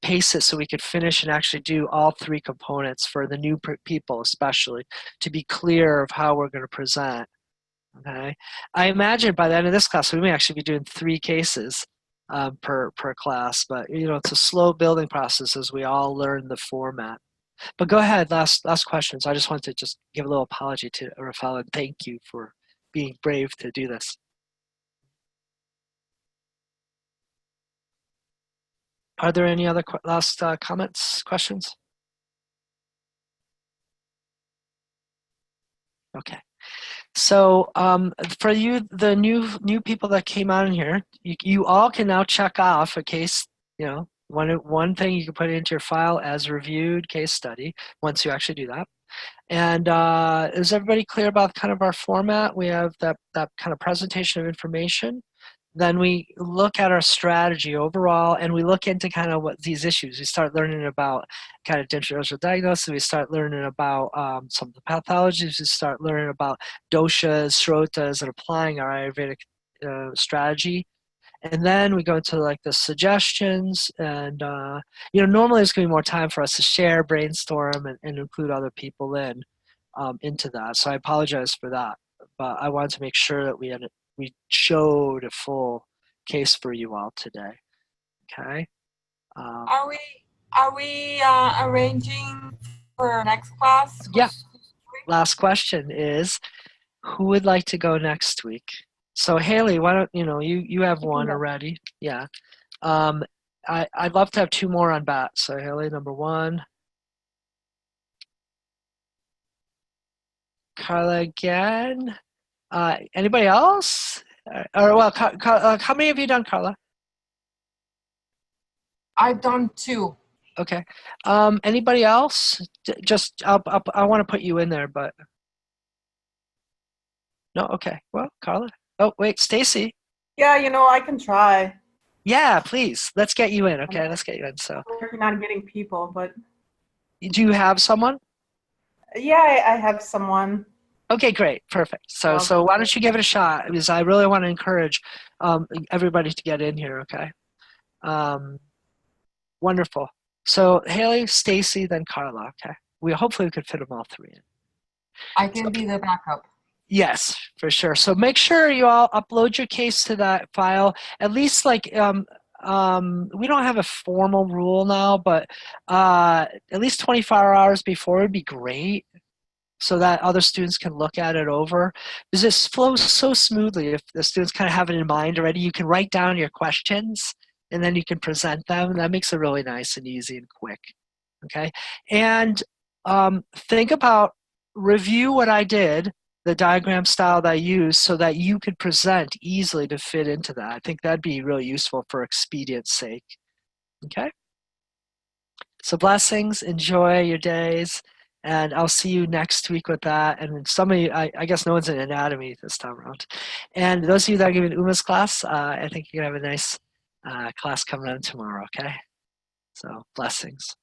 pace it so we could finish and actually do all 3 components for the new people especially, to be clear of how we're going to present. Okay. I imagine by the end of this class we may actually be doing 3 cases per class, but you know it's a slow building process as we all learn the format. But go ahead, last questions. I just want to just give a little apology to Rafael and thank you for being brave to do this. Are there any other last comments, questions? Okay. So for you, the new people that came on here, you all can now check off a case, you know, one thing you can put into your file as reviewed case study once you actually do that. And is everybody clear about kind of our format? We have that kind of presentation of information. Then we look at our strategy overall and we look into kind of what these issues. We start learning about kind of differential diagnosis. We start learning about some of the pathologies. We start learning about doshas, shrotas, and applying our Ayurvedic strategy. And then we go into like the suggestions and, you know, normally there's going to be more time for us to share, brainstorm, and include other people into that. So I apologize for that, but I wanted to make sure that we showed a full case for you all today. Okay. Are we arranging for next class? Yeah. Last question is, who would like to go next week? So Haley, why don't you have one already? Yeah. I'd love to have 2 more on bat. So Haley, number 1. Carla again. Anybody else? Or well, how many have you done, Carla? I've done 2. Okay. Anybody else? Just I want to put you in there, but no. Okay. Well, Carla. Oh wait, Stacy. Yeah, I can try. Yeah, please. Let's get you in. Okay, let's get you in. So, I'm working on getting people, but do you have someone? yeah, I have someone. Okay, great, perfect. So why don't you give it a shot? Because I really want to encourage everybody to get in here. Okay. Wonderful. So Haley, Stacy, then Carla. Okay. Hopefully we could fit them all 3 in. I can be the backup. Yes, for sure. So make sure you all upload your case to that file. At least like we don't have a formal rule now, but at least 24 hours before would be great. so that other students can look at it over. Because this flows so smoothly. If the students kind of have it in mind already, you can write down your questions and then you can present them. That makes it really nice and easy and quick. Okay, and think about, review what I did, the diagram style that I used, so that you could present easily to fit into that. I think that'd be really useful for expedience sake. Okay, so blessings, enjoy your days, and I'll see you next week with that. And some of you, I guess no one's in anatomy this time around. And those of you that are giving Uma's class, I think you're gonna have a nice class coming on tomorrow, okay? So blessings.